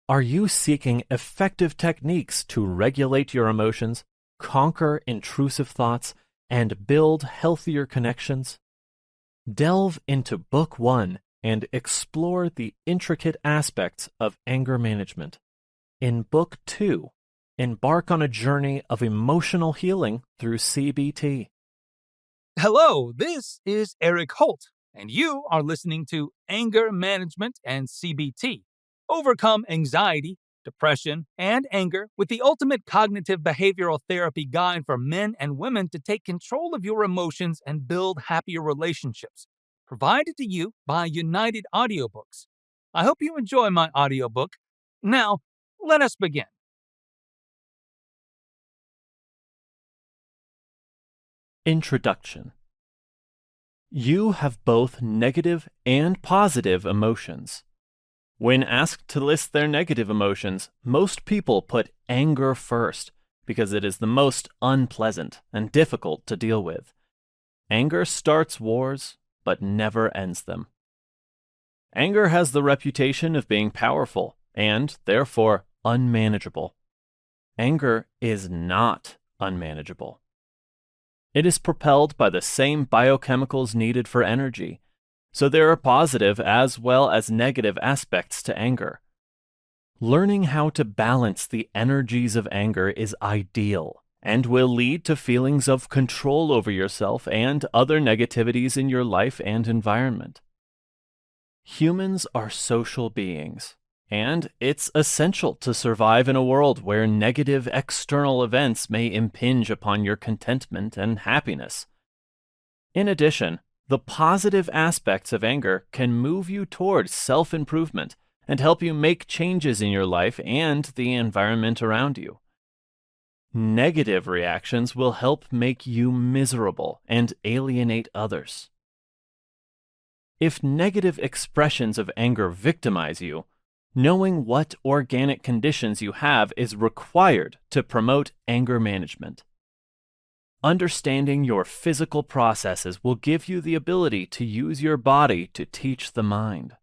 Are you seeking effective techniques to regulate your emotions, conquer intrusive thoughts, and build healthier connections? Delve into Book 1 and explore the intricate aspects of anger management. In Book 2, embark on a journey of emotional healing through CBT. Hello, this is Eric Holt, and you are listening to Anger Management and CBT. Overcome anxiety, depression, and anger with the ultimate cognitive behavioral therapy guide for men and women to take control of your emotions and build happier relationships. Provided to you by United Audiobooks. I hope you enjoy my audiobook. Now, let us begin. Introduction. You have both negative and positive emotions. When asked to list their negative emotions, most people put anger first because it is the most unpleasant and difficult to deal with. Anger starts wars, but never ends them. Anger has the reputation of being powerful and, therefore, unmanageable. Anger is not unmanageable. It is propelled by the same biochemicals needed for energy, so there are positive as well as negative aspects to anger. Learning how to balance the energies of anger is ideal and will lead to feelings of control over yourself and other negativities in your life and environment. Humans are social beings, and it's essential to survive in a world where negative external events may impinge upon your contentment and happiness. In addition, the positive aspects of anger can move you towards self-improvement and help you make changes in your life and the environment around you. Negative reactions will help make you miserable and alienate others. If negative expressions of anger victimize you, knowing what organic conditions you have is required to promote anger management. Understanding your physical processes will give you the ability to use your body to teach the mind.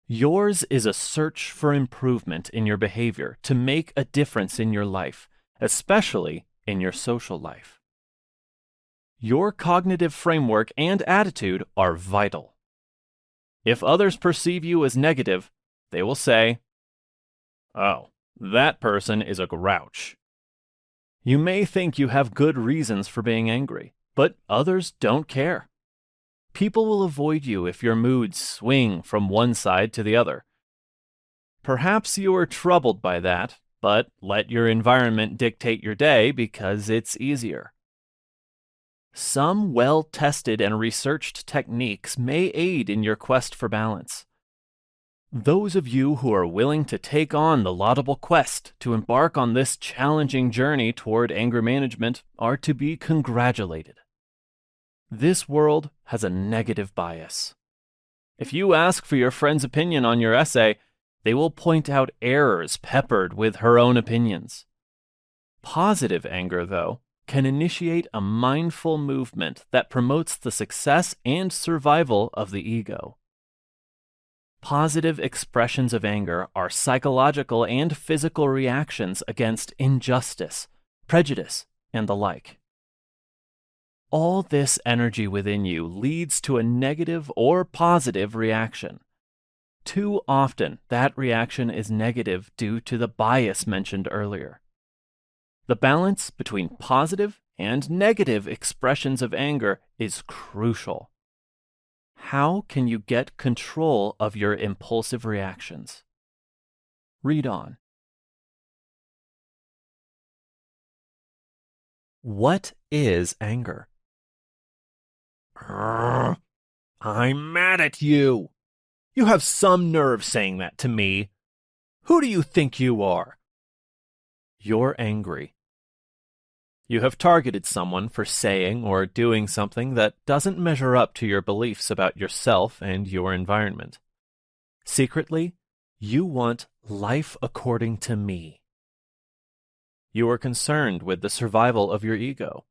Yours is a search for improvement in your behavior to make a difference in your life, especially in your social life. Your cognitive framework and attitude are vital. If others perceive you as negative, they will say, "Oh, that person is a grouch." You may think you have good reasons for being angry, but others don't care. People will avoid you if your moods swing from one side to the other. Perhaps you are troubled by that, but let your environment dictate your day because it's easier. Some well-tested and researched techniques may aid in your quest for balance. Those of you who are willing to take on the laudable quest to embark on this challenging journey toward anger management are to be congratulated. This world has a negative bias. If you ask for your friend's opinion on your essay, they will point out errors peppered with her own opinions. Positive anger, though, can initiate a mindful movement that promotes the success and survival of the ego. Positive expressions of anger are psychological and physical reactions against injustice, prejudice, and the like. All this energy within you leads to a negative or positive reaction. Too often, that reaction is negative due to the bias mentioned earlier. The balance between positive and negative expressions of anger is crucial. How can you get control of your impulsive reactions? Read on. What is anger? I'm mad at you. You have some nerve saying that to me. Who do you think you are? You're angry. You have targeted someone for saying or doing something that doesn't measure up to your beliefs about yourself and your environment. Secretly, you want life according to me. You are concerned with the survival of your ego.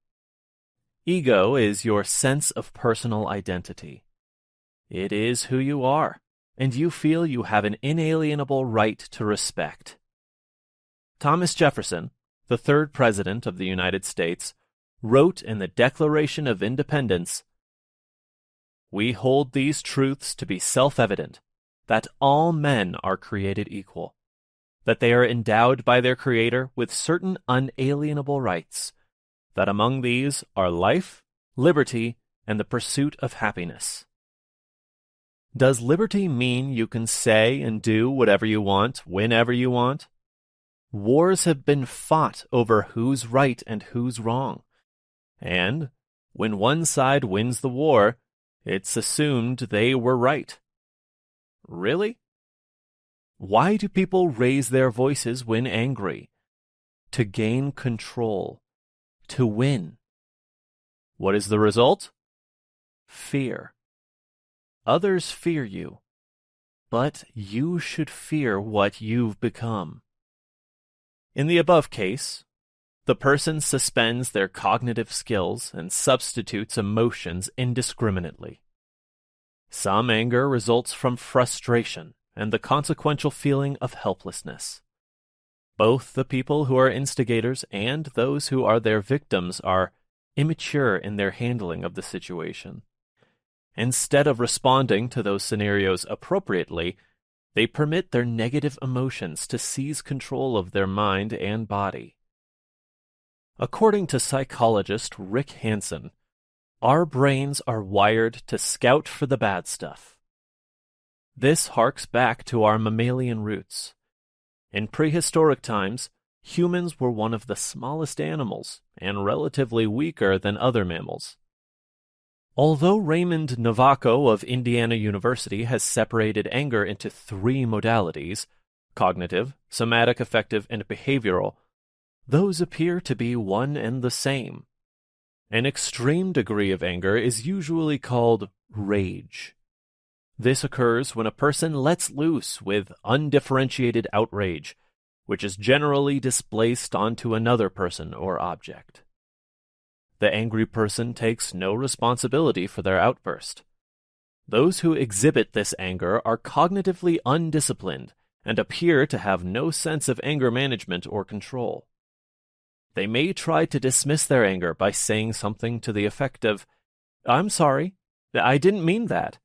Ego is your sense of personal identity. It is who you are, and you feel you have an inalienable right to respect. Thomas Jefferson, the third President of the United States, wrote in the Declaration of Independence, "We hold these truths to be self-evident, that all men are created equal, that they are endowed by their Creator with certain unalienable rights, that among these are life, liberty, and the pursuit of happiness." Does liberty mean you can say and do whatever you want, whenever you want? Wars have been fought over who's right and who's wrong. And when one side wins the war, it's assumed they were right. Really? Why do people raise their voices when angry? To gain control. To win. What is the result? Fear. Others fear you, but you should fear what you've become. In the above case, the person suspends their cognitive skills and substitutes emotions indiscriminately. Some anger results from frustration and the consequential feeling of helplessness. Both the people who are instigators and those who are their victims are immature in their handling of the situation. Instead of responding to those scenarios appropriately, they permit their negative emotions to seize control of their mind and body. According to psychologist Rick Hansen, our brains are wired to scout for the bad stuff. This harks back to our mammalian roots. In prehistoric times, humans were one of the smallest animals and relatively weaker than other mammals. Although Raymond Novaco of Indiana University has separated anger into 3 modalities, cognitive, somatic affective, and behavioral, those appear to be one and the same. An extreme degree of anger is usually called rage. This occurs when a person lets loose with undifferentiated outrage, which is generally displaced onto another person or object. The angry person takes no responsibility for their outburst. Those who exhibit this anger are cognitively undisciplined and appear to have no sense of anger management or control. They may try to dismiss their anger by saying something to the effect of, "I'm sorry, I didn't mean that."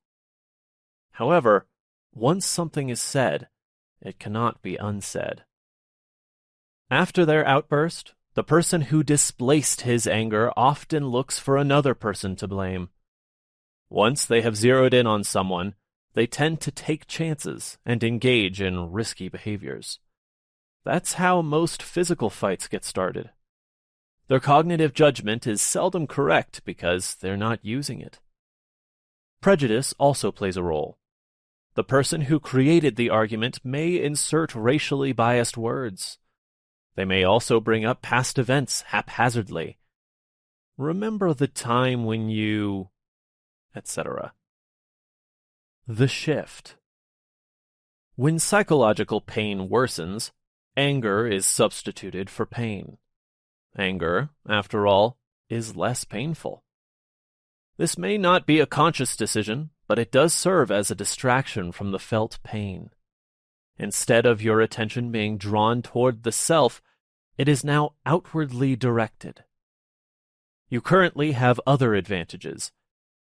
However, once something is said, it cannot be unsaid. After their outburst, the person who displaced his anger often looks for another person to blame. Once they have zeroed in on someone, they tend to take chances and engage in risky behaviors. That's how most physical fights get started. Their cognitive judgment is seldom correct because they're not using it. Prejudice also plays a role. The person who created the argument may insert racially biased words. They may also bring up past events haphazardly. Remember the time when you... etc. The shift. When psychological pain worsens, anger is substituted for pain. Anger, after all, is less painful. This may not be a conscious decision, but it does serve as a distraction from the felt pain. Instead of your attention being drawn toward the self, it is now outwardly directed. You currently have other advantages.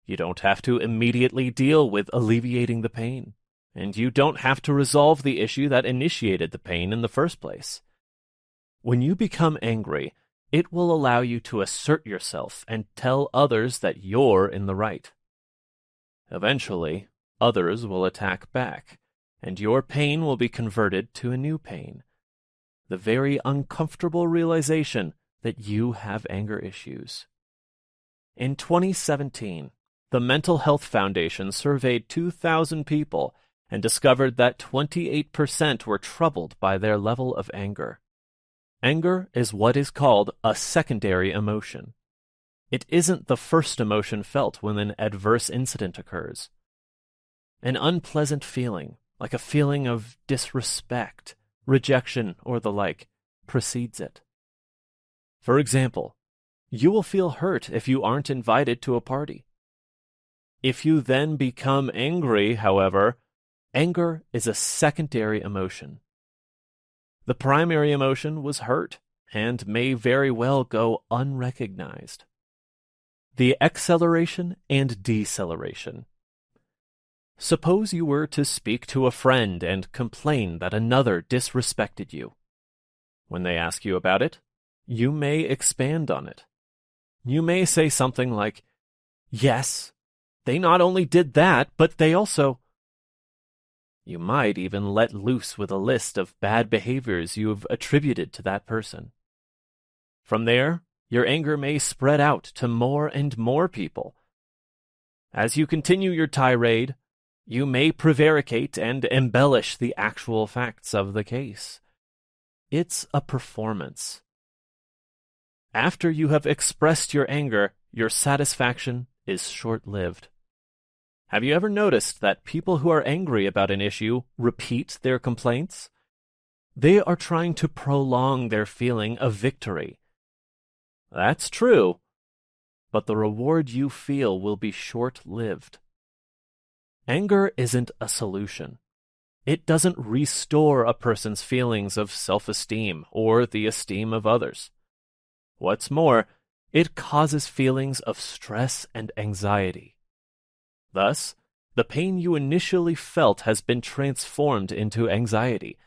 You don't have to immediately deal with alleviating the pain, and you don't have to resolve the issue that initiated the pain in the first place. When you become angry, it will allow you to assert yourself and tell others that you're in the right. Eventually, others will attack back, and your pain will be converted to a new pain. The very uncomfortable realization that you have anger issues. In 2017, the Mental Health Foundation surveyed 2,000 people and discovered that 28% were troubled by their level of anger. Anger is what is called a secondary emotion. It isn't the first emotion felt when an adverse incident occurs. An unpleasant feeling, like a feeling of disrespect, rejection, or the like, precedes it. For example, you will feel hurt if you aren't invited to a party. If you then become angry, however, Anger is a secondary emotion. The primary emotion was hurt and may very well go unrecognized. The acceleration and deceleration. Suppose you were to speak to a friend and complain that another disrespected you. When they ask you about it, you may expand on it. You may say something like, "Yes, they not only did that, but they also..." You might even let loose with a list of bad behaviors you've attributed to that person. From there, your anger may spread out to more and more people. As you continue your tirade, you may prevaricate and embellish the actual facts of the case. It's a performance. After you have expressed your anger, your satisfaction is short-lived. Have you ever noticed that people who are angry about an issue repeat their complaints? They are trying to prolong their feeling of victory. That's true, but the reward you feel will be short-lived. Anger isn't a solution. It doesn't restore a person's feelings of self-esteem or the esteem of others. What's more, it causes feelings of stress and anxiety. Thus, the pain you initially felt has been transformed into anxiety,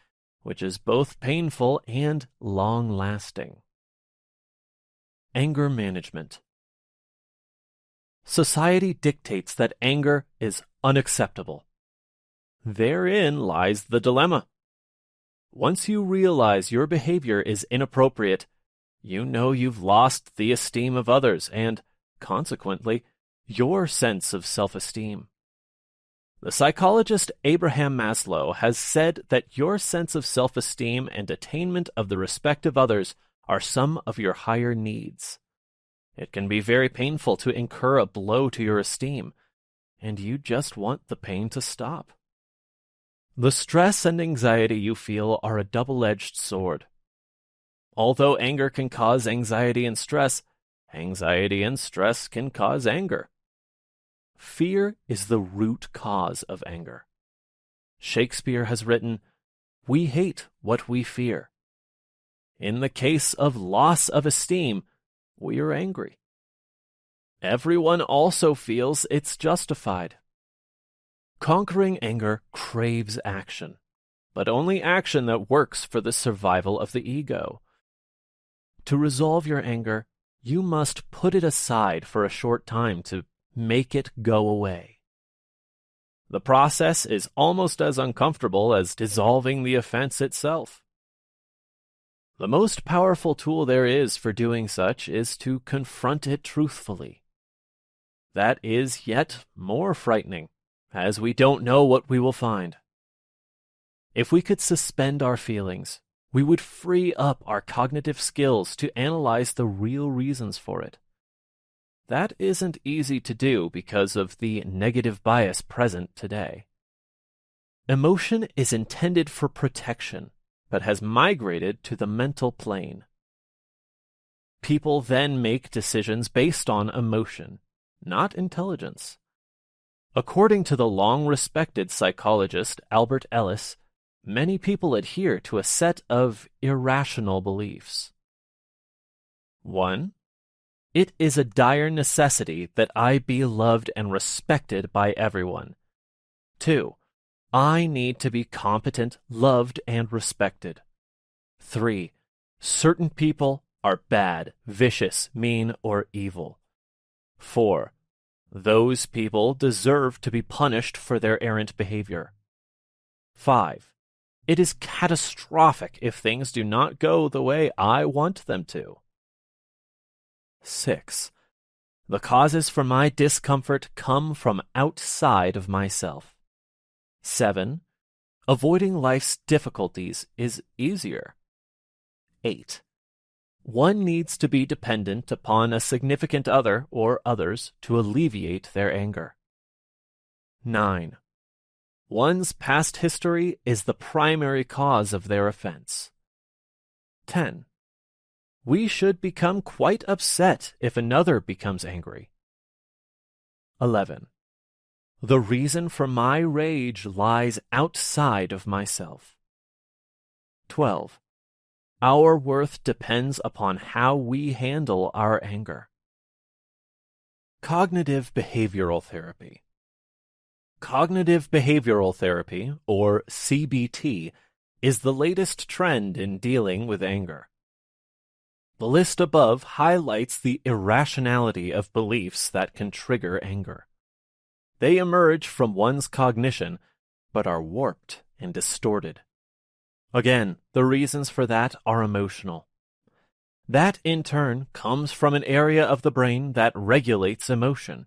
which is both painful and long-lasting. Anger management. Society dictates that anger is unacceptable. Therein lies the dilemma. Once you realize your behavior is inappropriate, you know you've lost the esteem of others and, consequently, your sense of self-esteem. The psychologist Abraham Maslow has said that your sense of self-esteem and attainment of the respect of others are some of your higher needs. It can be very painful to incur a blow to your esteem, and you just want the pain to stop. The stress and anxiety you feel are a double-edged sword. Although anger can cause anxiety and stress can cause anger. Fear is the root cause of anger. Shakespeare has written, "We hate what we fear." In the case of loss of esteem, we are angry. Everyone also feels it's justified. Conquering anger craves action, but only action that works for the survival of the ego. To resolve your anger, you must put it aside for a short time to make it go away. The process is almost as uncomfortable as dissolving the offense itself. The most powerful tool there is for doing such is to confront it truthfully. That is yet more frightening, as we don't know what we will find. If we could suspend our feelings, we would free up our cognitive skills to analyze the real reasons for it. That isn't easy to do because of the negative bias present today. Emotion is intended for protection, but has migrated to the mental plane. People then make decisions based on emotion, not intelligence. According to the long-respected psychologist Albert Ellis, many people adhere to a set of irrational beliefs. 1. It is a dire necessity that I be loved and respected by everyone. 2. I need to be competent, loved, and respected. 3. Certain people are bad, vicious, mean, or evil. 4. Those people deserve to be punished for their errant behavior. 5. It is catastrophic if things do not go the way I want them to. 6. The causes for my discomfort come from outside of myself. 7. Avoiding life's difficulties is easier. 8. One needs to be dependent upon a significant other or others to alleviate their anger. 9. One's past history is the primary cause of their offense. 10. We should become quite upset if another becomes angry. 11. The reason for my rage lies outside of myself. 12. Our worth depends upon how we handle our anger. Cognitive behavioral therapy. Cognitive behavioral therapy, or CBT, is the latest trend in dealing with anger. The list above highlights the irrationality of beliefs that can trigger anger. They emerge from one's cognition, but are warped and distorted. Again, the reasons for that are emotional. That, in turn, comes from an area of the brain that regulates emotion.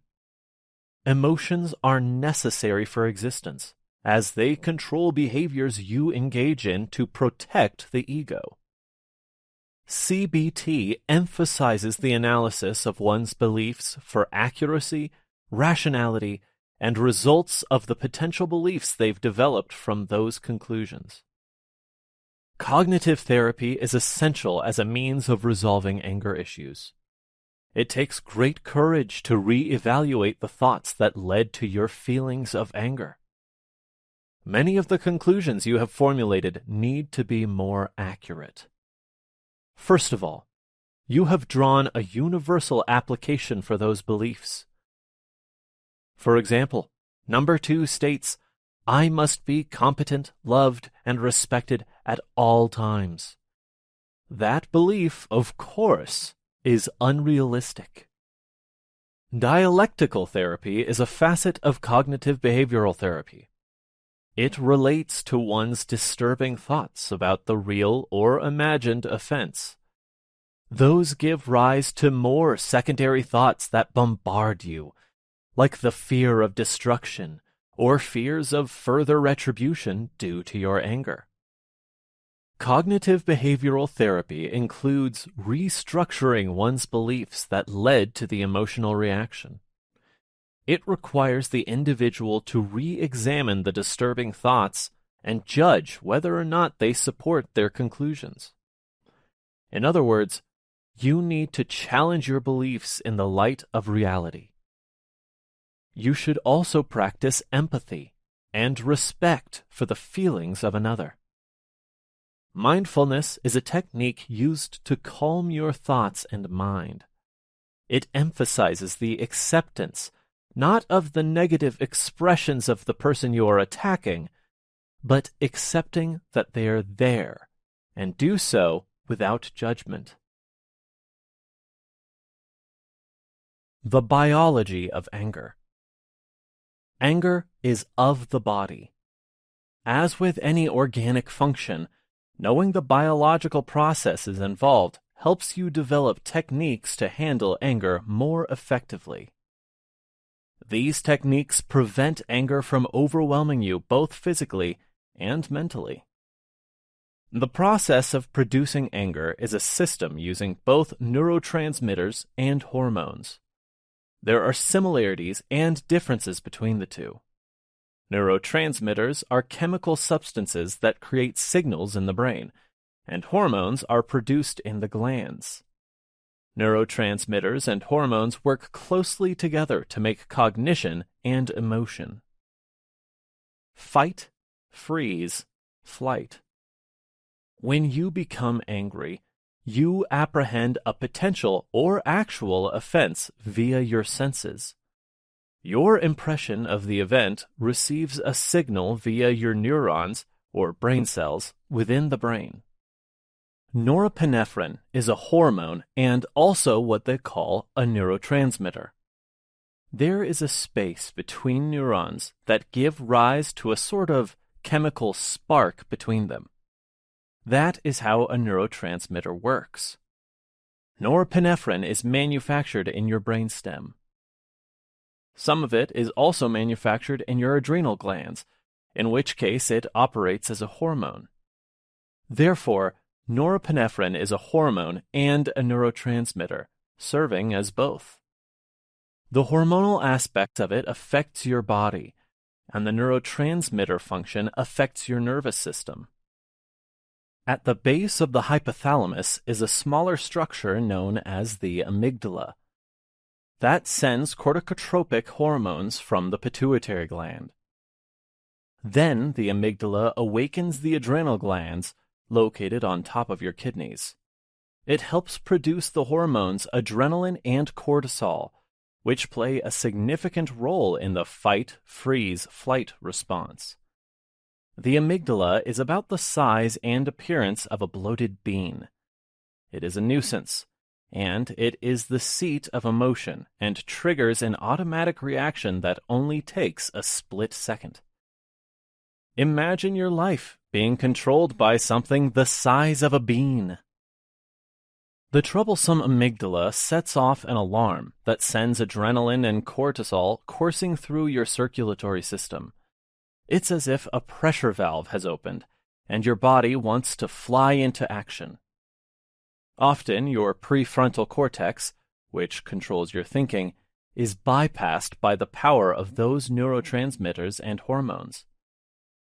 Emotions are necessary for existence, as they control behaviors you engage in to protect the ego. CBT emphasizes the analysis of one's beliefs for accuracy, rationality, and results of the potential beliefs they've developed from those conclusions. Cognitive therapy is essential as a means of resolving anger issues. It takes great courage to re-evaluate the thoughts that led to your feelings of anger. Many of the conclusions you have formulated need to be more accurate. First of all, you have drawn a universal application for those beliefs. For example, number 2 states, I must be competent, loved, and respected at all times. That belief, of course, is unrealistic. Dialectical therapy is a facet of cognitive behavioral therapy. It relates to one's disturbing thoughts about the real or imagined offense. Those give rise to more secondary thoughts that bombard you, like the fear of destruction or fears of further retribution due to your anger. Cognitive behavioral therapy includes restructuring one's beliefs that led to the emotional reaction. It requires the individual to re-examine the disturbing thoughts and judge whether or not they support their conclusions. In other words, you need to challenge your beliefs in the light of reality. You should also practice empathy and respect for the feelings of another. Mindfulness is a technique used to calm your thoughts and mind. It emphasizes the acceptance, not of the negative expressions of the person you are attacking, but accepting that they are there, and do so without judgment. The biology of anger. Anger is of the body. As with any organic function, knowing the biological processes involved helps you develop techniques to handle anger more effectively. These techniques prevent anger from overwhelming you both physically and mentally. The process of producing anger is a system using both neurotransmitters and hormones. There are similarities and differences between the two. Neurotransmitters are chemical substances that create signals in the brain, and hormones are produced in the glands. Neurotransmitters and hormones work closely together to make cognition and emotion. Fight, freeze, flight. When you become angry, you apprehend a potential or actual offense via your senses. Your impression of the event receives a signal via your neurons, or brain cells, within the brain. Norepinephrine is a hormone and also what they call a neurotransmitter. There is a space between neurons that give rise to a sort of chemical spark between them. That is how a neurotransmitter works. Norepinephrine is manufactured in your brainstem. Some of it is also manufactured in your adrenal glands, in which case it operates as a hormone. Therefore, norepinephrine is a hormone and a neurotransmitter, serving as both. The hormonal aspect of it affects your body, and the neurotransmitter function affects your nervous system. At the base of the hypothalamus is a smaller structure known as the amygdala. That sends corticotropic hormones from the pituitary gland. Then the amygdala awakens the adrenal glands located on top of your kidneys. It helps produce the hormones adrenaline and cortisol, which play a significant role in the fight, freeze, flight response. The amygdala is about the size and appearance of a bloated bean. It is a nuisance, and it is the seat of emotion and triggers an automatic reaction that only takes a split second. Imagine your life being controlled by something the size of a bean. The troublesome amygdala sets off an alarm that sends adrenaline and cortisol coursing through your circulatory system. It's as if a pressure valve has opened, and your body wants to fly into action. Often, your prefrontal cortex, which controls your thinking, is bypassed by the power of those neurotransmitters and hormones.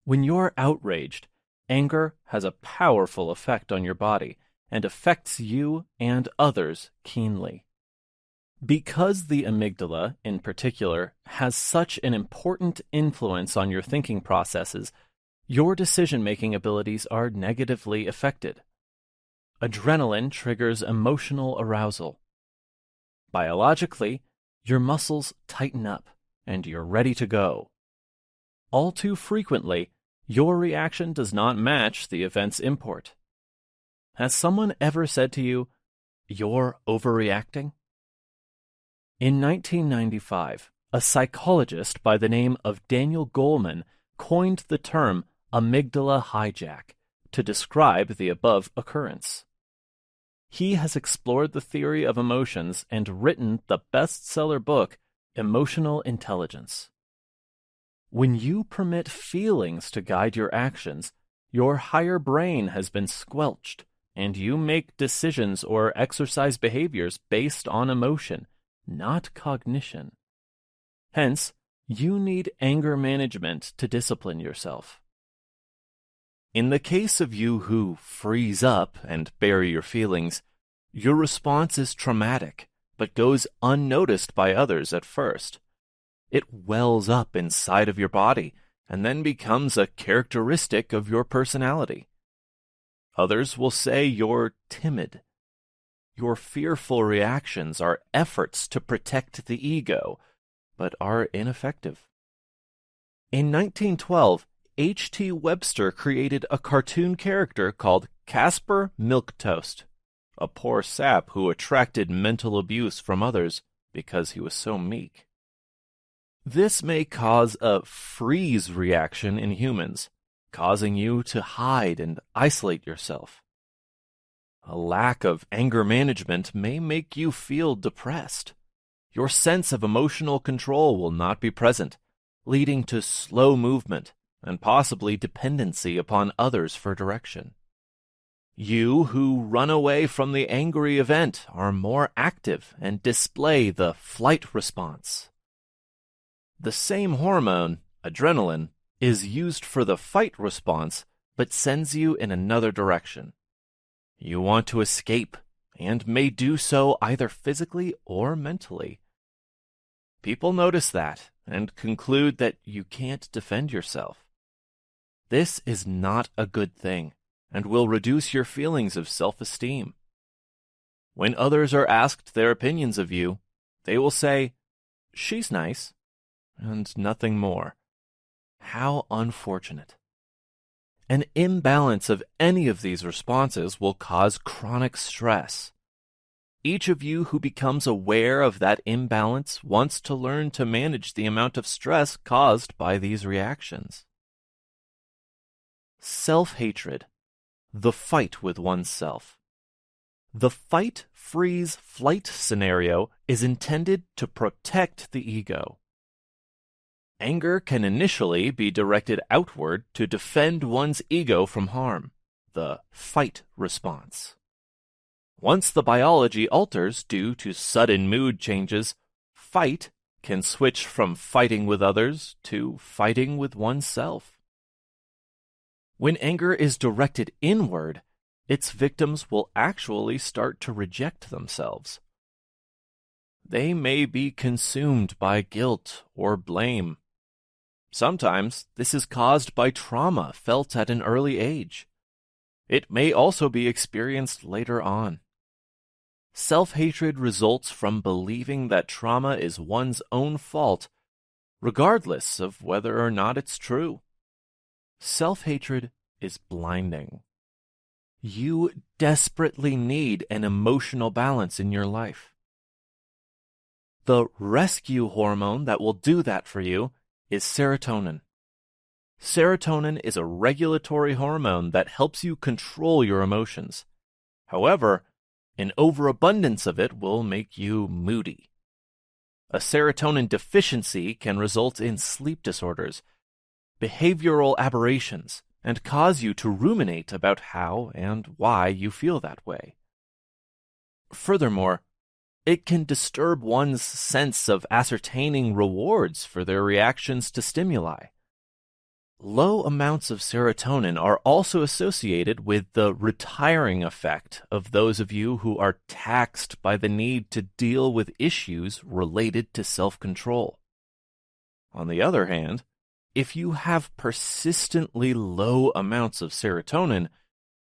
When you're outraged, anger has a powerful effect on your body and affects you and others keenly. Because the amygdala, in particular, has such an important influence on your thinking processes, your decision-making abilities are negatively affected. Adrenaline triggers emotional arousal. Biologically, your muscles tighten up and you're ready to go. All too frequently, your reaction does not match the event's import. Has someone ever said to you, "You're overreacting"? In 1995, a psychologist by the name of Daniel Goleman coined the term amygdala hijack to describe the above occurrence. He has explored the theory of emotions and written the bestseller book, Emotional Intelligence. When you permit feelings to guide your actions, your higher brain has been squelched, and you make decisions or exercise behaviors based on emotion, not cognition. Hence, you need anger management to discipline yourself. In the case of you who freeze up and bury your feelings, your response is traumatic, but goes unnoticed by others at first. It wells up inside of your body and then becomes a characteristic of your personality. Others will say you're timid. Your fearful reactions are efforts to protect the ego, but are ineffective. In 1912, H.T. Webster created a cartoon character called Casper Milquetoast, a poor sap who attracted mental abuse from others because he was so meek. This may cause a freeze reaction in humans, causing you to hide and isolate yourself. A lack of anger management may make you feel depressed. Your sense of emotional control will not be present, leading to slow movement and possibly dependency upon others for direction. You who run away from the angry event are more active and display the flight response. The same hormone, adrenaline, is used for the fight response, but sends you in another direction. You want to escape, and may do so either physically or mentally. People notice that and conclude that you can't defend yourself. This is not a good thing, and will reduce your feelings of self-esteem. When others are asked their opinions of you, they will say, "She's nice," and nothing more. How unfortunate. An imbalance of any of these responses will cause chronic stress. Each of you who becomes aware of that imbalance wants to learn to manage the amount of stress caused by these reactions. Self-hatred. The fight with oneself. The fight, freeze, flight scenario is intended to protect the ego. Anger can initially be directed outward to defend one's ego from harm, the fight response. Once the biology alters due to sudden mood changes, fight can switch from fighting with others to fighting with oneself. When anger is directed inward, its victims will actually start to reject themselves. They may be consumed by guilt or blame. Sometimes this is caused by trauma felt at an early age. It may also be experienced later on. Self-hatred results from believing that trauma is one's own fault, regardless of whether or not it's true. Self-hatred is blinding. You desperately need an emotional balance in your life. The rescue hormone that will do that for you is serotonin. Serotonin is a regulatory hormone that helps you control your emotions. However, an overabundance of it will make you moody. A serotonin deficiency can result in sleep disorders, behavioral aberrations, and cause you to ruminate about how and why you feel that way. Furthermore, it can disturb one's sense of ascertaining rewards for their reactions to stimuli. Low amounts of serotonin are also associated with the retiring effect of those of you who are taxed by the need to deal with issues related to self-control. On the other hand, if you have persistently low amounts of serotonin,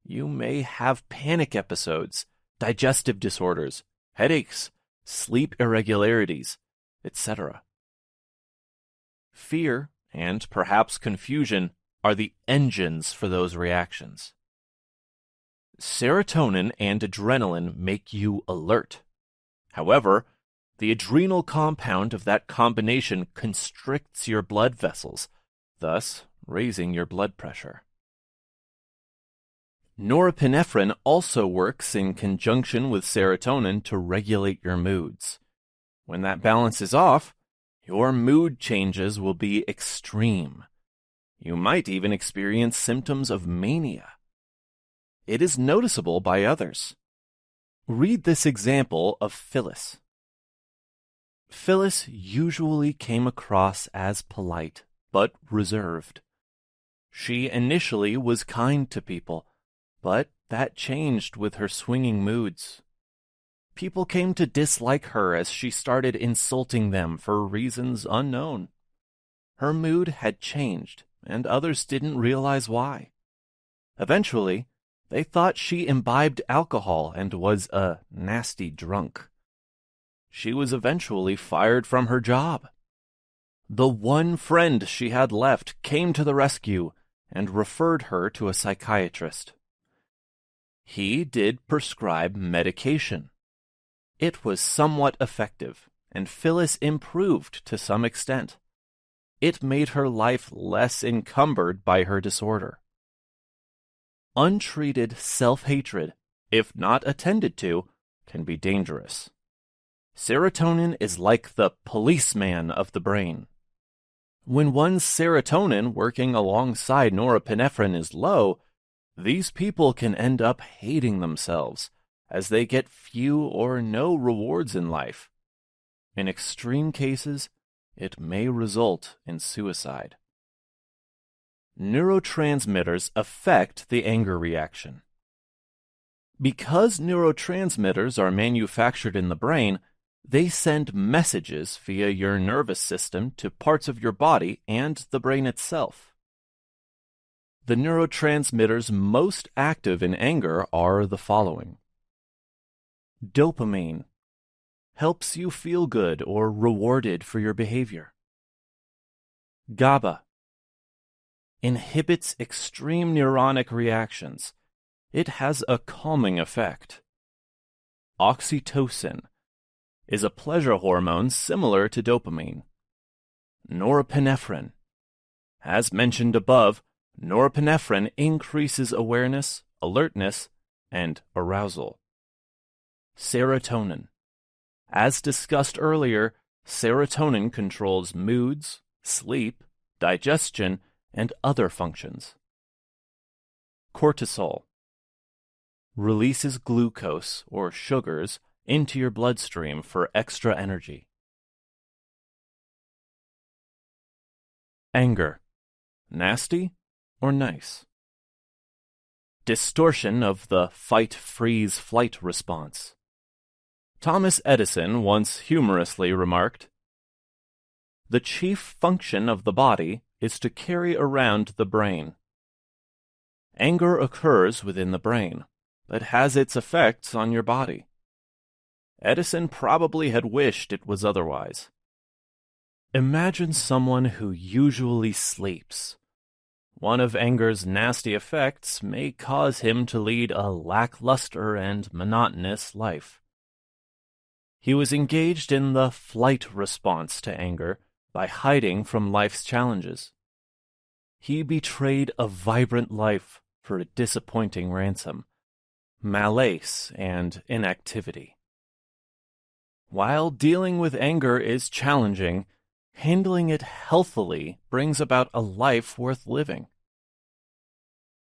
you may have panic episodes, digestive disorders, headaches, sleep irregularities, etc. Fear and perhaps confusion are the engines for those reactions. Serotonin and adrenaline make you alert. However, the adrenal compound of that combination constricts your blood vessels, thus raising your blood pressure. Norepinephrine also works in conjunction with serotonin to regulate your moods. When that balance is off, your mood changes will be extreme. You might even experience symptoms of mania. It is noticeable by others. Read this example of Phyllis. Phyllis usually came across as polite, but reserved. She initially was kind to people, but that changed with her swinging moods. People came to dislike her as she started insulting them for reasons unknown. Her mood had changed, and others didn't realize why. Eventually, they thought she imbibed alcohol and was a nasty drunk. She was eventually fired from her job. The one friend she had left came to the rescue and referred her to a psychiatrist. He did prescribe medication. It was somewhat effective, and Phyllis improved to some extent. It made her life less encumbered by her disorder. Untreated self-hatred, if not attended to, can be dangerous. Serotonin is like the policeman of the brain. When one's serotonin working alongside norepinephrine is low, these people can end up hating themselves, as they get few or no rewards in life. In extreme cases, it may result in suicide. Neurotransmitters affect the anger reaction. Because neurotransmitters are manufactured in the brain, they send messages via your nervous system to parts of your body and the brain itself. The neurotransmitters most active in anger are the following. Dopamine helps you feel good or rewarded for your behavior. GABA inhibits extreme neuronic reactions. It has a calming effect. Oxytocin is a pleasure hormone similar to dopamine. Norepinephrine. As mentioned above, norepinephrine increases awareness, alertness, and arousal. Serotonin. As discussed earlier, serotonin controls moods, sleep, digestion, and other functions. Cortisol releases glucose or sugars into your bloodstream for extra energy. Anger. Nasty or nice? Distortion of the fight, freeze, flight response. Thomas Edison once humorously remarked, "The chief function of the body is to carry around the brain." Anger occurs within the brain, but has its effects on your body. Edison probably had wished it was otherwise. Imagine someone who usually sleeps. One of anger's nasty effects may cause him to lead a lackluster and monotonous life. He was engaged in the flight response to anger by hiding from life's challenges. He betrayed a vibrant life for a disappointing ransom, malaise and inactivity. While dealing with anger is challenging, handling it healthily brings about a life worth living.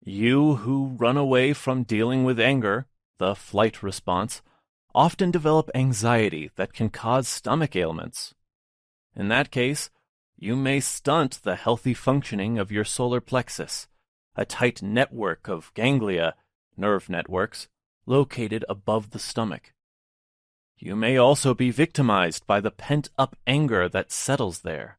You who run away from dealing with anger, the flight response, often develop anxiety that can cause stomach ailments. In that case, you may stunt the healthy functioning of your solar plexus, a tight network of ganglia, nerve networks, located above the stomach. You may also be victimized by the pent-up anger that settles there.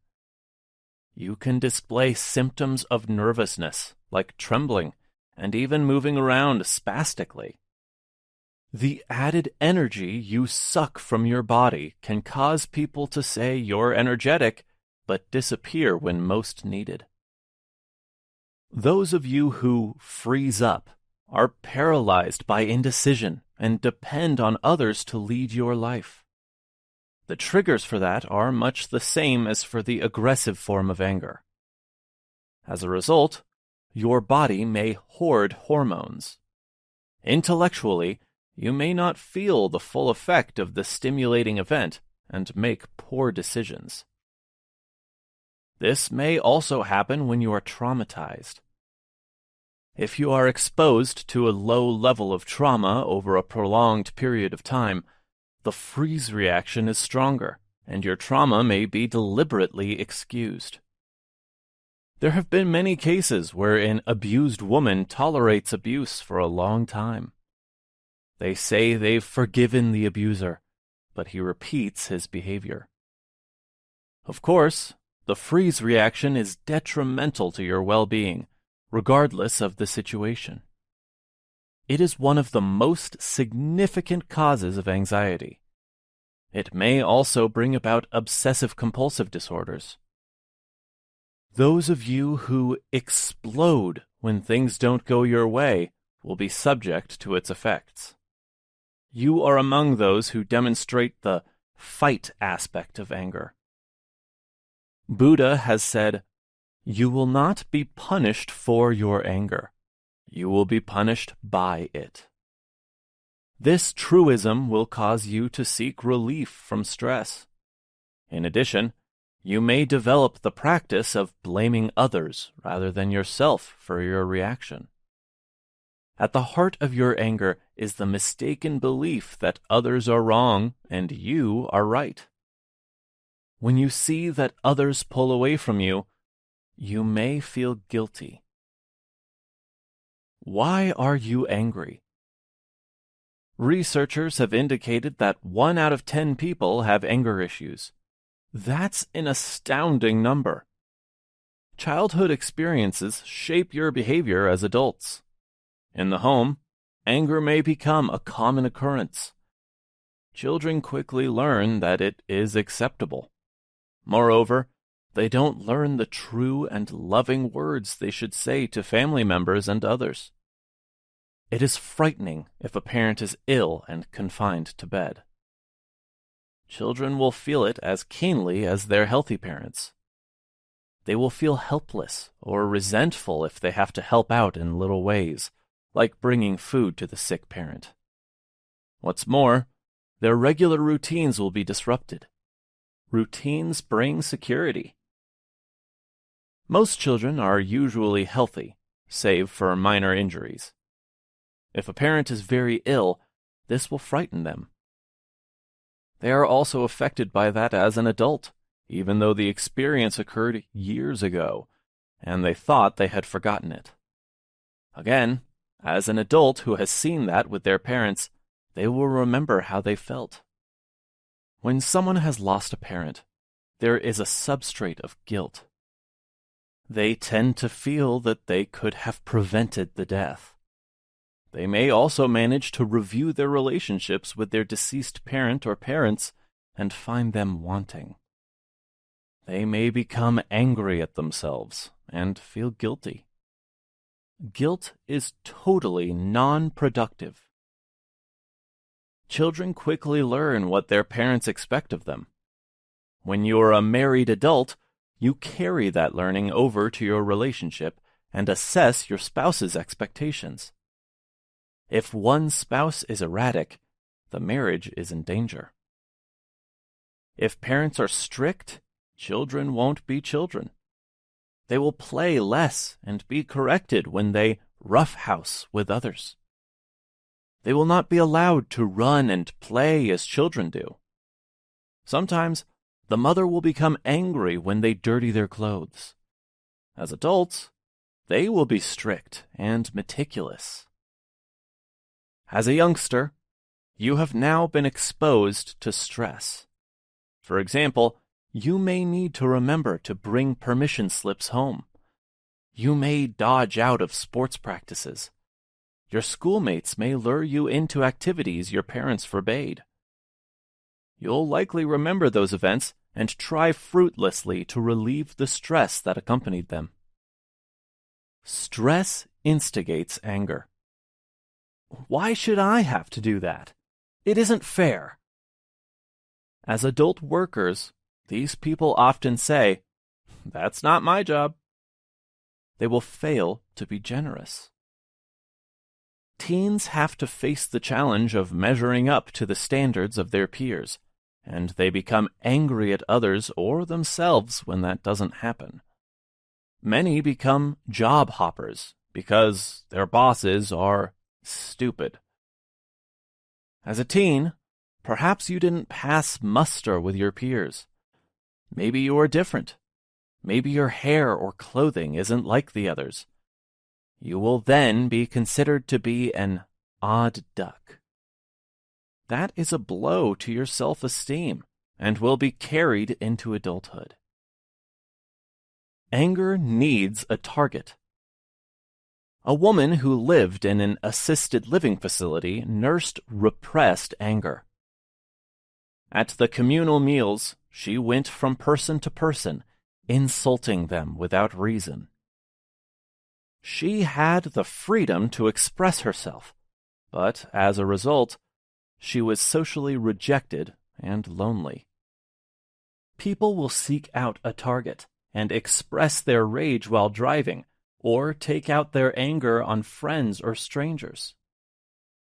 You can display symptoms of nervousness, like trembling, and even moving around spastically. The added energy you suck from your body can cause people to say you're energetic, but disappear when most needed. Those of you who freeze up are paralyzed by indecision and depend on others to lead your life. The triggers for that are much the same as for the aggressive form of anger. As a result, your body may hoard hormones. Intellectually, you may not feel the full effect of the stimulating event and make poor decisions. This may also happen when you are traumatized. If you are exposed to a low level of trauma over a prolonged period of time, the freeze reaction is stronger, and your trauma may be deliberately excused. There have been many cases where an abused woman tolerates abuse for a long time. They say they've forgiven the abuser, but he repeats his behavior. Of course, the freeze reaction is detrimental to your well-being, regardless of the situation. It is one of the most significant causes of anxiety. It may also bring about obsessive-compulsive disorders. Those of you who explode when things don't go your way will be subject to its effects. You are among those who demonstrate the fight aspect of anger. Buddha has said, "You will not be punished for your anger. You will be punished by it." This truism will cause you to seek relief from stress. In addition, you may develop the practice of blaming others rather than yourself for your reaction. At the heart of your anger is the mistaken belief that others are wrong and you are right. When you see that others pull away from you, you may feel guilty. Why are you angry? Researchers have indicated that 1 out of 10 people have anger issues. That's an astounding number. Childhood experiences shape your behavior as adults. In the home, anger may become a common occurrence. Children quickly learn that it is acceptable. Moreover, they don't learn the true and loving words they should say to family members and others. It is frightening if a parent is ill and confined to bed. Children will feel it as keenly as their healthy parents. They will feel helpless or resentful if they have to help out in little ways, like bringing food to the sick parent. What's more, their regular routines will be disrupted. Routines bring security. Most children are usually healthy, save for minor injuries. If a parent is very ill, this will frighten them. They are also affected by that as an adult, even though the experience occurred years ago, and they thought they had forgotten it. Again, as an adult who has seen that with their parents, they will remember how they felt. When someone has lost a parent, there is a substrate of guilt. They tend to feel that they could have prevented the death. They may also manage to review their relationships with their deceased parent or parents and find them wanting. They may become angry at themselves and feel guilty. Guilt is totally non-productive. Children quickly learn what their parents expect of them. When you're a married adult, you carry that learning over to your relationship and assess your spouse's expectations. If one spouse is erratic, the marriage is in danger. If parents are strict, children won't be children. They will play less and be corrected when they roughhouse with others. They will not be allowed to run and play as children do. Sometimes, the mother will become angry when they dirty their clothes. As adults, they will be strict and meticulous. As a youngster, you have now been exposed to stress. For example, you may need to remember to bring permission slips home. You may dodge out of sports practices. Your schoolmates may lure you into activities your parents forbade. You'll likely remember those events and try fruitlessly to relieve the stress that accompanied them. Stress instigates anger. Why should I have to do that? It isn't fair. As adult workers, these people often say, "That's not my job." They will fail to be generous. Teens have to face the challenge of measuring up to the standards of their peers, and they become angry at others or themselves when that doesn't happen. Many become job hoppers because their bosses are stupid. As a teen, perhaps you didn't pass muster with your peers. Maybe you are different. Maybe your hair or clothing isn't like the others. You will then be considered to be an odd duck. That is a blow to your self-esteem and will be carried into adulthood. Anger needs a target. A woman who lived in an assisted living facility nursed repressed anger. At the communal meals, she went from person to person, insulting them without reason. She had the freedom to express herself, but as a result, she was socially rejected and lonely. People will seek out a target and express their rage while driving, or take out their anger on friends or strangers.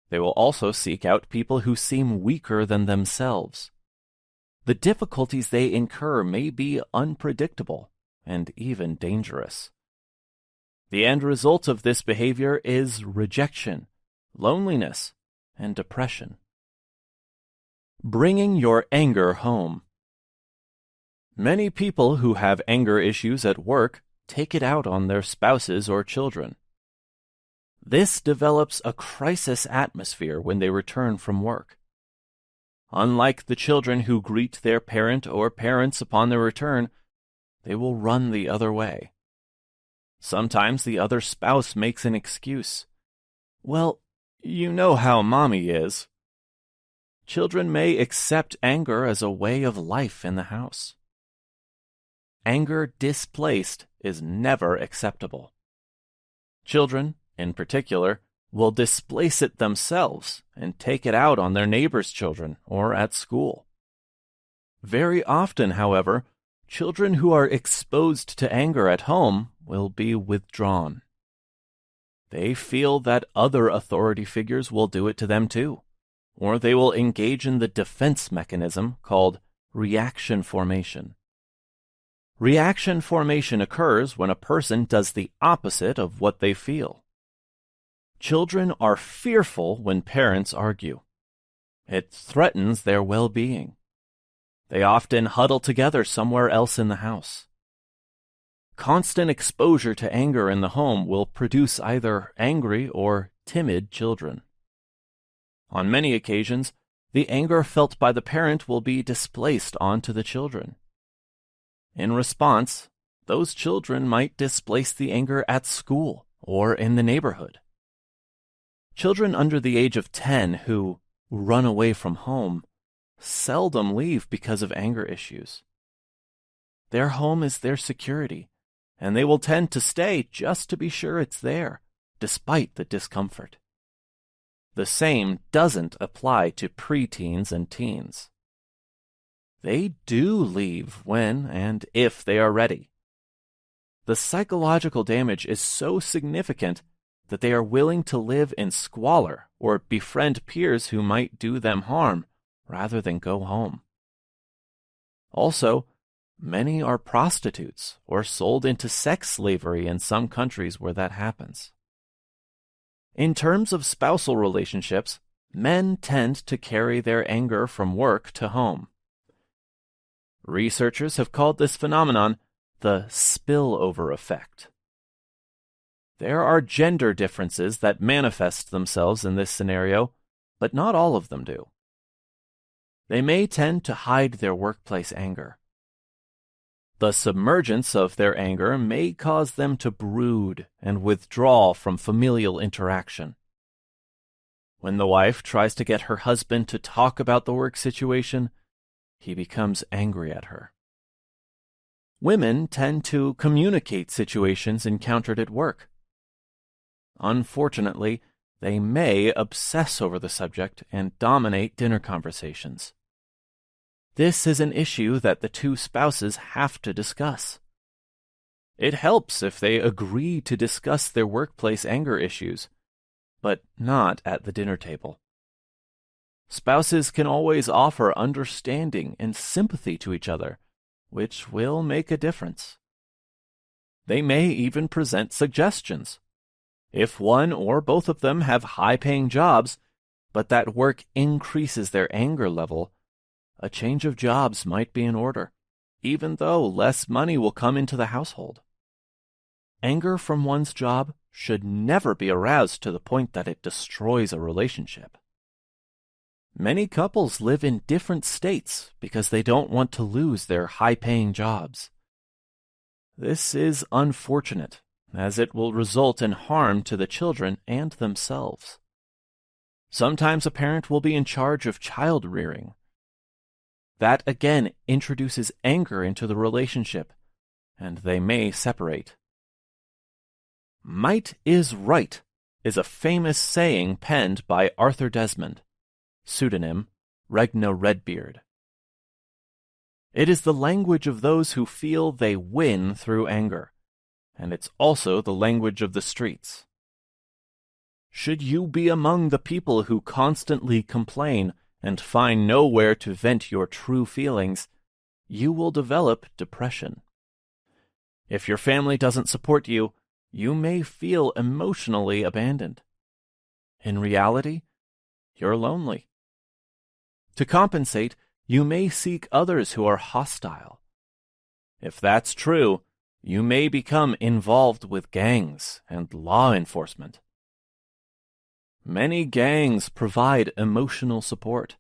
They will also seek out people who seem weaker than themselves. The difficulties they incur may be unpredictable and even dangerous. The end result of this behavior is rejection, loneliness, and depression. Bringing your anger home. Many people who have anger issues at work take it out on their spouses or children. This develops a crisis atmosphere when they return from work. Unlike the children who greet their parent or parents upon their return, they will run the other way. Sometimes the other spouse makes an excuse. "Well, you know how mommy is." Children may accept anger as a way of life in the house. Anger displaced is never acceptable. Children, in particular, will displace it themselves and take it out on their neighbors' children or at school. Very often, however, children who are exposed to anger at home will be withdrawn. They feel that other authority figures will do it to them too, or they will engage in the defense mechanism called reaction formation. Reaction formation occurs when a person does the opposite of what they feel. Children are fearful when parents argue. It threatens their well-being. They often huddle together somewhere else in the house. Constant exposure to anger in the home will produce either angry or timid children. On many occasions, the anger felt by the parent will be displaced onto the children. In response, those children might displace the anger at school or in the neighborhood. Children under the age of 10 who run away from home seldom leave because of anger issues. Their home is their security, and they will tend to stay just to be sure it's there, despite the discomfort. The same doesn't apply to preteens and teens. They do leave when and if they are ready. The psychological damage is so significant that they are willing to live in squalor or befriend peers who might do them harm rather than go home. Also, many are prostitutes or sold into sex slavery in some countries where that happens. In terms of spousal relationships, men tend to carry their anger from work to home. Researchers have called this phenomenon the spillover effect. There are gender differences that manifest themselves in this scenario, but not all of them do. They may tend to hide their workplace anger. The submergence of their anger may cause them to brood and withdraw from familial interaction. When the wife tries to get her husband to talk about the work situation, he becomes angry at her. Women tend to communicate situations encountered at work. Unfortunately, they may obsess over the subject and dominate dinner conversations. This is an issue that the two spouses have to discuss. It helps if they agree to discuss their workplace anger issues, but not at the dinner table. Spouses can always offer understanding and sympathy to each other, which will make a difference. They may even present suggestions. If one or both of them have high-paying jobs, but that work increases their anger level, a change of jobs might be in order, even though less money will come into the household. Anger from one's job should never be aroused to the point that it destroys a relationship. Many couples live in different states because they don't want to lose their high-paying jobs. This is unfortunate, as it will result in harm to the children and themselves. Sometimes a parent will be in charge of child rearing. That again introduces anger into the relationship, and they may separate. Might is right is a famous saying penned by Arthur Desmond, pseudonym Regno Redbeard. It is the language of those who feel they win through anger, and it's also the language of the streets. Should you be among the people who constantly complain and find nowhere to vent your true feelings, you will develop depression. If your family doesn't support you, you may feel emotionally abandoned. In reality, you're lonely. To compensate, you may seek others who are hostile. If that's true, you may become involved with gangs and law enforcement. Many gangs provide emotional support.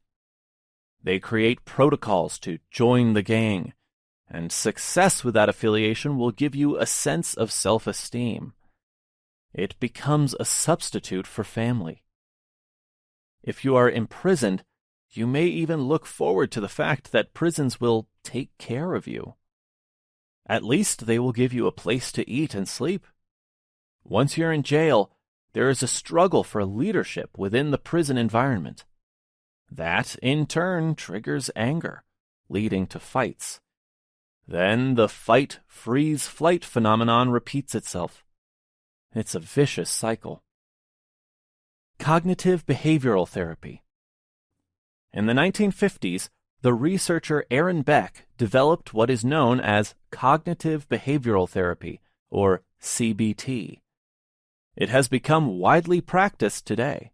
They create protocols to join the gang, and success with that affiliation will give you a sense of self-esteem. It becomes a substitute for family. If you are imprisoned, you may even look forward to the fact that prisons will take care of you. At least they will give you a place to eat and sleep. Once you're in jail, there is a struggle for leadership within the prison environment. That, in turn, triggers anger, leading to fights. Then the fight, freeze, flight phenomenon repeats itself. It's a vicious cycle. Cognitive behavioral therapy. In the 1950s, the researcher Aaron Beck developed what is known as cognitive behavioral therapy, or CBT. It has become widely practiced today.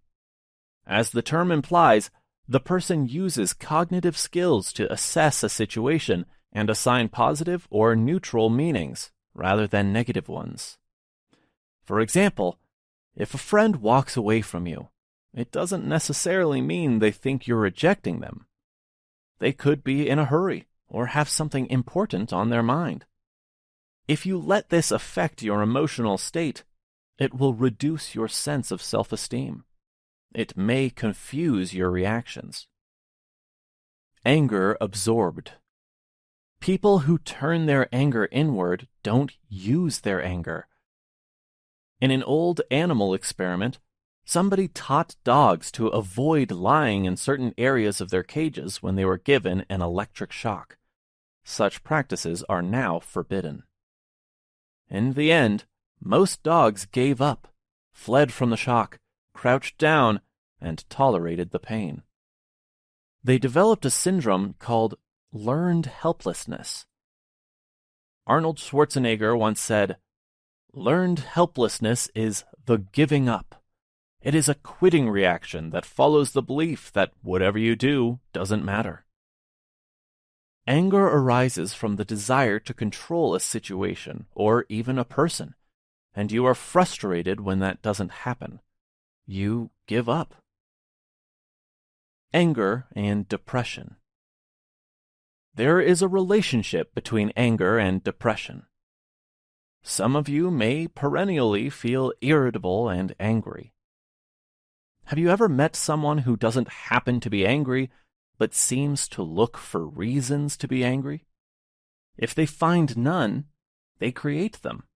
As the term implies, the person uses cognitive skills to assess a situation and assign positive or neutral meanings rather than negative ones. For example, if a friend walks away from you, it doesn't necessarily mean they think you're rejecting them. They could be in a hurry or have something important on their mind. If you let this affect your emotional state, it will reduce your sense of self-esteem. It may confuse your reactions. Anger absorbed. People who turn their anger inward don't use their anger. In an old animal experiment, somebody taught dogs to avoid lying in certain areas of their cages when they were given an electric shock. Such practices are now forbidden. In the end, most dogs gave up, fled from the shock, crouched down, and tolerated the pain. They developed a syndrome called learned helplessness. Arnold Schwarzenegger once said, "Learned helplessness is the giving up. It is a quitting reaction that follows the belief that whatever you do doesn't matter." Anger arises from the desire to control a situation or even a person, and you are frustrated when that doesn't happen. You give up. Anger and depression. There is a relationship between anger and depression. Some of you may perennially feel irritable and angry. Have you ever met someone who doesn't happen to be angry, but seems to look for reasons to be angry? If they find none, they create them.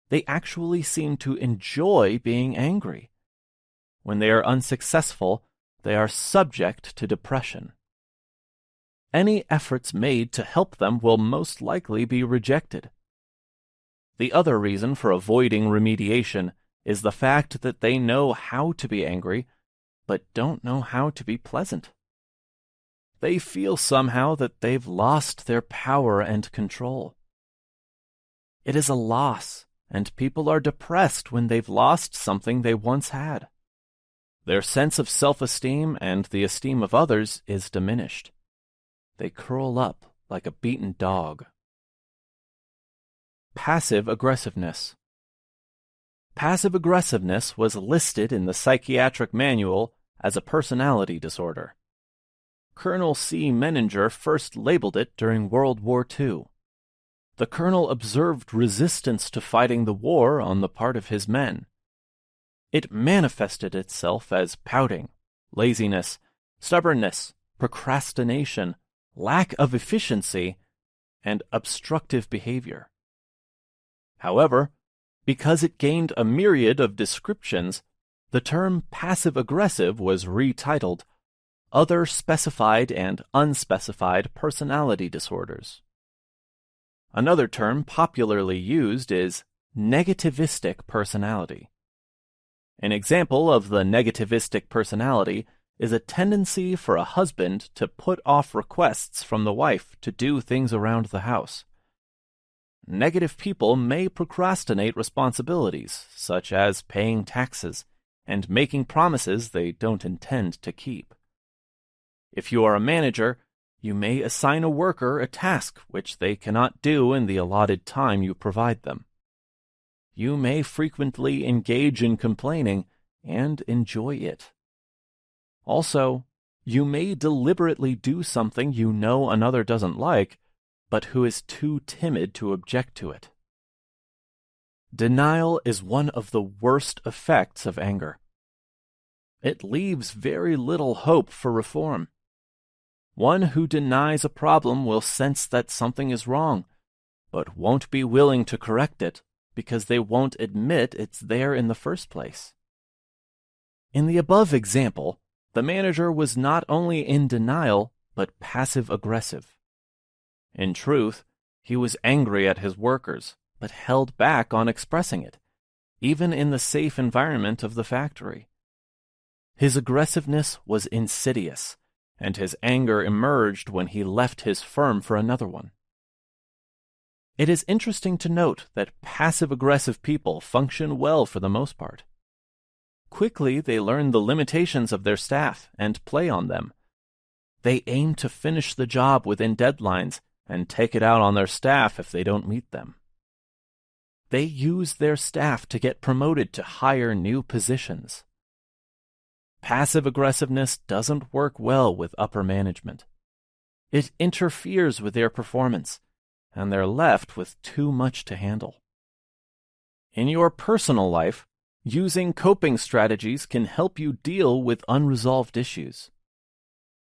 They actually seem to enjoy being angry. When they are unsuccessful, they are subject to depression. Any efforts made to help them will most likely be rejected. The other reason for avoiding remediation is the fact that they know how to be angry, but don't know how to be pleasant. They feel somehow that they've lost their power and control. It is a loss, and people are depressed when they've lost something they once had. Their sense of self-esteem and the esteem of others is diminished. They curl up like a beaten dog. Passive aggressiveness. Passive aggressiveness was listed in the psychiatric manual as a personality disorder. Colonel C. Menninger first labeled it during World War II. The colonel observed resistance to fighting the war on the part of his men. It manifested itself as pouting, laziness, stubbornness, procrastination, lack of efficiency, and obstructive behavior. However, because it gained a myriad of descriptions, the term passive-aggressive was retitled Other Specified and Unspecified Personality Disorders. Another term popularly used is negativistic personality. An example of the negativistic personality is a tendency for a husband to put off requests from the wife to do things around the house. Negative people may procrastinate responsibilities, such as paying taxes and making promises they don't intend to keep. If you are a manager, you may assign a worker a task which they cannot do in the allotted time you provide them. You may frequently engage in complaining and enjoy it. Also, you may deliberately do something you know another doesn't like, but who is too timid to object to it. Denial is one of the worst effects of anger. It leaves very little hope for reform. One who denies a problem will sense that something is wrong, but won't be willing to correct it because they won't admit it's there in the first place. In the above example, the manager was not only in denial, but passive-aggressive. In truth, he was angry at his workers, but held back on expressing it, even in the safe environment of the factory. His aggressiveness was insidious, and his anger emerged when he left his firm for another one. It is interesting to note that passive-aggressive people function well for the most part. Quickly, they learn the limitations of their staff and play on them. They aim to finish the job within deadlines and take it out on their staff if they don't meet them. They use their staff to get promoted to higher new positions. Passive aggressiveness doesn't work well with upper management. It interferes with their performance, and they're left with too much to handle. In your personal life, using coping strategies can help you deal with unresolved issues.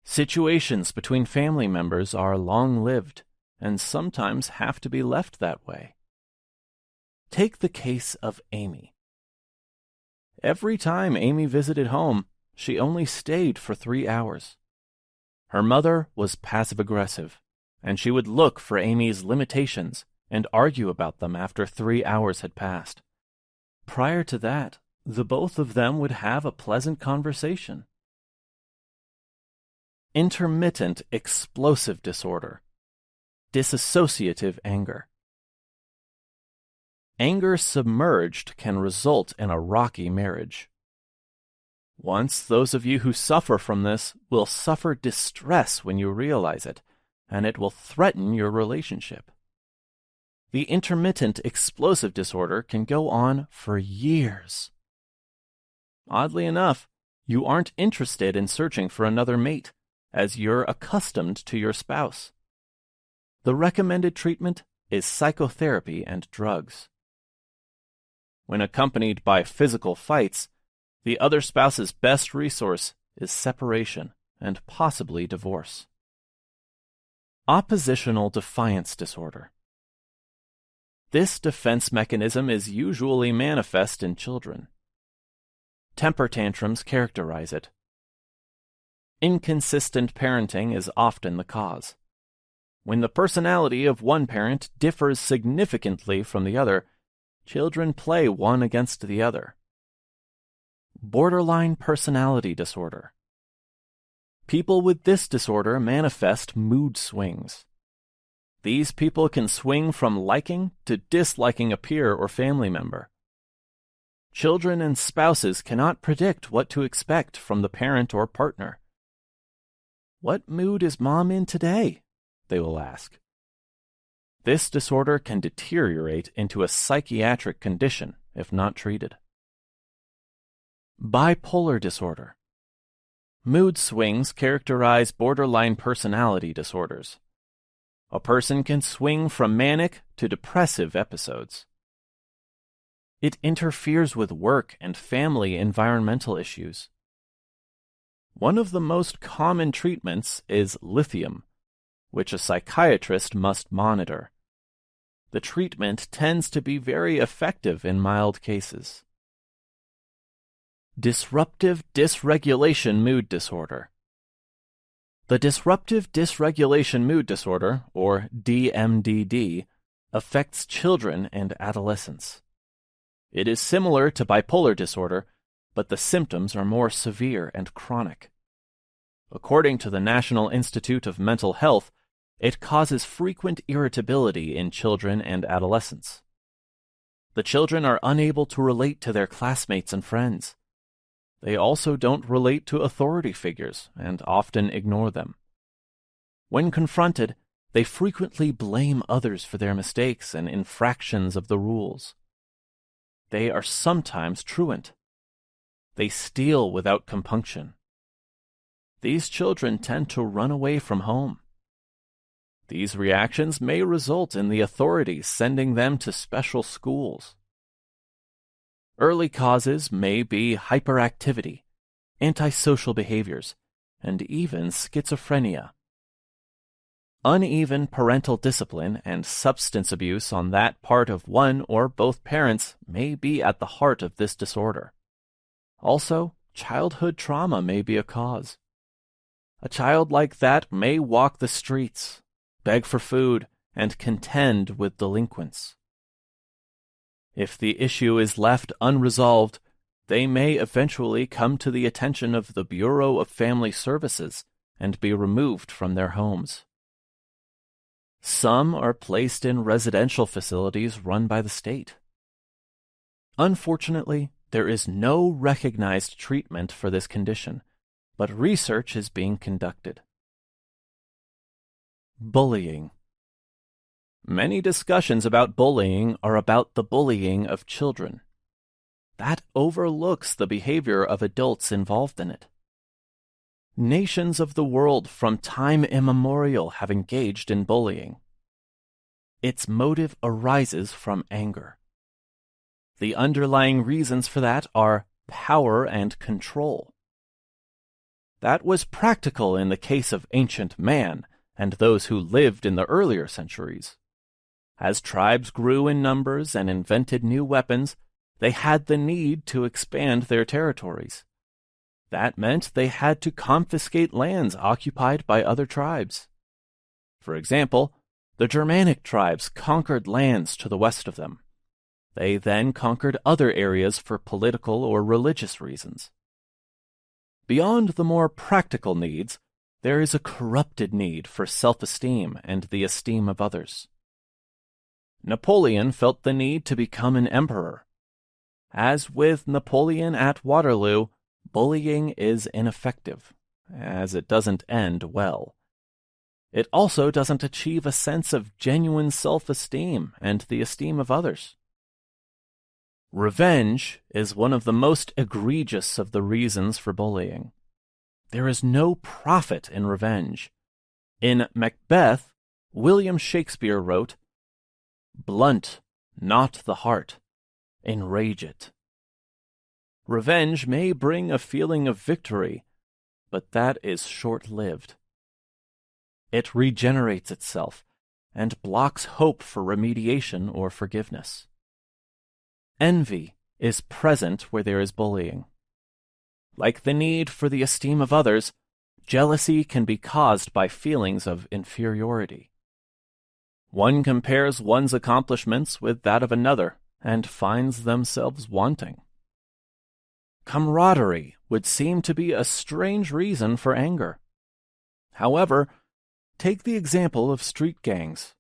Situations between family members are long-lived and sometimes have to be left that way. Take the case of Amy. Every time Amy visited home, she only stayed for 3 hours. Her mother was passive-aggressive, and she would look for Amy's limitations and argue about them after 3 hours had passed. Prior to that, the both of them would have a pleasant conversation. Intermittent explosive disorder. Dissociative anger. Anger submerged can result in a rocky marriage. Once, those of you who suffer from this will suffer distress when you realize it, and it will threaten your relationship. The intermittent explosive disorder can go on for years. Oddly enough, you aren't interested in searching for another mate, as you're accustomed to your spouse. The recommended treatment is psychotherapy and drugs. When accompanied by physical fights, the other spouse's best resource is separation and possibly divorce. Oppositional defiance disorder. This defense mechanism is usually manifest in children. Temper tantrums characterize it. Inconsistent parenting is often the cause. When the personality of one parent differs significantly from the other, children play one against the other. Borderline personality disorder. People with this disorder manifest mood swings. These people can swing from liking to disliking a peer or family member. Children and spouses cannot predict what to expect from the parent or partner. "What mood is Mom in today?" they will ask. This disorder can deteriorate into a psychiatric condition if not treated. Bipolar disorder. Mood swings characterize borderline personality disorders. A person can swing from manic to depressive episodes. It interferes with work and family environmental issues. One of the most common treatments is lithium, which a psychiatrist must monitor. The treatment tends to be very effective in mild cases. Disruptive dysregulation mood disorder. The disruptive dysregulation mood disorder, or DMDD, affects children and adolescents. It is similar to bipolar disorder, but the symptoms are more severe and chronic. According to the National Institute of Mental Health, it causes frequent irritability in children and adolescents. The children are unable to relate to their classmates and friends. They also don't relate to authority figures and often ignore them. When confronted, they frequently blame others for their mistakes and infractions of the rules. They are sometimes truant. They steal without compunction. These children tend to run away from home. These reactions may result in the authorities sending them to special schools. Early causes may be hyperactivity, antisocial behaviors, and even schizophrenia. Uneven parental discipline and substance abuse on that part of one or both parents may be at the heart of this disorder. Also, childhood trauma may be a cause. A child like that may walk the streets, beg for food, and contend with delinquents. If the issue is left unresolved, they may eventually come to the attention of the Bureau of Family Services and be removed from their homes. Some are placed in residential facilities run by the state. Unfortunately, there is no recognized treatment for this condition, but research is being conducted. Bullying. Many discussions about bullying are about the bullying of children. that overlooks the behavior of adults involved in it. Nations of the world from time immemorial have engaged in bullying. Its motive arises from anger. The underlying reasons for that are power and control. That was practical in the case of ancient man and those who lived in the earlier centuries. As tribes grew in numbers and invented new weapons, they had the need to expand their territories. That meant they had to confiscate lands occupied by other tribes. For example, the Germanic tribes conquered lands to the west of them. They then conquered other areas for political or religious reasons. Beyond the more practical needs, there is a corrupted need for self-esteem and the esteem of others. Napoleon felt the need to become an emperor. As with Napoleon at Waterloo, bullying is ineffective, as it doesn't end well. It also doesn't achieve a sense of genuine self-esteem and the esteem of others. Revenge is one of the most egregious of the reasons for bullying. There is no profit in revenge. In Macbeth, William Shakespeare wrote, "Blunt, not the heart. Enrage it." Revenge may bring a feeling of victory, but that is short-lived. It regenerates itself and blocks hope for remediation or forgiveness. Envy is present where there is bullying. Like the need for the esteem of others, jealousy can be caused by feelings of inferiority. One compares one's accomplishments with that of another and finds themselves wanting. Camaraderie would seem to be a strange reason for anger. However, take the example of street gangs.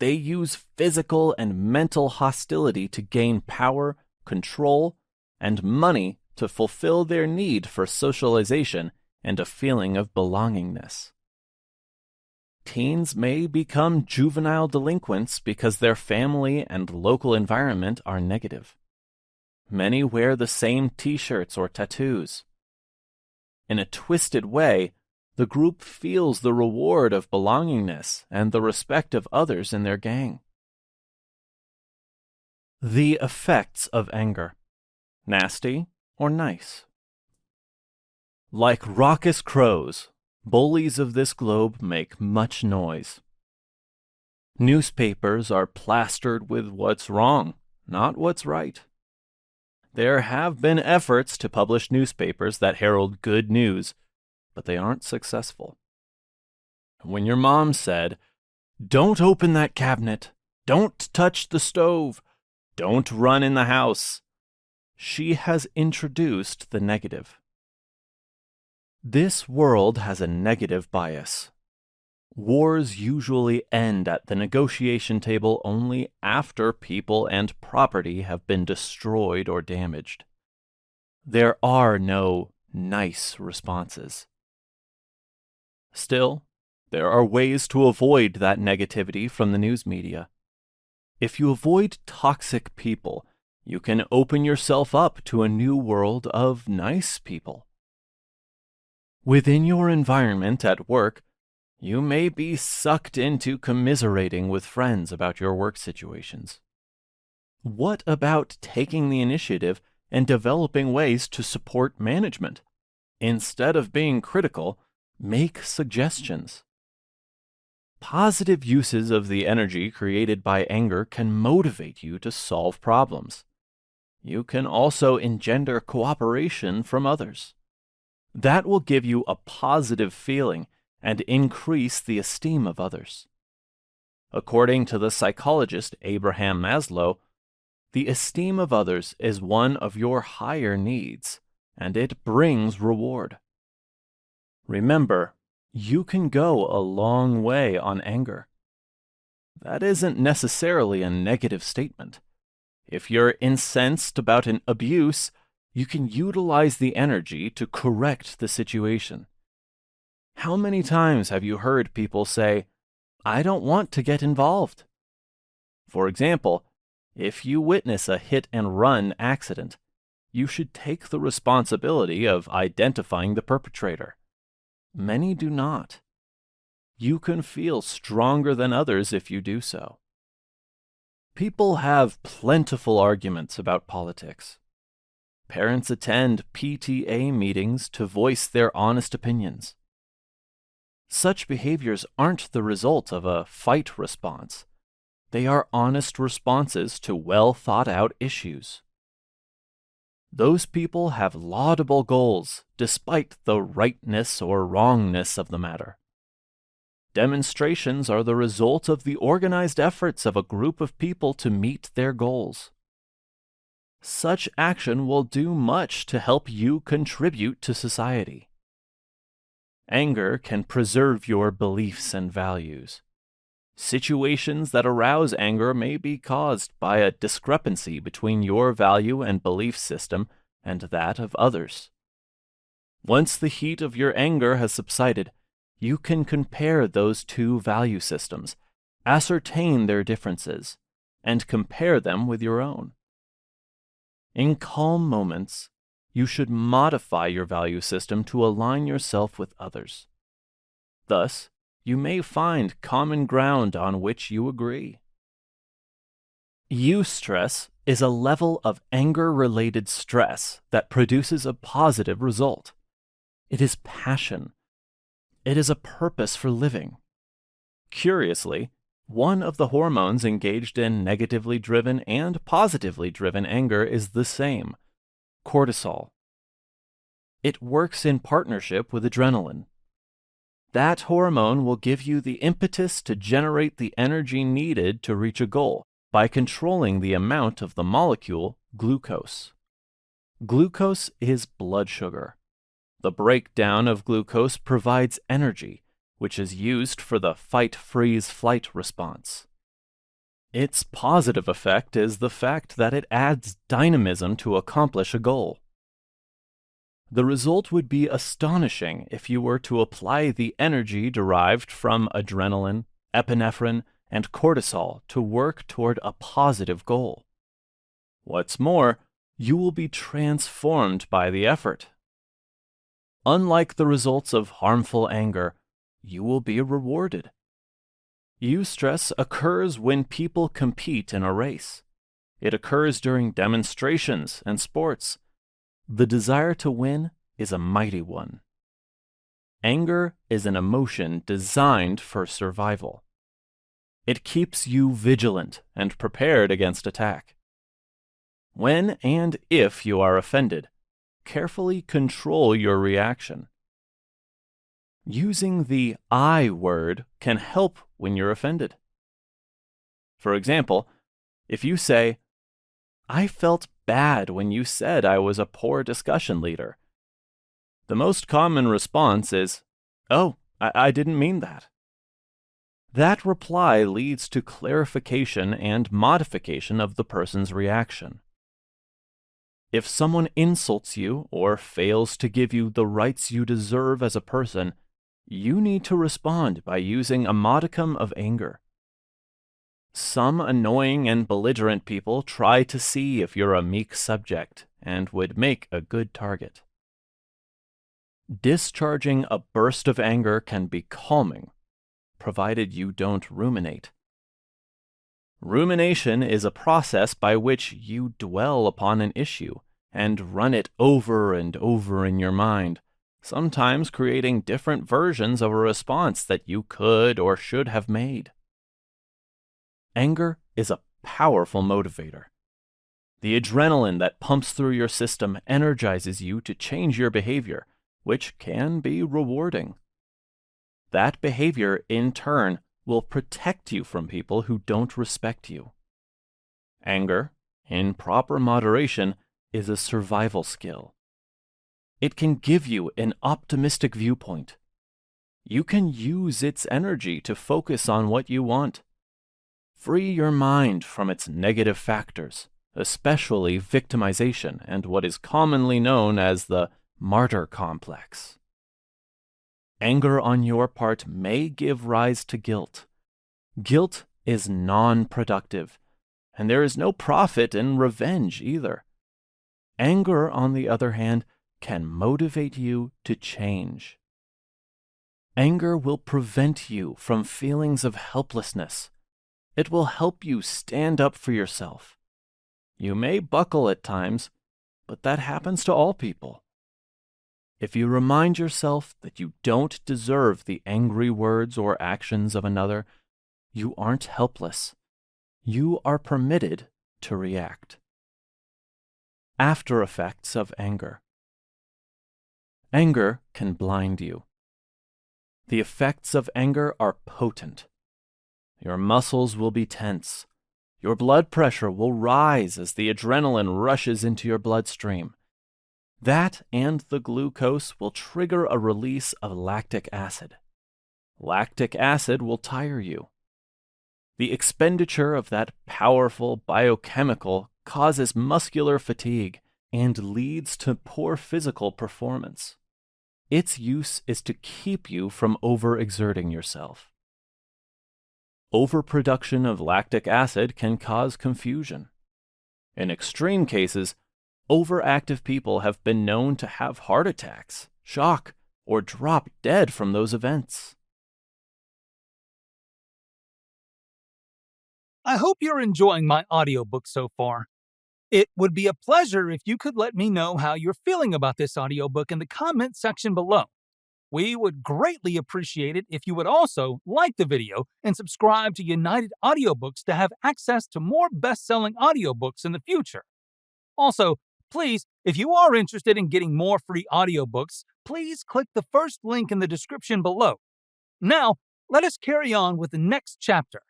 They use physical and mental hostility to gain power, control, and money to fulfill their need for socialization and a feeling of belongingness. Teens may become juvenile delinquents because their family and local environment are negative. Many wear the same t-shirts or tattoos. In a twisted way, the group feels the reward of belongingness and the respect of others in their gang. The effects of anger: nasty or nice? Like raucous crows, bullies of this globe make much noise. Newspapers are plastered with what's wrong, not what's right. There have been efforts to publish newspapers that herald good news, but they aren't successful. When your mom said, "Don't open that cabinet, don't touch the stove, don't run in the house," she has introduced the negative. This world has a negative bias. Wars usually end at the negotiation table only after people and property have been destroyed or damaged. There are no nice responses. Still, there are ways to avoid that negativity from the news media. If you avoid toxic people, you can open yourself up to a new world of nice people. Within your environment at work, you may be sucked into commiserating with friends about your work situations. What about taking the initiative and developing ways to support management? Instead of being critical, make suggestions. Positive uses of the energy created by anger can motivate you to solve problems. You can also engender cooperation from others. That will give you a positive feeling and increase the esteem of others. According to the psychologist Abraham Maslow, the esteem of others is one of your higher needs, and it brings reward. Remember, you can go a long way on anger. That isn't necessarily a negative statement. If you're incensed about an abuse, you can utilize the energy to correct the situation. How many times have you heard people say, "I don't want to get involved"? For example, If you witness a hit-and-run accident, you should take the responsibility of identifying the perpetrator. Many do not. You can feel stronger than others if you do so. People have plentiful arguments about politics. Parents attend PTA meetings to voice their honest opinions. Such behaviors aren't the result of a fight response. They are honest responses to well-thought-out issues. Those people have laudable goals despite the rightness or wrongness of the matter. Demonstrations are the result of the organized efforts of a group of people to meet their goals. Such action will do much to help you contribute to society. Anger can preserve your beliefs and values. Situations that arouse anger may be caused by a discrepancy between your value and belief system and that of others. Once the heat of your anger has subsided, you can compare those two value systems, ascertain their differences, and compare them with your own. In calm moments, you should modify your value system to align yourself with others. Thus, you may find common ground on which you agree. Eustress is a level of anger-related stress that produces a positive result. It is passion. It is a purpose for living. Curiously, one of the hormones engaged in negatively driven and positively driven anger is the same: cortisol. It works in partnership with adrenaline. That hormone will give you the impetus to generate the energy needed to reach a goal by controlling the amount of the molecule glucose. Glucose is blood sugar. The breakdown of glucose provides energy, which is used for the fight-freeze-flight response. Its positive effect is the fact that it adds dynamism to accomplish a goal. The result would be astonishing if you were to apply the energy derived from adrenaline, epinephrine, and cortisol to work toward a positive goal. What's more, you will be transformed by the effort. Unlike the results of harmful anger, you will be rewarded. Eustress occurs when people compete in a race. It occurs during demonstrations and sports. The desire to win is a mighty one. Anger is an emotion designed for survival. It keeps you vigilant and prepared against attack. When and if you are offended, carefully control your reaction. Using the I word can help when you're offended. For example, if you say, "I felt bad when you said I was a poor discussion leader," the most common response is, "Oh, I didn't mean that." That reply leads to clarification and modification of the person's reaction. If someone insults you or fails to give you the rights you deserve as a person, you need to respond by using a modicum of anger. Some annoying and belligerent people try to see if you're a meek subject and would make a good target. Discharging a burst of anger can be calming, provided you don't ruminate. Rumination is a process by which you dwell upon an issue and run it over and over in your mind, sometimes creating different versions of a response that you could or should have made. Anger is a powerful motivator. The adrenaline that pumps through your system energizes you to change your behavior, which can be rewarding. That behavior, in turn, will protect you from people who don't respect you. Anger, in proper moderation, is a survival skill. It can give you an optimistic viewpoint. You can use its energy to focus on what you want. Free your mind from its negative factors, especially victimization and what is commonly known as the martyr complex. Anger on your part may give rise to guilt. Guilt is non-productive, and there is no profit in revenge either. Anger, on the other hand, can motivate you to change. Anger will prevent you from feelings of helplessness. It will help you stand up for yourself. You may buckle at times, but that happens to all people. If you remind yourself that you don't deserve the angry words or actions of another, you aren't helpless. You are permitted to react. After effects of anger. Anger can blind you. The effects of anger are potent. Your muscles will be tense. Your blood pressure will rise as the adrenaline rushes into your bloodstream. That and the glucose will trigger a release of lactic acid. Lactic acid will tire you. The expenditure of that powerful biochemical causes muscular fatigue and leads to poor physical performance. Its use is to keep you from overexerting yourself. Overproduction of lactic acid can cause confusion. In extreme cases, overactive people have been known to have heart attacks, shock, or drop dead from those events. I hope you're enjoying my audiobook so far. It would be a pleasure if you could let me know how you're feeling about this audiobook in the comment section below. We would greatly appreciate it if you would also like the video and subscribe to United Audiobooks to have access to more best-selling audiobooks in the future. Also, please, if you are interested in getting more free audiobooks, please click the first link in the description below. Now, let us carry on with the next chapter.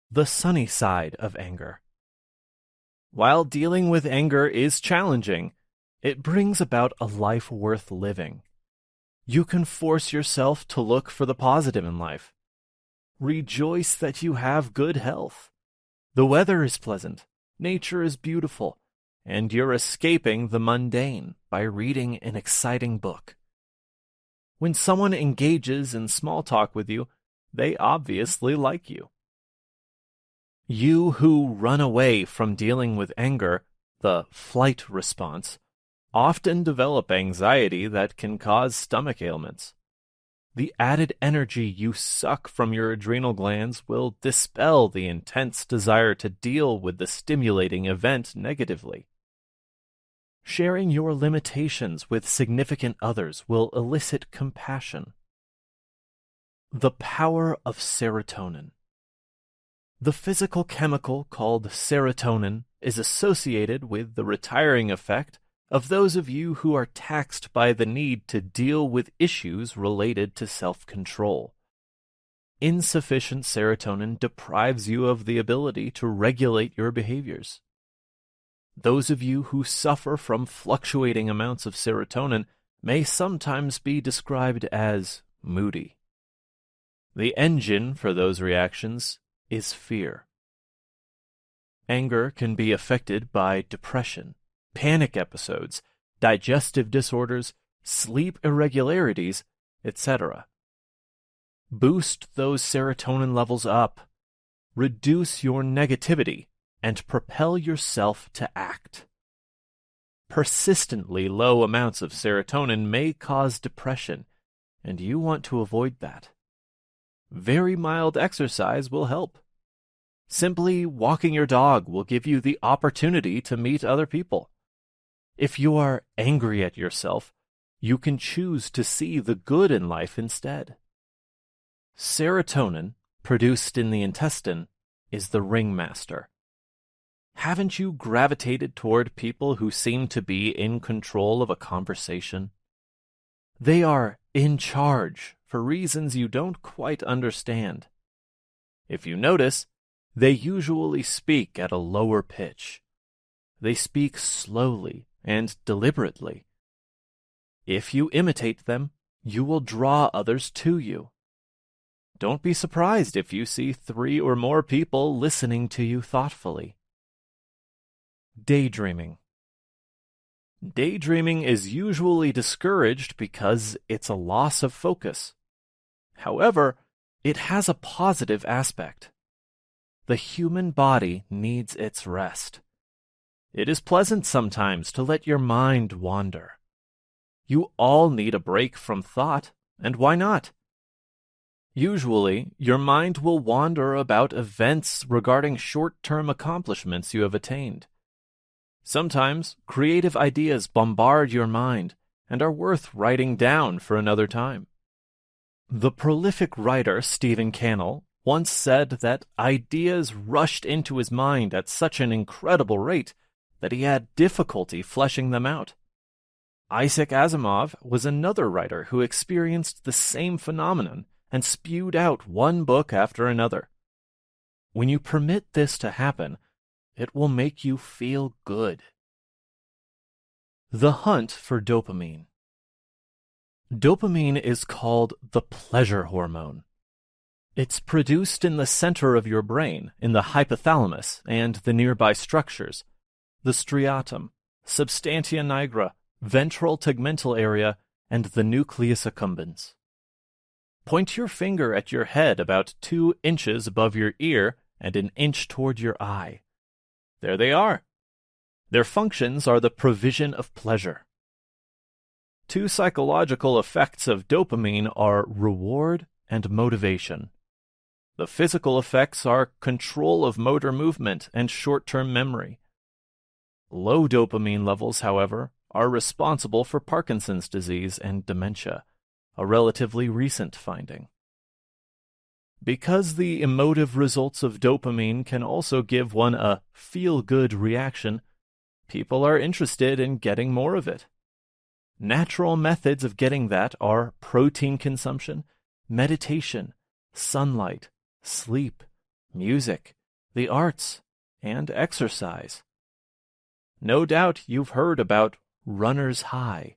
The sunny side of anger. While dealing with anger is challenging, it brings about a life worth living. You can force yourself to look for the positive in life. Rejoice that you have good health. The weather is pleasant, nature is beautiful, and you're escaping the mundane by reading an exciting book. When someone engages in small talk with you, they obviously like you. You who run away from dealing with anger, the flight response, often develop anxiety that can cause stomach ailments. The added energy you suck from your adrenal glands will dispel the intense desire to deal with the stimulating event negatively. Sharing your limitations with significant others will elicit compassion. The power of serotonin. The physical chemical called serotonin is associated with the retiring effect of those of you who are taxed by the need to deal with issues related to self-control. Insufficient serotonin deprives you of the ability to regulate your behaviors. Those of you who suffer from fluctuating amounts of serotonin may sometimes be described as moody. The engine for those reactions is fear. Anger can be affected by depression, panic episodes, digestive disorders, sleep irregularities, etc. Boost those serotonin levels up. Reduce your negativity and propel yourself to act. Persistently low amounts of serotonin may cause depression, and you want to avoid that. Very mild exercise will help. Simply walking your dog will give you the opportunity to meet other people. If you are angry at yourself, you can choose to see the good in life instead. Serotonin, produced in the intestine, is the ringmaster. Haven't you gravitated toward people who seem to be in control of a conversation? They are in charge for reasons you don't quite understand. If you notice, they usually speak at a lower pitch. They speak slowly and deliberately. If you imitate them, you will draw others to you. Don't be surprised if you see 3 or more people listening to you thoughtfully. Daydreaming. Daydreaming is usually discouraged because it's a loss of focus. However, it has a positive aspect. The human body needs its rest. It is pleasant sometimes to let your mind wander. You all need a break from thought, and why not? Usually, your mind will wander about events regarding short-term accomplishments you have attained. Sometimes, creative ideas bombard your mind and are worth writing down for another time. The prolific writer Stephen Cannell once said that ideas rushed into his mind at such an incredible rate that he had difficulty fleshing them out. Isaac Asimov was another writer who experienced the same phenomenon and spewed out one book after another. When you permit this to happen, it will make you feel good. The hunt for dopamine. Dopamine is called the pleasure hormone. It's produced in the center of your brain, in the hypothalamus and the nearby structures, the striatum, substantia nigra, ventral tegmental area, and the nucleus accumbens. Point your finger at your head about 2 inches above your ear and an inch toward your eye. There they are. Their functions are the provision of pleasure. 2 psychological effects of dopamine are reward and motivation. The physical effects are control of motor movement and short-term memory. Low dopamine levels, however, are responsible for Parkinson's disease and dementia, a relatively recent finding. Because the emotive results of dopamine can also give one a feel-good reaction, people are interested in getting more of it. Natural methods of getting that are protein consumption, meditation, sunlight, sleep, music, the arts, and exercise. No doubt you've heard about runner's high.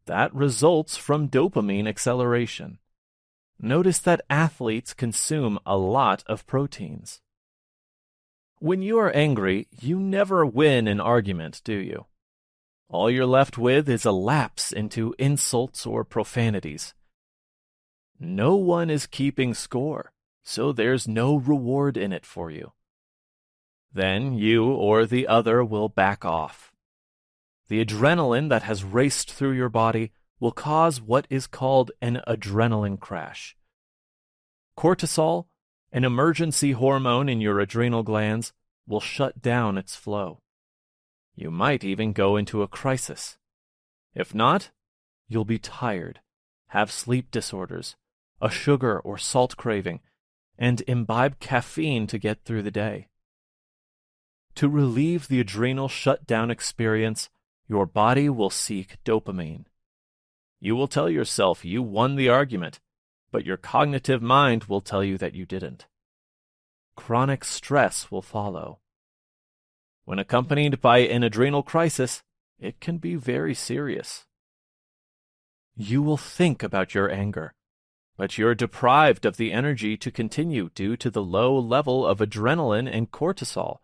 That results from dopamine acceleration. Notice that athletes consume a lot of proteins. When you are angry, you never win an argument, do you? All you're left with is a lapse into insults or profanities. No one is keeping score, so there's no reward in it for you. Then you or the other will back off. The adrenaline that has raced through your body will cause what is called an adrenaline crash. Cortisol, an emergency hormone in your adrenal glands, will shut down its flow. You might even go into a crisis. If not, you'll be tired, have sleep disorders, a sugar or salt craving, and imbibe caffeine to get through the day. To relieve the adrenal shutdown experience, your body will seek dopamine. You will tell yourself you won the argument, but your cognitive mind will tell you that you didn't. Chronic stress will follow. When accompanied by an adrenal crisis, it can be very serious. You will think about your anger, but you're deprived of the energy to continue due to the low level of adrenaline and cortisol.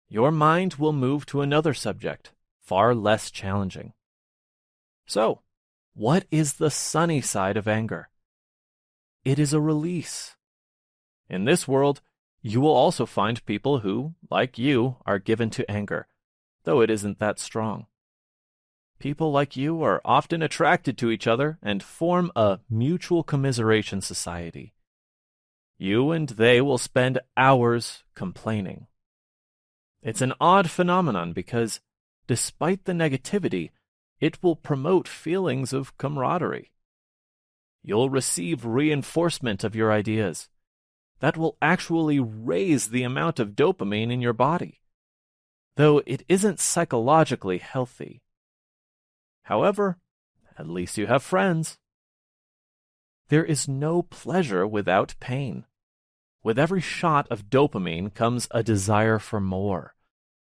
Your mind will move to another subject, far less challenging. So, what is the sunny side of anger? It is a release. In this world, you will also find people who, like you, are given to anger, though it isn't that strong. People like you are often attracted to each other and form a mutual commiseration society. You and they will spend hours complaining. It's an odd phenomenon because, despite the negativity, it will promote feelings of camaraderie. You'll receive reinforcement of your ideas. That will actually raise the amount of dopamine in your body, though it isn't psychologically healthy. However, at least you have friends. There is no pleasure without pain. With every shot of dopamine comes a desire for more.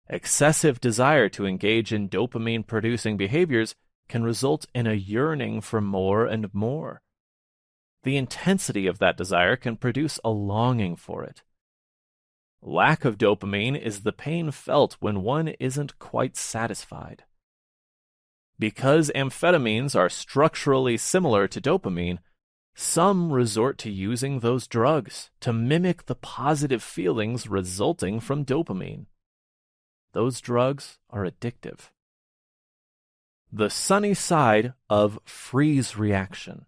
Excessive desire to engage in dopamine-producing behaviors can result in a yearning for more and more. The intensity of that desire can produce a longing for it. Lack of dopamine is the pain felt when one isn't quite satisfied. Because amphetamines are structurally similar to dopamine, Some resort to using those drugs to mimic the positive feelings resulting from dopamine. Those drugs are addictive. The sunny side of freeze reaction.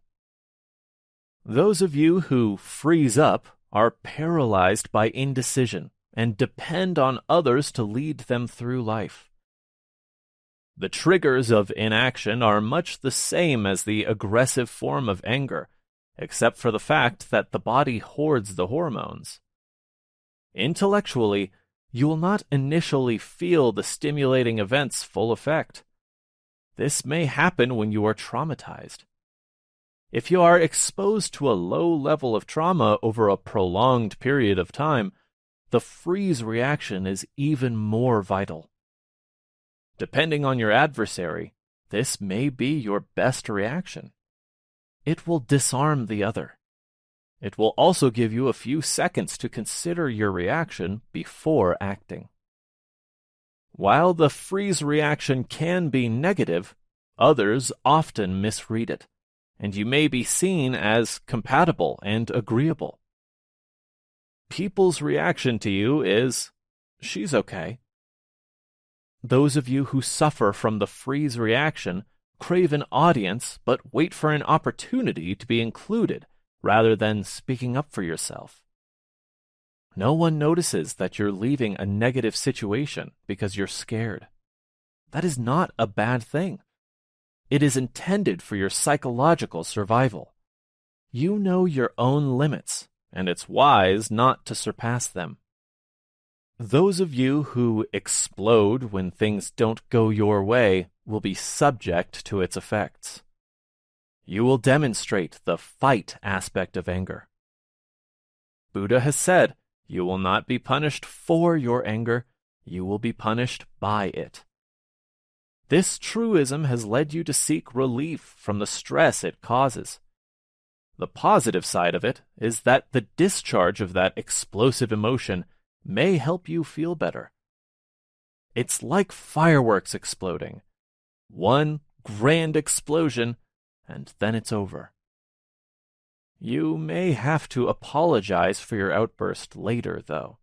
Those of you who freeze up are paralyzed by indecision and depend on others to lead them through life. The triggers of inaction are much the same as the aggressive form of anger, except for the fact that the body hoards the hormones. Intellectually, you will not initially feel the stimulating event's full effect. This may happen when you are traumatized. If you are exposed to a low level of trauma over a prolonged period of time, the freeze reaction is even more vital. Depending on your adversary, this may be your best reaction. It will disarm the other. It will also give you a few seconds to consider your reaction before acting. While the freeze reaction can be negative, others often misread it, and you may be seen as compatible and agreeable. People's reaction to you is, "She's okay." Those of you who suffer from the freeze reaction crave an audience but wait for an opportunity to be included rather than speaking up for yourself. No one notices that you're leaving a negative situation because you're scared. That is not a bad thing. It is intended for your psychological survival. You know your own limits, and it's wise not to surpass them. Those of you who explode when things don't go your way will be subject to its effects. You will demonstrate the fight aspect of anger. Buddha has said, you will not be punished for your anger, you will be punished by it. This truism has led you to seek relief from the stress it causes. The positive side of it is that the discharge of that explosive emotion may help you feel better. It's like fireworks exploding. One grand explosion, and then it's over. You may have to apologize for your outburst later, though.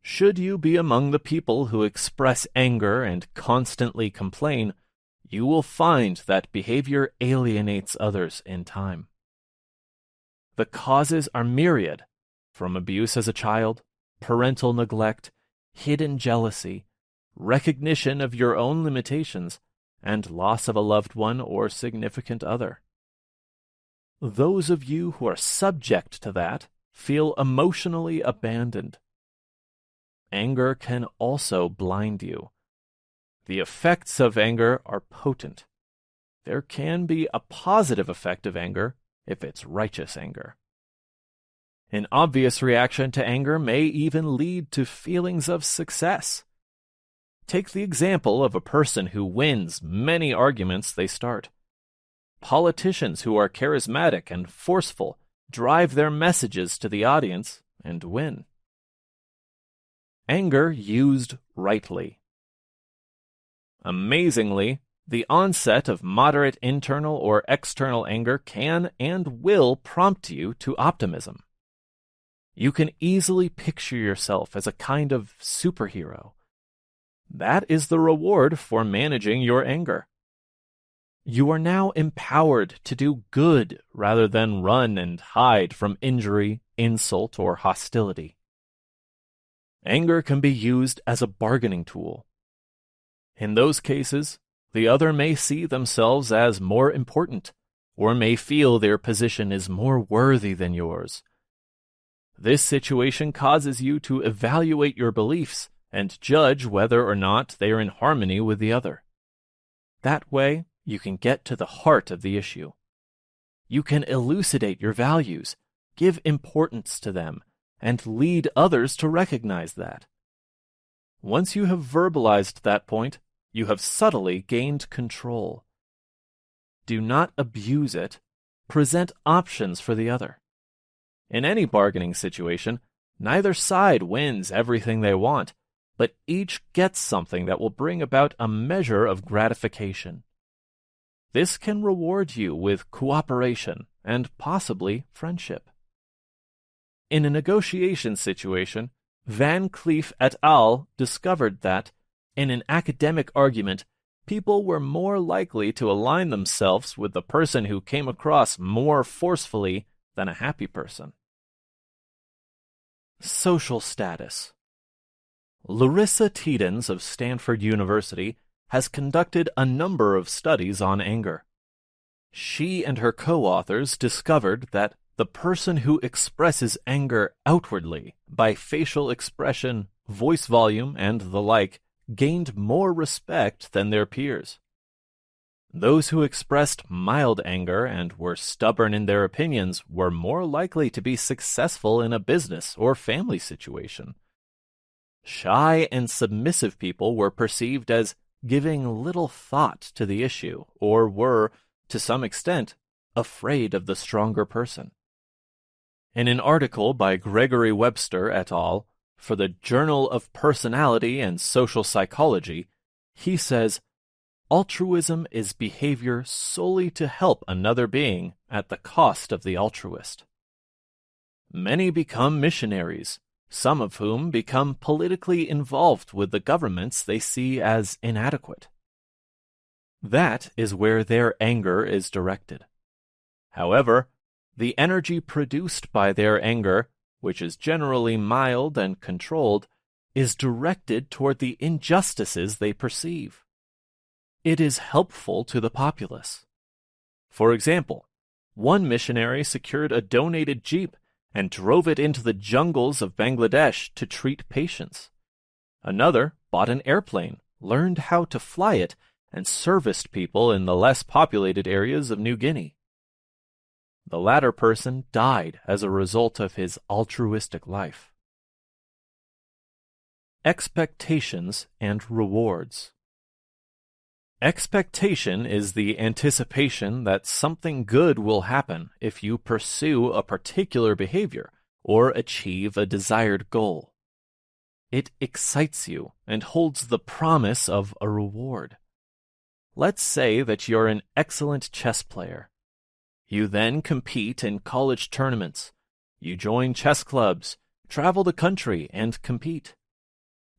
Should you be among the people who express anger and constantly complain, you will find that behavior alienates others in time. The causes are myriad, from abuse as a child, parental neglect, hidden jealousy, recognition of your own limitations, and loss of a loved one or significant other. Those of you who are subject to that feel emotionally abandoned. Anger can also blind you. The effects of anger are potent. There can be a positive effect of anger if it's righteous anger. An obvious reaction to anger may even lead to feelings of success. Take the example of a person who wins many arguments they start. Politicians who are charismatic and forceful drive their messages to the audience and win. Anger used rightly. Amazingly, the onset of moderate internal or external anger can and will prompt you to optimism. You can easily picture yourself as a kind of superhero. That is the reward for managing your anger. You are now empowered to do good rather than run and hide from injury, insult, or hostility. Anger can be used as a bargaining tool. In those cases, the other may see themselves as more important, or may feel their position is more worthy than yours. This situation causes you to evaluate your beliefs and judge whether or not they are in harmony with the other. That way, you can get to the heart of the issue. You can elucidate your values, give importance to them, and lead others to recognize that. Once you have verbalized that point, you have subtly gained control. Do not abuse it. Present options for the other. In any bargaining situation, neither side wins everything they want, but each gets something that will bring about a measure of gratification. This can reward you with cooperation and possibly friendship. In a negotiation situation, Van Cleef et al. Discovered that, in an academic argument, people were more likely to align themselves with the person who came across more forcefully than a happy person. Social status. Larissa Tiedens of Stanford University has conducted a number of studies on anger. She and her co-authors discovered that the person who expresses anger outwardly by facial expression, voice volume, and the like gained more respect than their peers. Those who expressed mild anger and were stubborn in their opinions were more likely to be successful in a business or family situation. Shy and submissive people were perceived as giving little thought to the issue, or were, to some extent, afraid of the stronger person. In an article by Gregory Webster et al. For the Journal of Personality and Social Psychology, he says, altruism is behavior solely to help another being at the cost of the altruist. Many become missionaries, some of whom become politically involved with the governments they see as inadequate. That is where their anger is directed. However, the energy produced by their anger, which is generally mild and controlled, is directed toward the injustices they perceive. It is helpful to the populace. For example, one missionary secured a donated jeep and drove it into the jungles of Bangladesh to treat patients. Another bought an airplane, learned how to fly it, and serviced people in the less populated areas of New Guinea. The latter person died as a result of his altruistic life. Expectations and rewards. Expectation is the anticipation that something good will happen if you pursue a particular behavior or achieve a desired goal. It excites you and holds the promise of a reward. Let's say that you're an excellent chess player. You then compete in college tournaments. You join chess clubs, travel the country, and compete.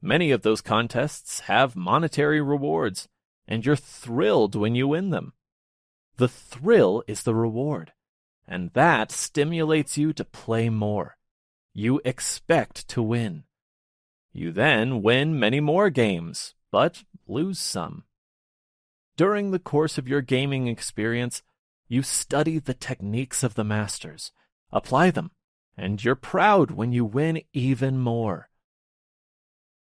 Many of those contests have monetary rewards, and you're thrilled when you win them. The thrill is the reward, and that stimulates you to play more. You expect to win. You then win many more games, but lose some. During the course of your gaming experience, you study the techniques of the masters, apply them, and you're proud when you win even more.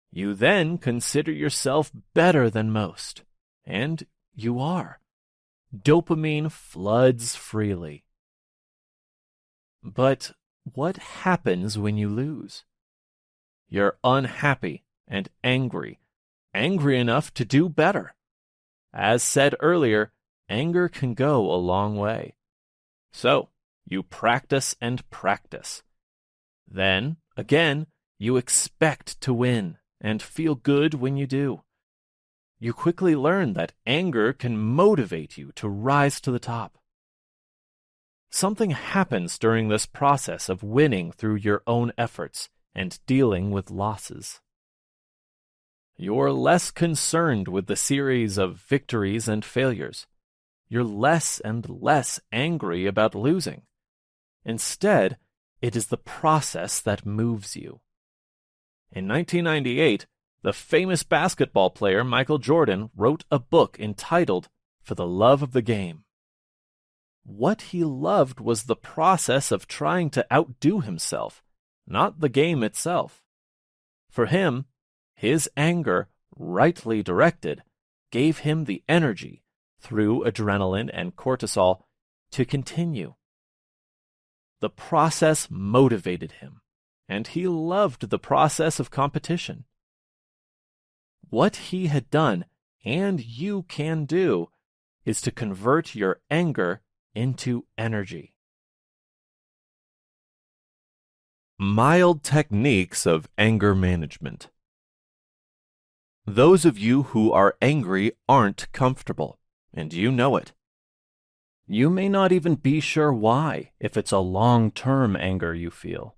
You then consider yourself better than most, and you are. Dopamine floods freely. But what happens when you lose? You're unhappy and angry enough to do better. As said earlier, anger can go a long way. So, you practice and practice. Then, again, you expect to win and feel good when you do. You quickly learn that anger can motivate you to rise to the top. Something happens during this process of winning through your own efforts and dealing with losses. You're less concerned with the series of victories and failures. You're less and less angry about losing. Instead, it is the process that moves you. In 1998, the famous basketball player Michael Jordan wrote a book entitled For the Love of the Game. What he loved was the process of trying to outdo himself, not the game itself. For him, his anger, rightly directed, gave him the energy, through adrenaline and cortisol, to continue. The process motivated him, and he loved the process of competition. What he had done, and you can do, is to convert your anger into energy. Mild techniques of anger management. Those of you who are angry aren't comfortable, and you know it. You may not even be sure why if it's a long-term anger you feel.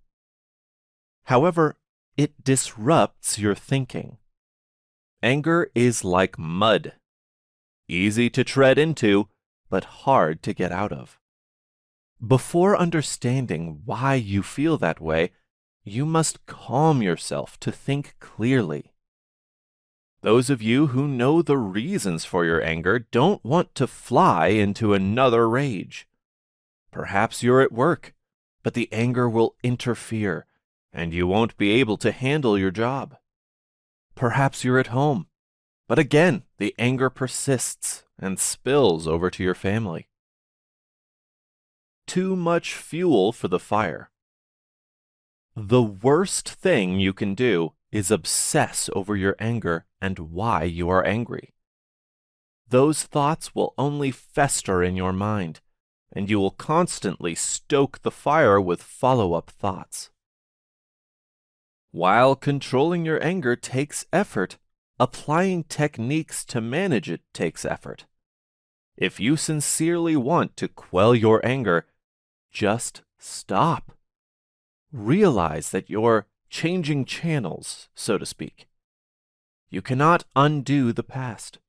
However, it disrupts your thinking. Anger is like mud, easy to tread into, but hard to get out of. Before understanding why you feel that way, you must calm yourself to think clearly. Those of you who know the reasons for your anger don't want to fly into another rage. Perhaps you're at work, but the anger will interfere, and you won't be able to handle your job. Perhaps you're at home, but again, the anger persists and spills over to your family. Too much fuel for the fire. The worst thing you can do is obsess over your anger and why you are angry. Those thoughts will only fester in your mind, and you will constantly stoke the fire with follow-up thoughts. While controlling your anger takes effort, applying techniques to manage it takes effort. If you sincerely want to quell your anger, just stop. Realize that you're changing channels, so to speak. You cannot undo the past.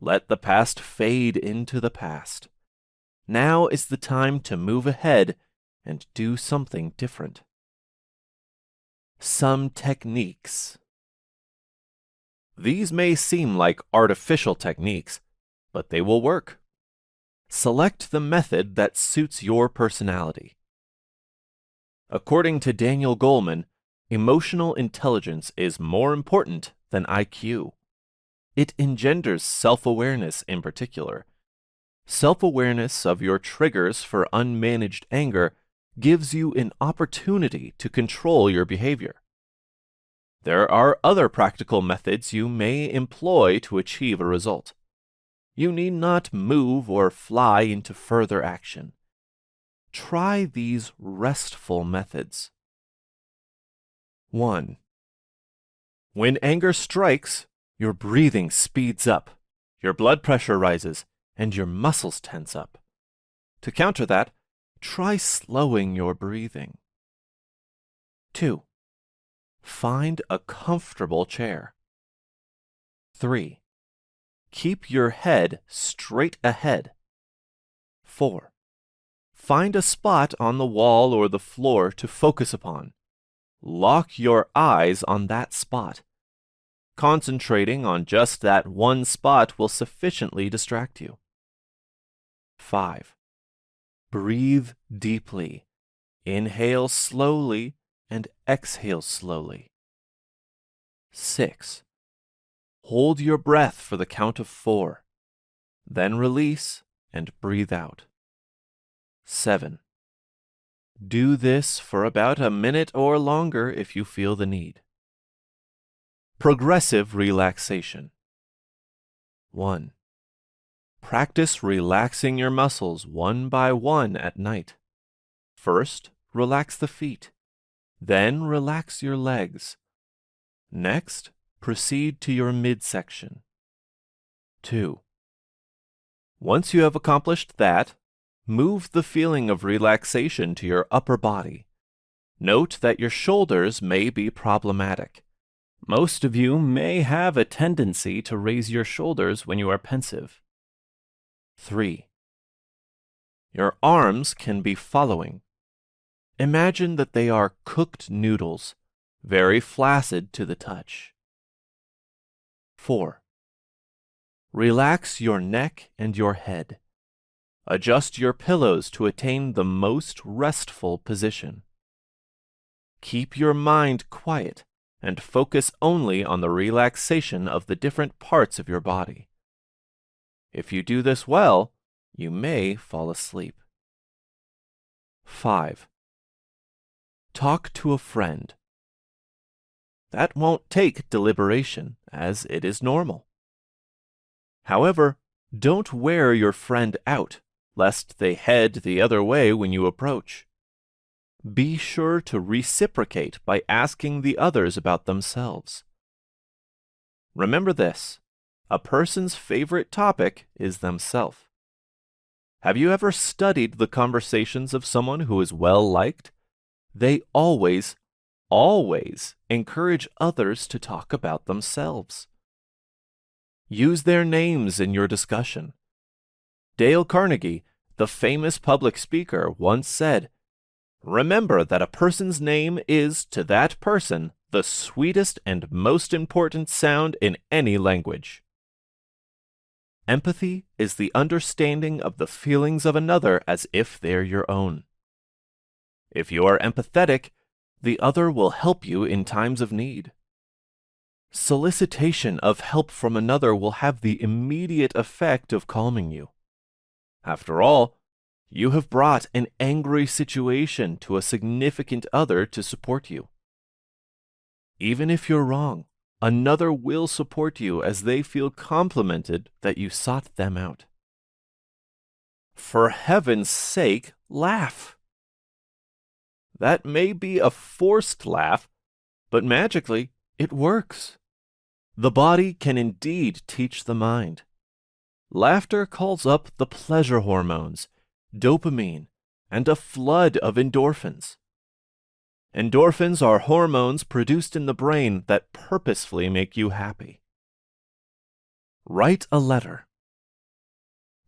Let the past fade into the past. Now is the time to move ahead and do something different. Some techniques. These may seem like artificial techniques, but they will work. Select the method that suits your personality. According to Daniel Goleman, emotional intelligence is more important than IQ. It engenders self-awareness in particular. Self-awareness of your triggers for unmanaged anger gives you an opportunity to control your behavior. There are other practical methods you may employ to achieve a result. You need not move or fly into further action. Try these restful methods. 1. When anger strikes, your breathing speeds up, your blood pressure rises, and your muscles tense up. To counter that, try slowing your breathing. 2. Find a comfortable chair. 3. Keep your head straight ahead. 4. Find a spot on the wall or the floor to focus upon. Lock your eyes on that spot. Concentrating on just that one spot will sufficiently distract you. 5. Breathe deeply. Inhale slowly and exhale slowly. 6. Hold your breath for the count of 4. Then release and breathe out. 7. Do this for about a minute or longer if you feel the need. Progressive relaxation. 1. Practice relaxing your muscles one by one at night. First, relax the feet. Then relax your legs. Next, proceed to your midsection. 2. Once you have accomplished that, move the feeling of relaxation to your upper body. Note that your shoulders may be problematic. Most of you may have a tendency to raise your shoulders when you are pensive. 3. Your arms can be following. Imagine that they are cooked noodles, very flaccid to the touch. 4. Relax your neck and your head. Adjust your pillows to attain the most restful position. Keep your mind quiet and focus only on the relaxation of the different parts of your body. If you do this well, you may fall asleep. 5. Talk to a friend. That won't take deliberation, as it is normal. However, don't wear your friend out, lest they head the other way when you approach. Be sure to reciprocate by asking the others about themselves. Remember this: a person's favorite topic is themselves. Have you ever studied the conversations of someone who is well-liked? They always encourage others to talk about themselves. Use their names in your discussion. Dale Carnegie, the famous public speaker, once said, "Remember that a person's name is, to that person, the sweetest and most important sound in any language." Empathy is the understanding of the feelings of another as if they're your own. If you are empathetic, the other will help you in times of need. Solicitation of help from another will have the immediate effect of calming you. After all, you have brought an angry situation to a significant other to support you. Even if you're wrong, another will support you as they feel complimented that you sought them out. For heaven's sake, laugh. That may be a forced laugh, but magically, it works. The body can indeed teach the mind. Laughter calls up the pleasure hormones, dopamine, and a flood of endorphins. Endorphins are hormones produced in the brain that purposefully make you happy. Write a letter.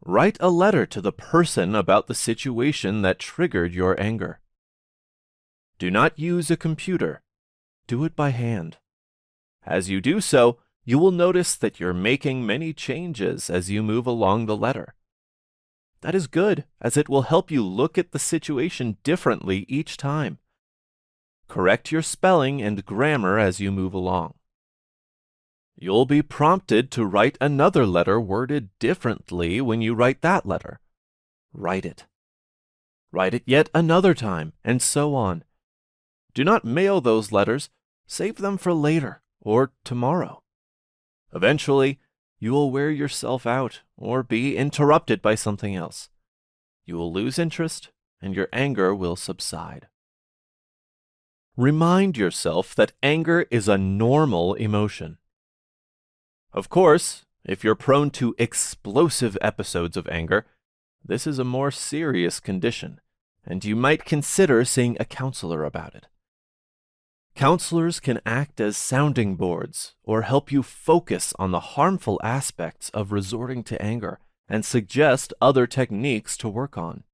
Write a letter to the person about the situation that triggered your anger. Do not use a computer. Do it by hand. As you do so, you will notice that you're making many changes as you move along the letter. That is good, as it will help you look at the situation differently each time. Correct your spelling and grammar as you move along. You'll be prompted to write another letter worded differently when you write that letter. Write it. Write it yet another time, and so on. Do not mail those letters. Save them for later or tomorrow. Eventually, you will wear yourself out or be interrupted by something else. You will lose interest, and your anger will subside. Remind yourself that anger is a normal emotion. Of course, if you're prone to explosive episodes of anger, this is a more serious condition, and you might consider seeing a counselor about it. Counselors can act as sounding boards or help you focus on the harmful aspects of resorting to anger and suggest other techniques to work on.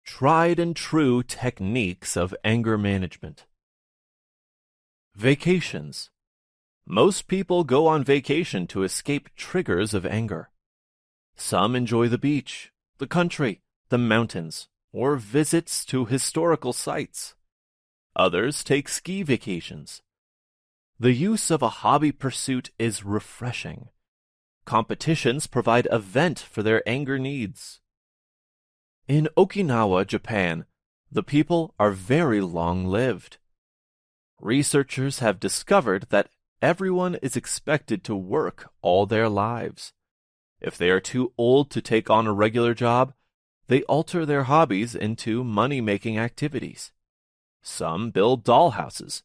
Tried and true techniques of anger management. Vacations. Most people go on vacation to escape triggers of anger. Some enjoy the beach, the country, the mountains, or visits to historical sites. Others take ski vacations. The use of a hobby pursuit is refreshing. Competitions provide a vent for their anger needs. In Okinawa, Japan, the people are very long-lived. Researchers have discovered that everyone is expected to work all their lives. If they are too old to take on a regular job, they alter their hobbies into money-making activities. Some build dollhouses.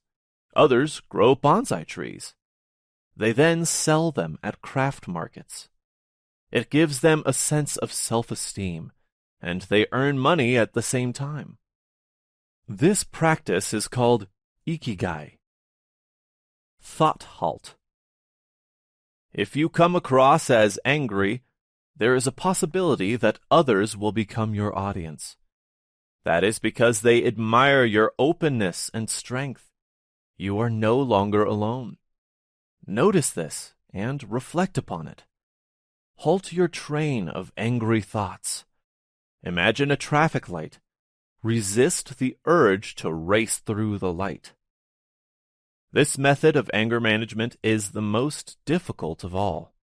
Others grow bonsai trees. They then sell them at craft markets. It gives them a sense of self-esteem, and they earn money at the same time. This practice is called ikigai. Thought halt. If you come across as angry, there is a possibility that others will become your audience. That is because they admire your openness and strength. You are no longer alone. Notice this and reflect upon it. Halt your train of angry thoughts. Imagine a traffic light. Resist the urge to race through the light. This method of anger management is the most difficult of all.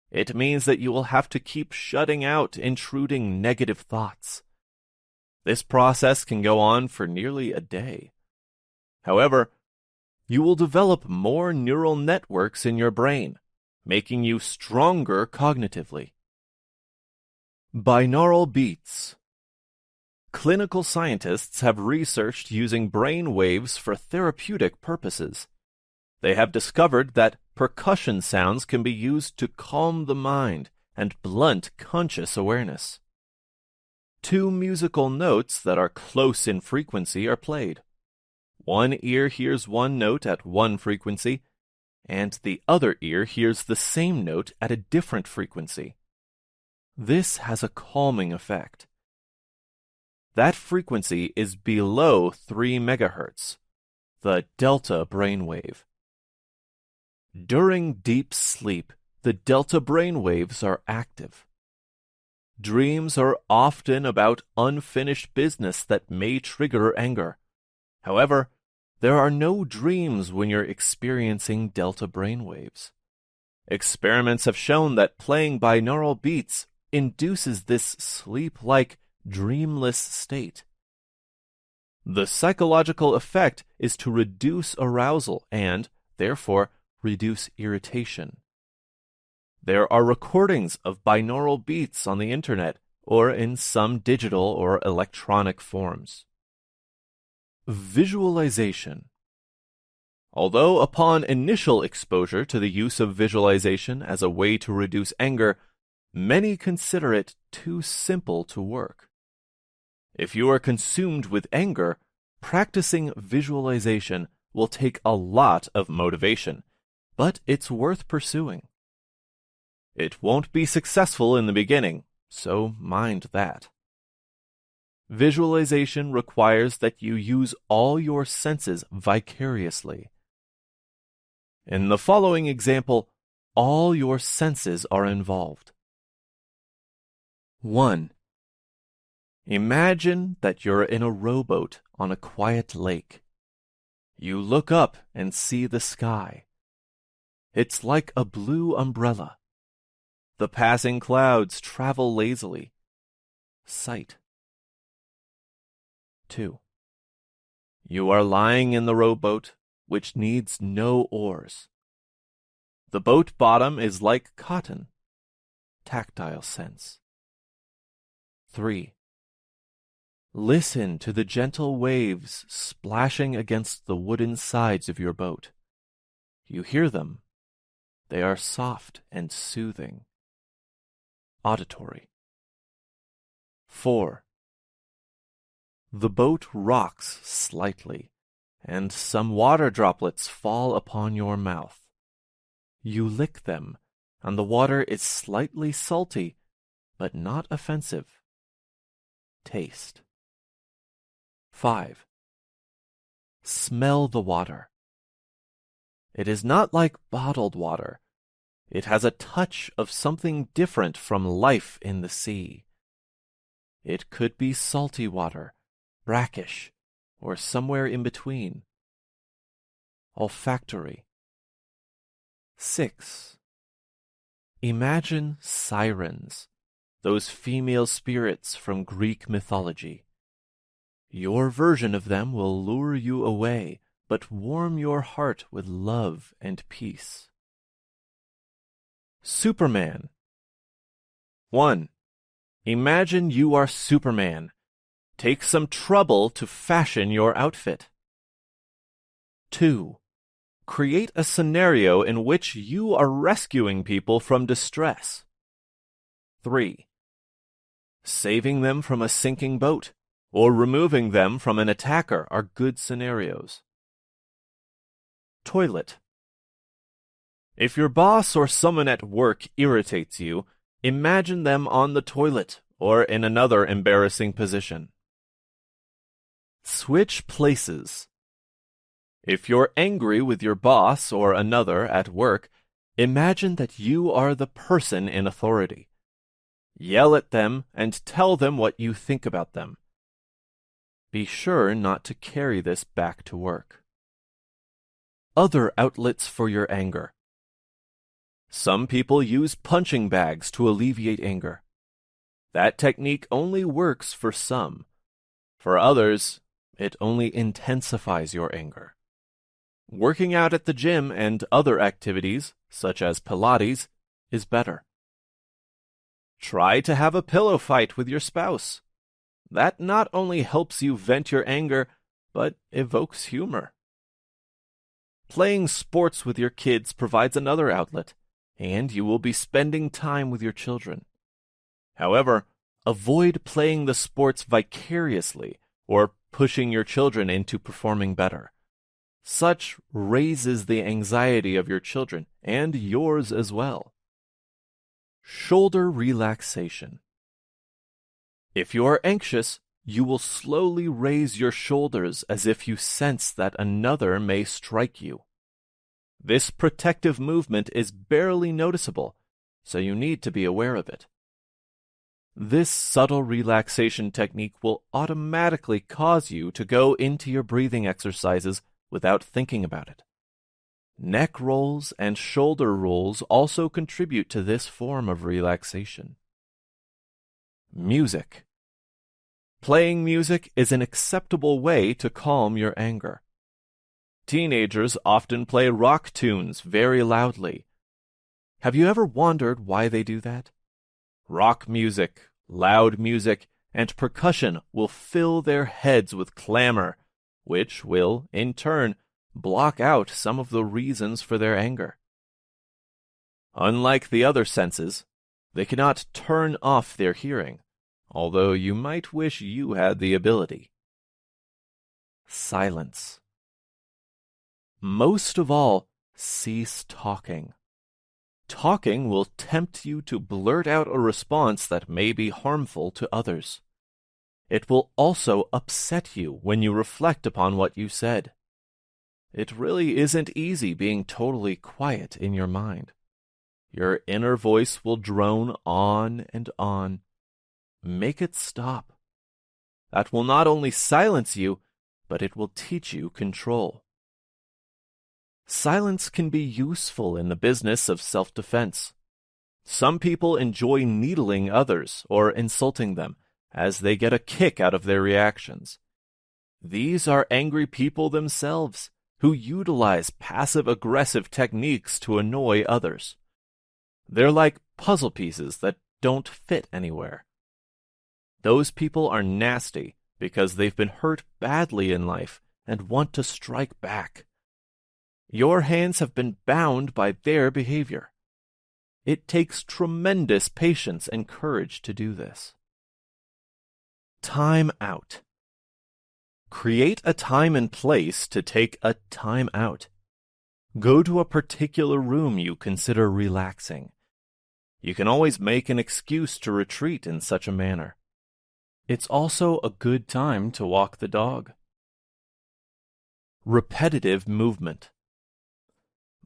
It means that you will have to keep shutting out intruding negative thoughts. This process can go on for nearly a day. However, you will develop more neural networks in your brain, making you stronger cognitively. Binaural beats. Clinical scientists have researched using brain waves for therapeutic purposes. They have discovered that percussion sounds can be used to calm the mind and blunt conscious awareness. Two musical notes that are close in frequency are played. One ear hears one note at one frequency, and the other ear hears the same note at a different frequency. This has a calming effect. That frequency is below 3 MHz, the delta brainwave. During deep sleep, the delta brainwaves are active. Dreams are often about unfinished business that may trigger anger. However, there are no dreams when you're experiencing delta brainwaves. Experiments have shown that playing binaural beats induces this sleep-like, dreamless state. The psychological effect is to reduce arousal and, therefore, reduce irritation. There are recordings of binaural beats on the internet or in some digital or electronic forms. Visualization. Although upon initial exposure to the use of visualization as a way to reduce anger, many consider it too simple to work. If you are consumed with anger, practicing visualization will take a lot of motivation, but it's worth pursuing. It won't be successful in the beginning, so mind that. Visualization requires that you use all your senses vicariously. In the following example, all your senses are involved. 1. Imagine that you're in a rowboat on a quiet lake. You look up and see the sky. It's like a blue umbrella. The passing clouds travel lazily. Sight. 2. You are lying in the rowboat, which needs no oars. The boat bottom is like cotton. Tactile sense. 3. Listen to the gentle waves splashing against the wooden sides of your boat. You hear them. They are soft and soothing. Auditory. 4. The boat rocks slightly, and some water droplets fall upon your mouth. You lick them, and the water is slightly salty, but not offensive. Taste. 5. Smell the water. It is not like bottled water. It has a touch of something different from life in the sea. It could be salty water, brackish, or somewhere in between. Olfactory. 6. Imagine sirens, those female spirits from Greek mythology. Your version of them will lure you away, but warm your heart with love and peace. Superman. 1. Imagine you are Superman. Take some trouble to fashion your outfit. 2. Create a scenario in which you are rescuing people from distress. 3. Saving them from a sinking boat or removing them from an attacker are good scenarios. Toilet. If your boss or someone at work irritates you, imagine them on the toilet or in another embarrassing position. Switch places. If you're angry with your boss or another at work, imagine that you are the person in authority. Yell at them and tell them what you think about them. Be sure not to carry this back to work. Other outlets for your anger. Some people use punching bags to alleviate anger. That technique only works for some. For others, it only intensifies your anger. Working out at the gym and other activities, such as Pilates, is better. Try to have a pillow fight with your spouse. That not only helps you vent your anger, but evokes humor. Playing sports with your kids provides another outlet, and you will be spending time with your children. However, avoid playing the sports vicariously or pushing your children into performing better. Such raises the anxiety of your children and yours as well. Shoulder relaxation. If you are anxious, you will slowly raise your shoulders as if you sense that another may strike you. This protective movement is barely noticeable, so you need to be aware of it. This subtle relaxation technique will automatically cause you to go into your breathing exercises without thinking about it. Neck rolls and shoulder rolls also contribute to this form of relaxation. Music. Playing music is an acceptable way to calm your anger. Teenagers often play rock tunes very loudly. Have you ever wondered why they do that? Rock music, loud music, and percussion will fill their heads with clamor, which will, in turn, block out some of the reasons for their anger. Unlike the other senses, they cannot turn off their hearing, although you might wish you had the ability. Silence. Most of all, cease talking. Talking will tempt you to blurt out a response that may be harmful to others. It will also upset you when you reflect upon what you said. It really isn't easy being totally quiet in your mind. Your inner voice will drone on and on. Make it stop. That will not only silence you, but it will teach you control. Silence can be useful in the business of self-defense. Some people enjoy needling others or insulting them, as they get a kick out of their reactions. These are angry people themselves, who utilize passive-aggressive techniques to annoy others. They're like puzzle pieces that don't fit anywhere. Those people are nasty because they've been hurt badly in life and want to strike back. Your hands have been bound by their behavior. It takes tremendous patience and courage to do this. Time out. Create a time and place to take a time out. Go to a particular room you consider relaxing. You can always make an excuse to retreat in such a manner. It's also a good time to walk the dog. Repetitive movement.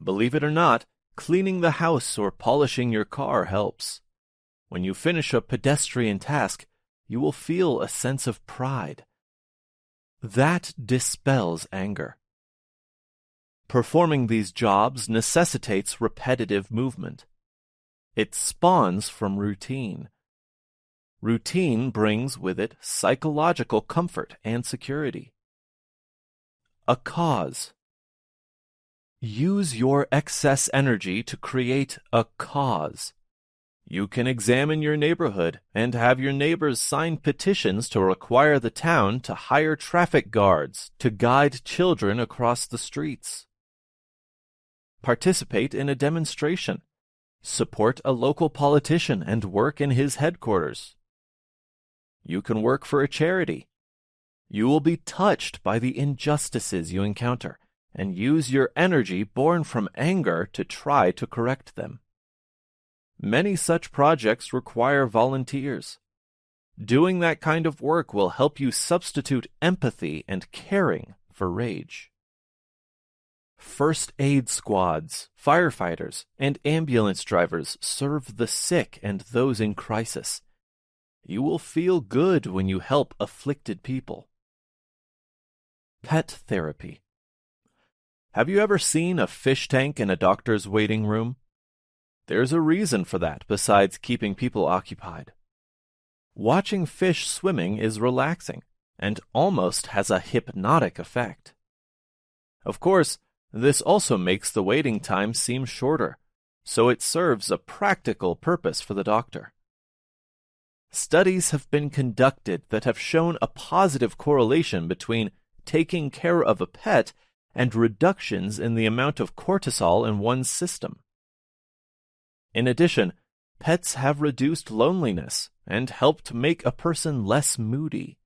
Believe it or not, cleaning the house or polishing your car helps. When you finish a pedestrian task, you will feel a sense of pride. That dispels anger. Performing these jobs necessitates repetitive movement. It spawns from routine. Routine brings with it psychological comfort and security. A cause. Use your excess energy to create a cause. You can examine your neighborhood and have your neighbors sign petitions to require the town to hire traffic guards to guide children across the streets. Participate in a demonstration. Support a local politician and work in his headquarters. You can work for a charity. You will be touched by the injustices you encounter and use your energy born from anger to try to correct them. Many such projects require volunteers. Doing that kind of work will help you substitute empathy and caring for rage. First aid squads, firefighters, and ambulance drivers serve the sick and those in crisis. You will feel good when you help afflicted people. Pet therapy. Have you ever seen a fish tank in a doctor's waiting room? There's a reason for that besides keeping people occupied. Watching fish swimming is relaxing and almost has a hypnotic effect. Of course, this also makes the waiting time seem shorter, so it serves a practical purpose for the doctor. Studies have been conducted that have shown a positive correlation between taking care of a pet and reductions in the amount of cortisol in one's system. In addition, pets have reduced loneliness and helped make a person less moody.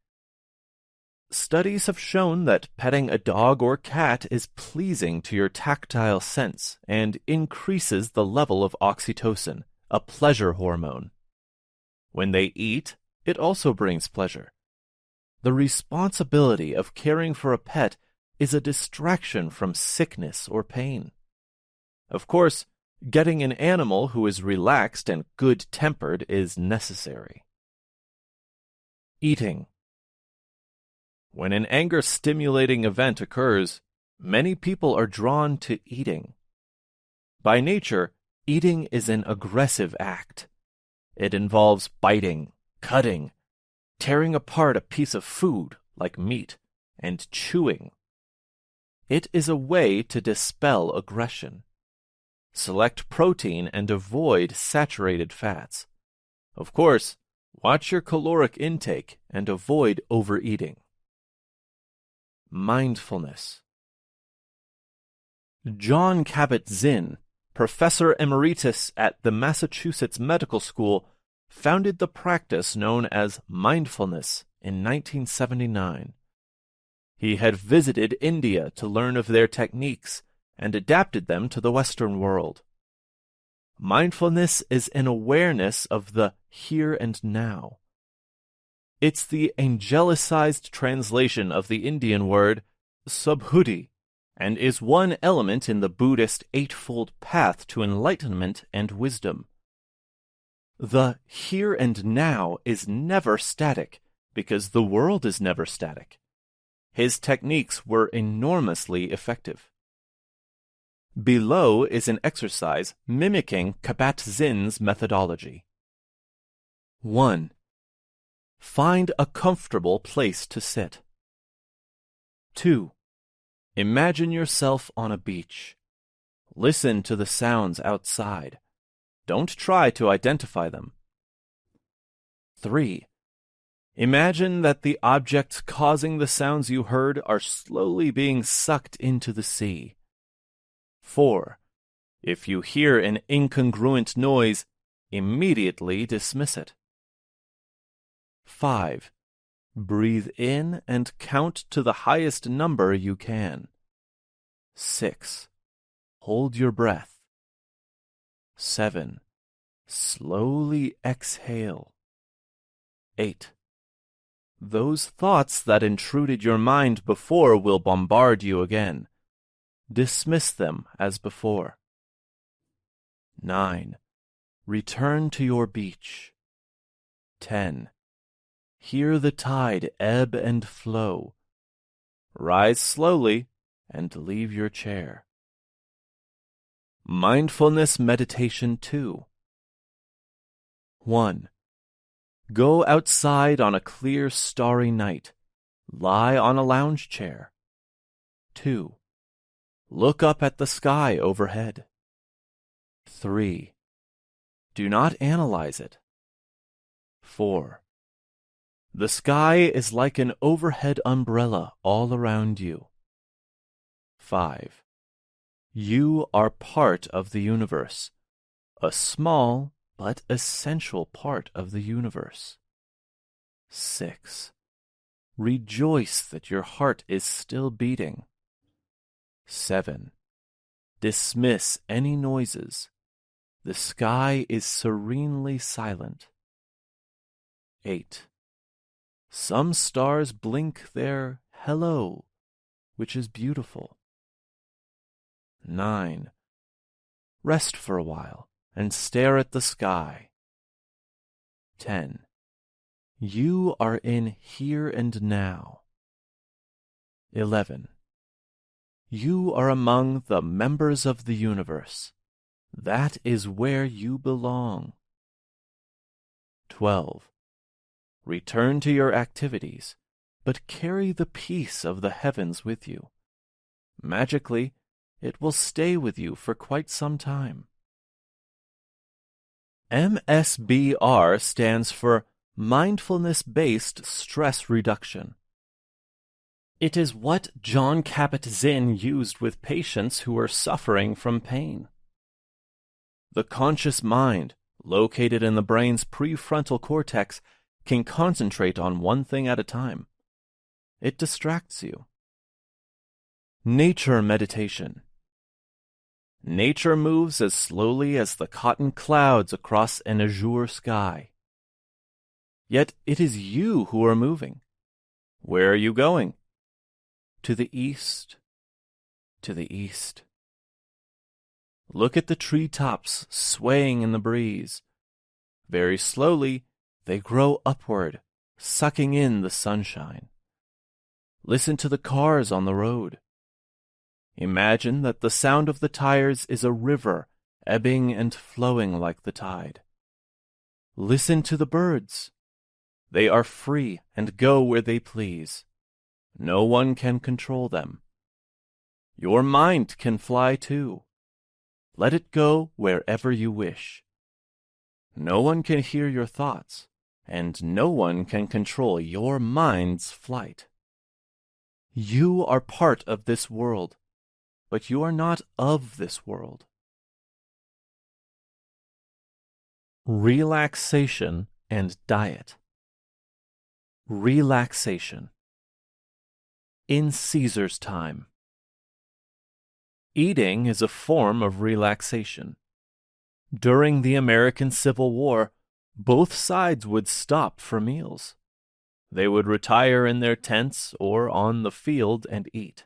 Studies have shown that petting a dog or cat is pleasing to your tactile sense and increases the level of oxytocin, a pleasure hormone. When they eat, it also brings pleasure. The responsibility of caring for a pet is a distraction from sickness or pain. Of course, getting an animal who is relaxed and good-tempered is necessary. Eating. When an anger-stimulating event occurs, many people are drawn to eating. By nature, eating is an aggressive act. It involves biting, cutting, tearing apart a piece of food, like meat, and chewing. It is a way to dispel aggression. Select protein and avoid saturated fats. Of course, watch your caloric intake and avoid overeating. Mindfulness. John Kabat-Zinn, professor emeritus at the Massachusetts Medical School, founded the practice known as mindfulness in 1979. He had visited India to learn of their techniques and adapted them to the Western world. Mindfulness is an awareness of the here and now. It's the angelicized translation of the Indian word subhuti, and is one element in the Buddhist Eightfold Path to enlightenment and wisdom. The here and now is never static, because the world is never static. His techniques were enormously effective. Below is an exercise mimicking Kabat-Zinn's methodology. 1. Find a comfortable place to sit. 2. Imagine yourself on a beach. Listen to the sounds outside. Don't try to identify them. 3. Imagine that the objects causing the sounds you heard are slowly being sucked into the sea. 4. If you hear an incongruent noise, immediately dismiss it. 5. Breathe in and count to the highest number you can. 6. Hold your breath. 7. Slowly exhale. 8. Those thoughts that intruded your mind before will bombard you again. Dismiss them as before. 9. Return to your beach. 10. Hear the tide ebb and flow. Rise slowly and leave your chair. Mindfulness Meditation 2. 1. Go outside on a clear, starry night. Lie on a lounge chair. 2. Look up at the sky overhead. 3. Do not analyze it. 4. The sky is like an overhead umbrella all around you. 5. You are part of the universe, a small but essential part of the universe. 6. Rejoice that your heart is still beating. 7. Dismiss any noises. The sky is serenely silent. 8. Some stars blink their hello, which is beautiful. 9. Rest for a while and stare at the sky. 10. You are in here and now. 11. You are among the members of the universe. That is where you belong. 12. Return to your activities, but carry the peace of the heavens with you. Magically, it will stay with you for quite some time. MSBR stands for Mindfulness-Based Stress Reduction. It is what Jon Kabat-Zinn used with patients who are suffering from pain. The conscious mind, located in the brain's prefrontal cortex, can concentrate on one thing at a time. It distracts you. Nature meditation. Nature moves as slowly as the cotton clouds across an azure sky. Yet it is you who are moving. Where are you going? To the east, to the east. Look at the treetops swaying in the breeze. Very slowly, they grow upward, sucking in the sunshine. Listen to the cars on the road. Imagine that the sound of the tires is a river, ebbing and flowing like the tide. Listen to the birds. They are free and go where they please. No one can control them. Your mind can fly too. Let it go wherever you wish. No one can hear your thoughts, and no one can control your mind's flight. You are part of this world, but you are not of this world. Relaxation and diet. Relaxation. In Caesar's time. Eating is a form of relaxation. During the American Civil War, both sides would stop for meals. They would retire in their tents or on the field and eat.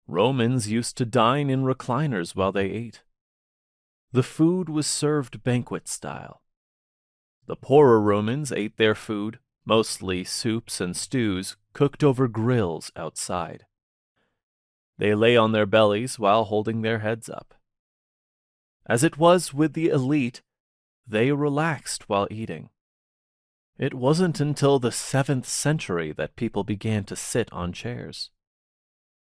Romans used to dine in recliners while they ate. The food was served banquet style. The poorer Romans ate their food, mostly soups and stews, cooked over grills outside. They lay on their bellies while holding their heads up. As it was with the elite, they relaxed while eating. It wasn't until the 7th century that people began to sit on chairs.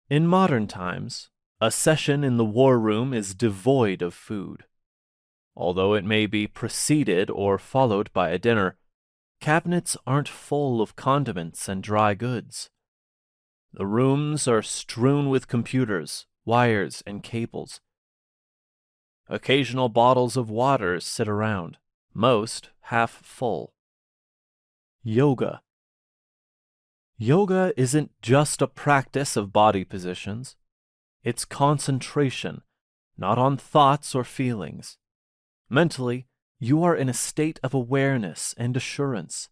In modern times, a session in the war room is devoid of food. Although it may be preceded or followed by a dinner, cabinets aren't full of condiments and dry goods. The rooms are strewn with computers, wires, and cables. Occasional bottles of water sit around, most half full. Yoga. Yoga isn't just a practice of body positions. It's concentration, not on thoughts or feelings. Mentally, you are in a state of awareness and assurance.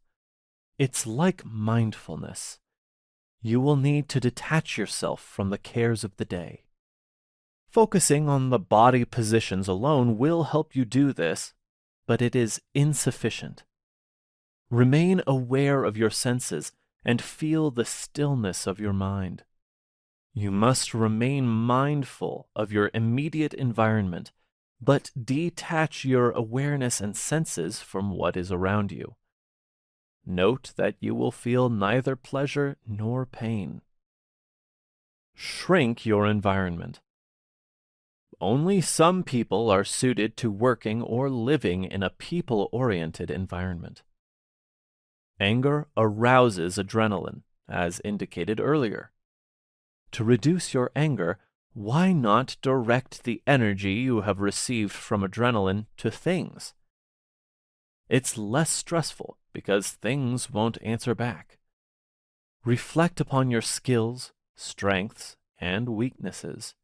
It's like mindfulness. You will need to detach yourself from the cares of the day. Focusing on the body positions alone will help you do this, but it is insufficient. Remain aware of your senses and feel the stillness of your mind. You must remain mindful of your immediate environment, but detach your awareness and senses from what is around you. Note that you will feel neither pleasure nor pain. Shrink your environment. Only some people are suited to working or living in a people-oriented environment. Anger arouses adrenaline, as indicated earlier. To reduce your anger, why not direct the energy you have received from adrenaline to things? It's less stressful because things won't answer back. Reflect upon your skills, strengths, and weaknesses.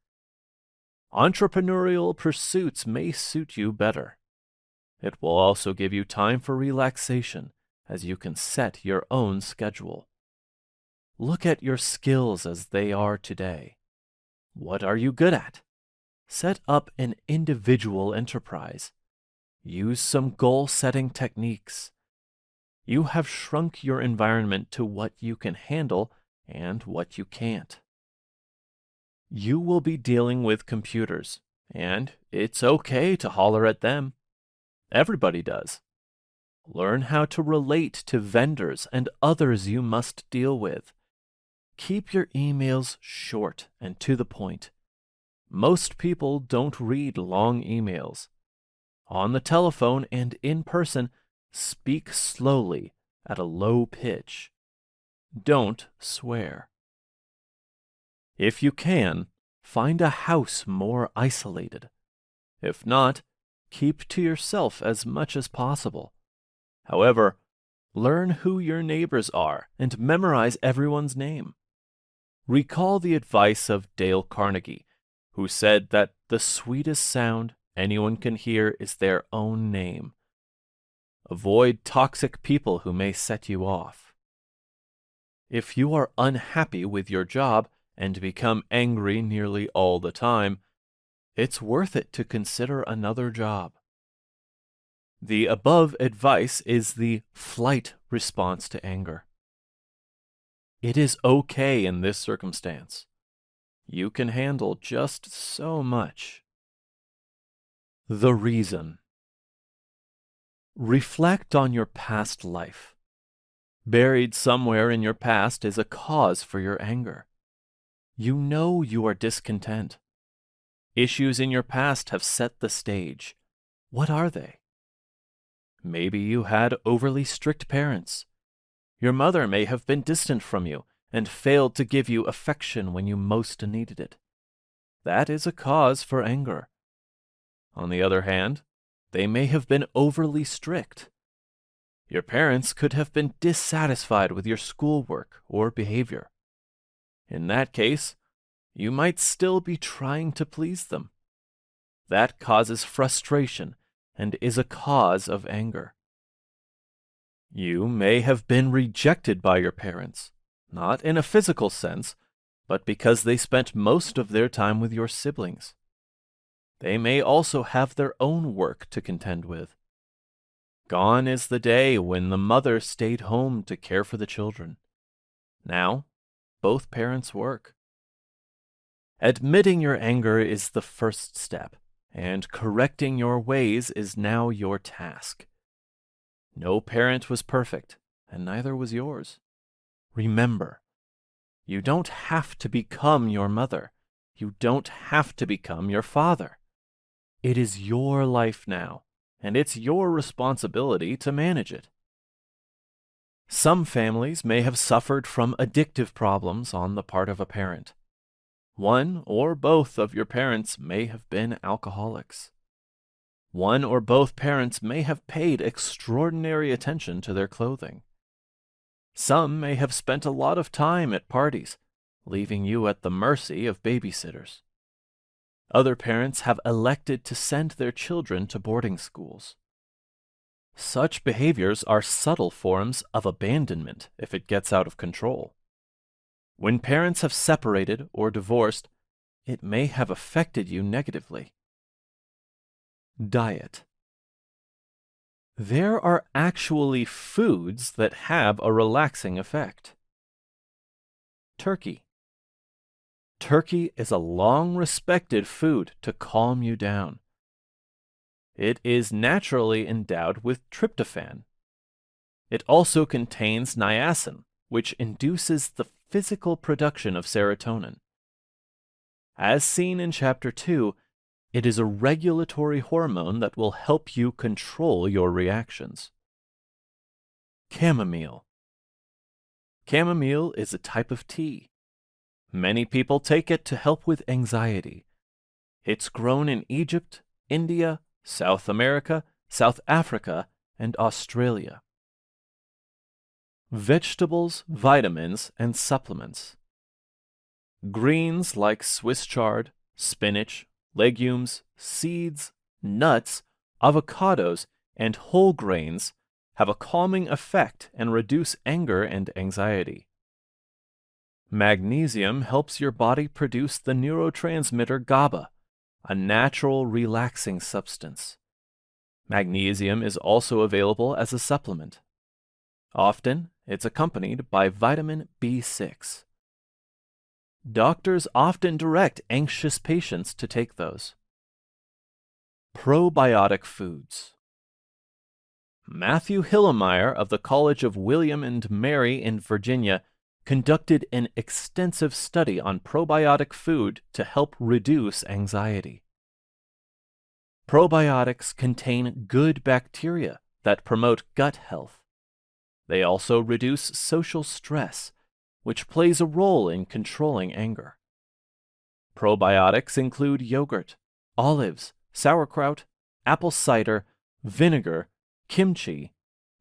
Entrepreneurial pursuits may suit you better. It will also give you time for relaxation, as you can set your own schedule. Look at your skills as they are today. What are you good at? Set up an individual enterprise. Use some goal-setting techniques. You have shrunk your environment to what you can handle and what you can't. You will be dealing with computers, and it's okay to holler at them. Everybody does. Learn how to relate to vendors and others you must deal with. Keep your emails short and to the point. Most people don't read long emails. On the telephone and in person, speak slowly at a low pitch. Don't swear. If you can, find a house more isolated. If not, keep to yourself as much as possible. However, learn who your neighbors are and memorize everyone's name. Recall the advice of Dale Carnegie, who said that the sweetest sound anyone can hear is their own name. Avoid toxic people who may set you off. If you are unhappy with your job and become angry nearly all the time, it's worth it to consider another job. The above advice is the flight response to anger. It is okay in this circumstance. You can handle just so much. The reason. Reflect on your past life. Buried somewhere in your past is a cause for your anger. You know you are discontent. Issues in your past have set the stage. What are they? Maybe you had overly strict parents. Your mother may have been distant from you and failed to give you affection when you most needed it. That is a cause for anger. On the other hand, they may have been overly strict. Your parents could have been dissatisfied with your schoolwork or behavior. In that case, you might still be trying to please them. That causes frustration and is a cause of anger. You may have been rejected by your parents, not in a physical sense, but because they spent most of their time with your siblings. They may also have their own work to contend with. Gone is the day when the mother stayed home to care for the children. Now, both parents work. Admitting your anger is the first step, and correcting your ways is now your task. No parent was perfect, and neither was yours. Remember, you don't have to become your mother. You don't have to become your father. It is your life now, and it's your responsibility to manage it. Some families may have suffered from addictive problems on the part of a parent. One or both of your parents may have been alcoholics. One or both parents may have paid extraordinary attention to their clothing. Some may have spent a lot of time at parties, leaving you at the mercy of babysitters. Other parents have elected to send their children to boarding schools. Such behaviors are subtle forms of abandonment if it gets out of control. When parents have separated or divorced, it may have affected you negatively. Diet. There are actually foods that have a relaxing effect. Turkey. Turkey is a long-respected food to calm you down. It is naturally endowed with tryptophan. It also contains niacin, which induces the physical production of serotonin. As seen in Chapter 2, it is a regulatory hormone that will help you control your reactions. Chamomile. Chamomile is a type of tea. Many people take it to help with anxiety. It's grown in Egypt, India, South America, South Africa, and Australia. Vegetables, vitamins, and supplements. Greens like Swiss chard, spinach, legumes, seeds, nuts, avocados, and whole grains have a calming effect and reduce anger and anxiety. Magnesium helps your body produce the neurotransmitter GABA, a natural relaxing substance. Magnesium is also available as a supplement. Often, it's accompanied by vitamin B6. Doctors often direct anxious patients to take those. Probiotic foods. Matthew Hillemeyer of the College of William and Mary in Virginia conducted an extensive study on probiotic food to help reduce anxiety. Probiotics contain good bacteria that promote gut health. They also reduce social stress, which plays a role in controlling anger. Probiotics include yogurt, olives, sauerkraut, apple cider, vinegar, kimchi,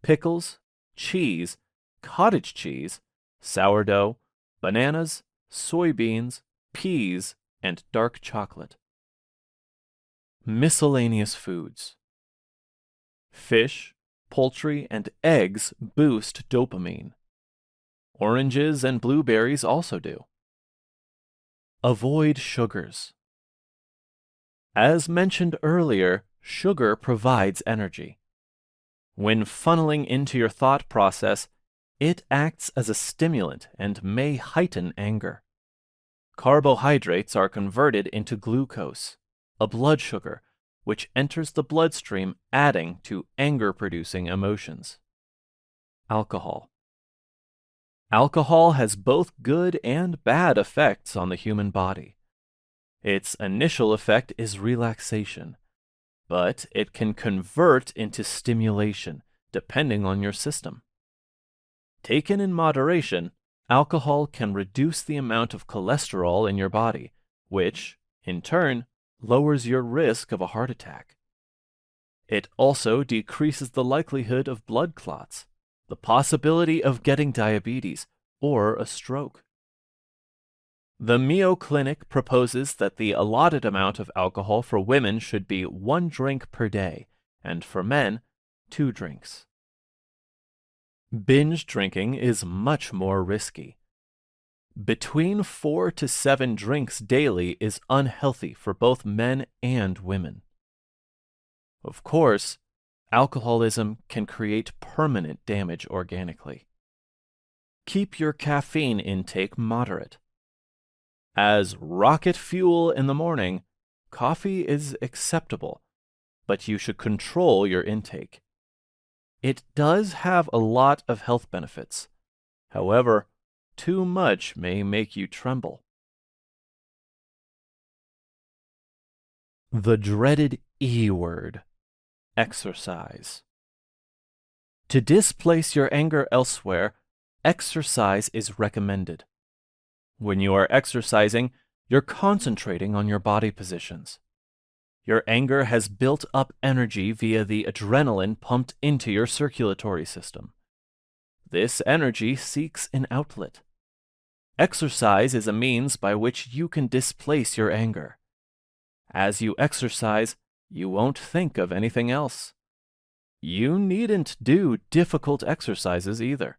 pickles, cheese, cottage cheese, sourdough, bananas, soybeans, peas, and dark chocolate. Miscellaneous foods. Fish, poultry, and eggs boost dopamine. Oranges and blueberries also do. Avoid sugars. As mentioned earlier, sugar provides energy. When funneling into your thought process, it acts as a stimulant and may heighten anger. Carbohydrates are converted into glucose, a blood sugar, which enters the bloodstream, adding to anger-producing emotions. Alcohol. Alcohol has both good and bad effects on the human body. Its initial effect is relaxation, but it can convert into stimulation, depending on your system. Taken in moderation, alcohol can reduce the amount of cholesterol in your body, which, in turn, lowers your risk of a heart attack. It also decreases the likelihood of blood clots, the possibility of getting diabetes, or a stroke. The Mayo Clinic proposes that the allotted amount of alcohol for women should be 1 drink per day, and for men, 2 drinks. Binge drinking is much more risky. Between 4 to 7 drinks daily is unhealthy for both men and women. Of course, alcoholism can create permanent damage organically. Keep your caffeine intake moderate. As rocket fuel in the morning, coffee is acceptable, but you should control your intake. It does have a lot of health benefits. However, too much may make you tremble. The dreaded E word, exercise. To displace your anger elsewhere, exercise is recommended. When you are exercising, you're concentrating on your body positions. Your anger has built up energy via the adrenaline pumped into your circulatory system. This energy seeks an outlet. Exercise is a means by which you can displace your anger. As you exercise, you won't think of anything else. You needn't do difficult exercises either.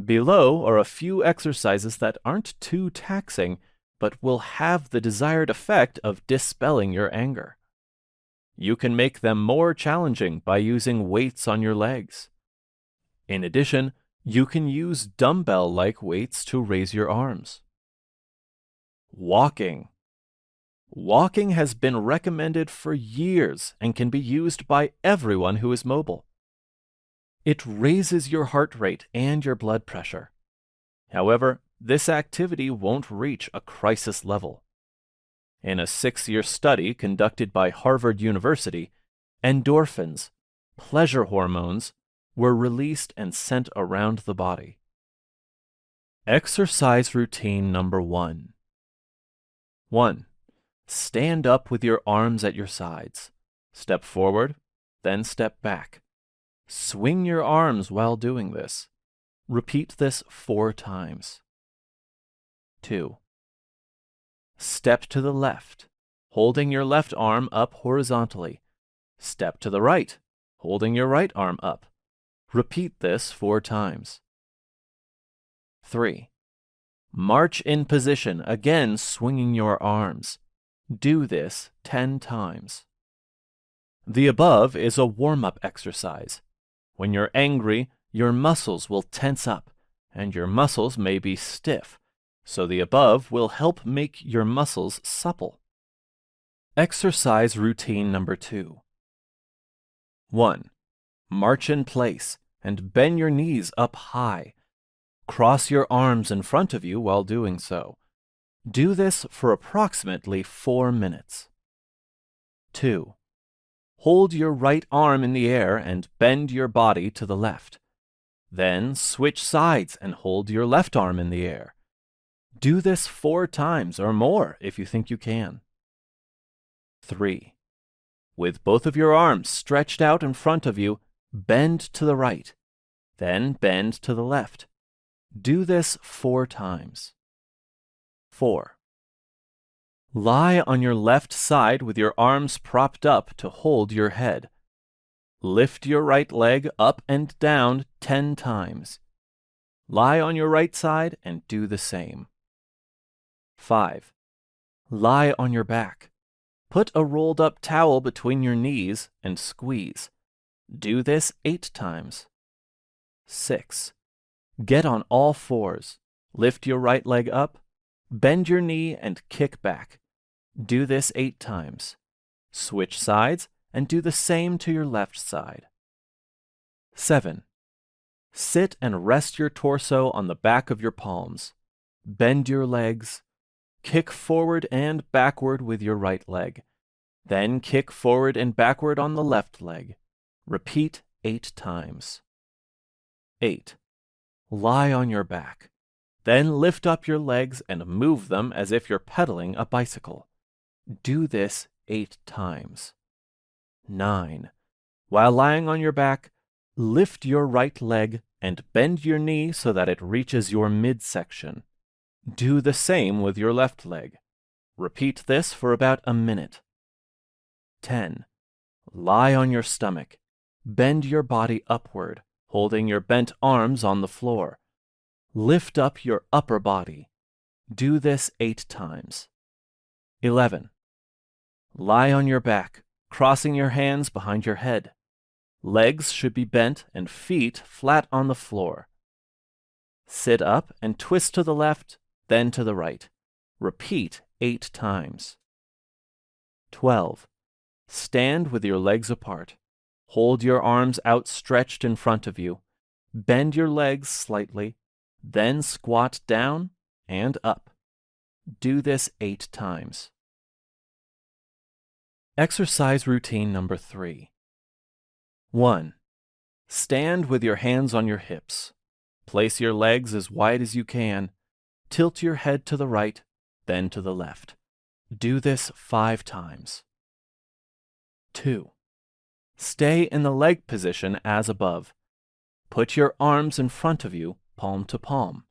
Below are a few exercises that aren't too taxing, but will have the desired effect of dispelling your anger. You can make them more challenging by using weights on your legs. In addition, you can use dumbbell-like weights to raise your arms. Walking. Walking has been recommended for years and can be used by everyone who is mobile. It raises your heart rate and your blood pressure. However, this activity won't reach a crisis level. In a 6-year study conducted by Harvard University, endorphins, pleasure hormones, were released and sent around the body. Exercise routine number 1. 1. Stand up with your arms at your sides. Step forward, then step back. Swing your arms while doing this. Repeat this 4 times. 2. Step to the left, holding your left arm up horizontally. Step to the right, holding your right arm up. Repeat this 4 times. 3. March in position, again swinging your arms. Do this 10 times. The above is a warm-up exercise. When you're angry, your muscles will tense up, and your muscles may be stiff, so the above will help make your muscles supple. Exercise routine number 2. 1. March in place and bend your knees up high. Cross your arms in front of you while doing so. Do this for approximately 4 minutes. 2. Hold your right arm in the air and bend your body to the left. Then switch sides and hold your left arm in the air. Do this 4 times or more if you think you can. 3. With both of your arms stretched out in front of you, bend to the right, then bend to the left. Do this 4 times. 4. Lie on your left side with your arms propped up to hold your head. Lift your right leg up and down 10 times. Lie on your right side and do the same. 5. Lie on your back. Put a rolled up towel between your knees and squeeze. Do this 8 times. 6. Get on all fours. Lift your right leg up. Bend your knee and kick back. Do this 8 times. Switch sides and do the same to your left side. 7. Sit and rest your torso on the back of your palms. Bend your legs. Kick forward and backward with your right leg. Then kick forward and backward on the left leg. Repeat 8 times. 8. Lie on your back. Then lift up your legs and move them as if you're pedaling a bicycle. Do this 8 times. 9. While lying on your back, lift your right leg and bend your knee so that it reaches your midsection. Do the same with your left leg. Repeat this for about a minute. 10. Lie on your stomach. Bend your body upward, holding your bent arms on the floor. Lift up your upper body. Do this 8 times. 11. Lie on your back, crossing your hands behind your head. Legs should be bent and feet flat on the floor. Sit up and twist to the left, then to the right. Repeat 8 times. 12. Stand with your legs apart. Hold your arms outstretched in front of you. Bend your legs slightly, then squat down and up. Do this 8 times. Exercise routine number 3. 1. Stand with your hands on your hips. Place your legs as wide as you can. Tilt your head to the right, then to the left. Do this 5 times. 2. Stay in the leg position as above. Put your arms in front of you, palm to palm.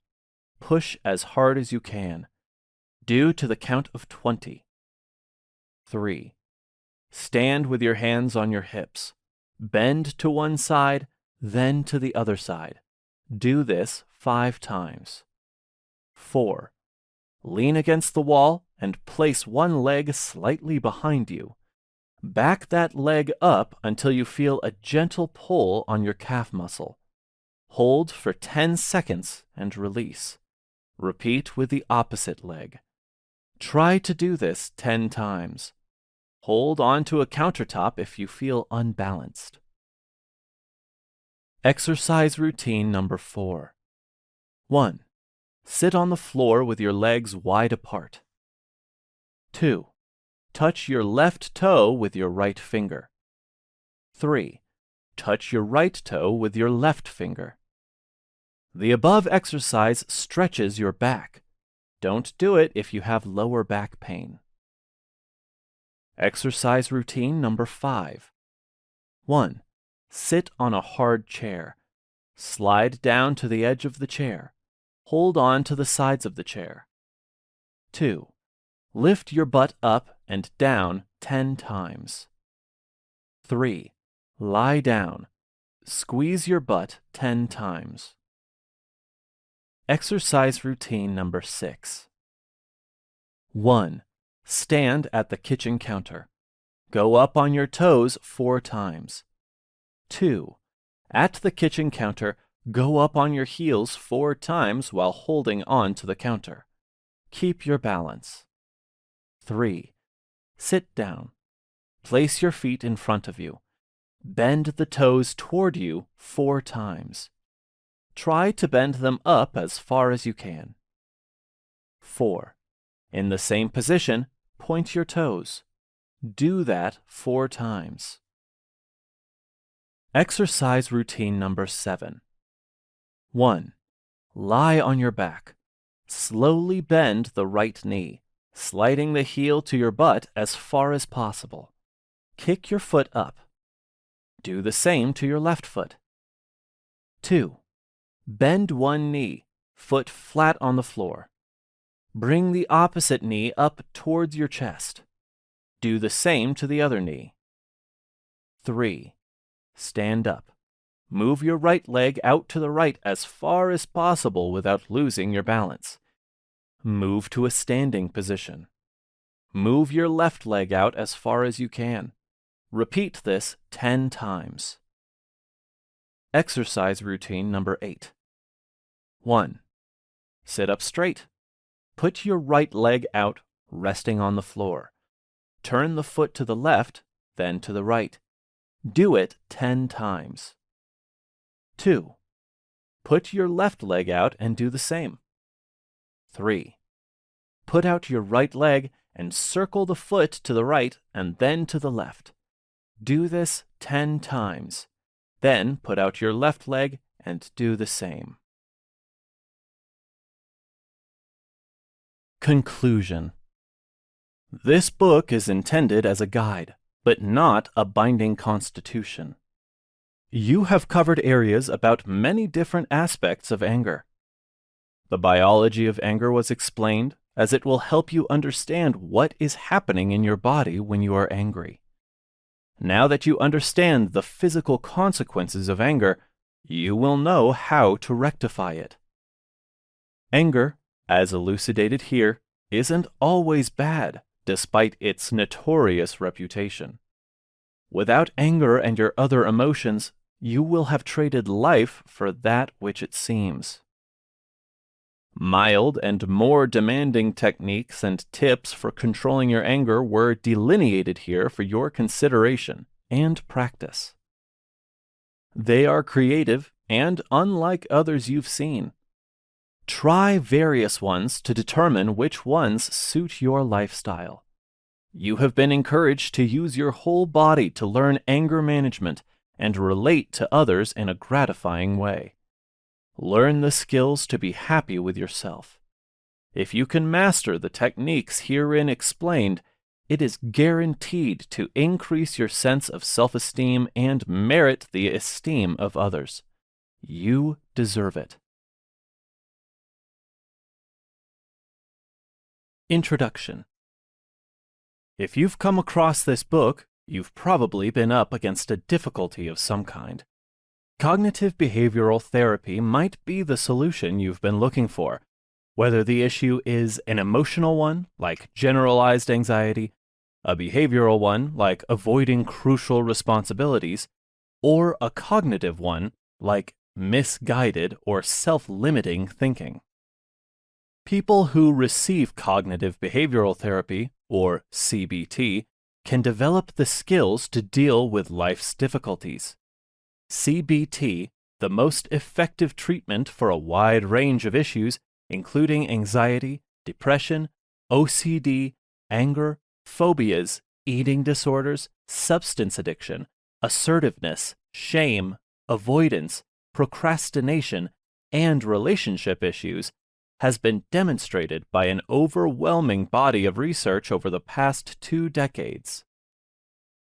Push as hard as you can. Do to the count of 20. 3. Stand with your hands on your hips. Bend to one side, then to the other side. Do this 5 times. 4. Lean against the wall and place one leg slightly behind you. Back that leg up until you feel a gentle pull on your calf muscle. Hold for 10 seconds and release. Repeat with the opposite leg. Try to do this 10 times. Hold onto a countertop if you feel unbalanced. Exercise routine number 4. 1. Sit on the floor with your legs wide apart. 2. Touch your left toe with your right finger. 3. Touch your right toe with your left finger. The above exercise stretches your back. Don't do it if you have lower back pain. Exercise routine number 5. 1. Sit on a hard chair. Slide down to the edge of the chair. Hold on to the sides of the chair. 2. Lift your butt up and down 10 times. 3. Lie down. Squeeze your butt 10 times. Exercise routine number 6. 1. Stand at the kitchen counter. Go up on your toes 4 times. 2. At the kitchen counter, go up on your heels 4 times while holding on to the counter. Keep your balance. 3. Sit down. Place your feet in front of you. Bend the toes toward you 4 times. Try to bend them up as far as you can. 4. In the same position, point your toes. Do that 4 times. Exercise routine number 7. 1. Lie on your back. Slowly bend the right knee, sliding the heel to your butt as far as possible. Kick your foot up. Do the same to your left foot. 2. Bend one knee, foot flat on the floor. Bring the opposite knee up towards your chest. Do the same to the other knee. 3. Stand up. Move your right leg out to the right as far as possible without losing your balance. Move to a standing position. Move your left leg out as far as you can. Repeat this 10 times. Exercise routine number 8. 1. Sit up straight. Put your right leg out, resting on the floor. Turn the foot to the left, then to the right. Do it 10 times. 2. Put your left leg out and do the same. 3. Put out your right leg and circle the foot to the right and then to the left. Do this 10 times. Then put out your left leg and do the same. Conclusion. This book is intended as a guide, but not a binding constitution. You have covered areas about many different aspects of anger. The biology of anger was explained, as it will help you understand what is happening in your body when you are angry. Now that you understand the physical consequences of anger, you will know how to rectify it. Anger, as elucidated here, isn't always bad, despite its notorious reputation. Without anger and your other emotions, you will have traded life for that which it seems. Mild and more demanding techniques and tips for controlling your anger were delineated here for your consideration and practice. They are creative and unlike others you've seen. Try various ones to determine which ones suit your lifestyle. You have been encouraged to use your whole body to learn anger management and relate to others in a gratifying way. Learn the skills to be happy with yourself. If you can master the techniques herein explained, it is guaranteed to increase your sense of self-esteem and merit the esteem of others. You deserve it. Introduction. If you've come across this book, you've probably been up against a difficulty of some kind. Cognitive behavioral therapy might be the solution you've been looking for, whether the issue is an emotional one, like generalized anxiety, a behavioral one, like avoiding crucial responsibilities, or a cognitive one, like misguided or self-limiting thinking. People who receive cognitive behavioral therapy, or CBT, can develop the skills to deal with life's difficulties. CBT, the most effective treatment for a wide range of issues, including anxiety, depression, OCD, anger, phobias, eating disorders, substance addiction, assertiveness, shame, avoidance, procrastination, and relationship issues, has been demonstrated by an overwhelming body of research over the past 2 decades.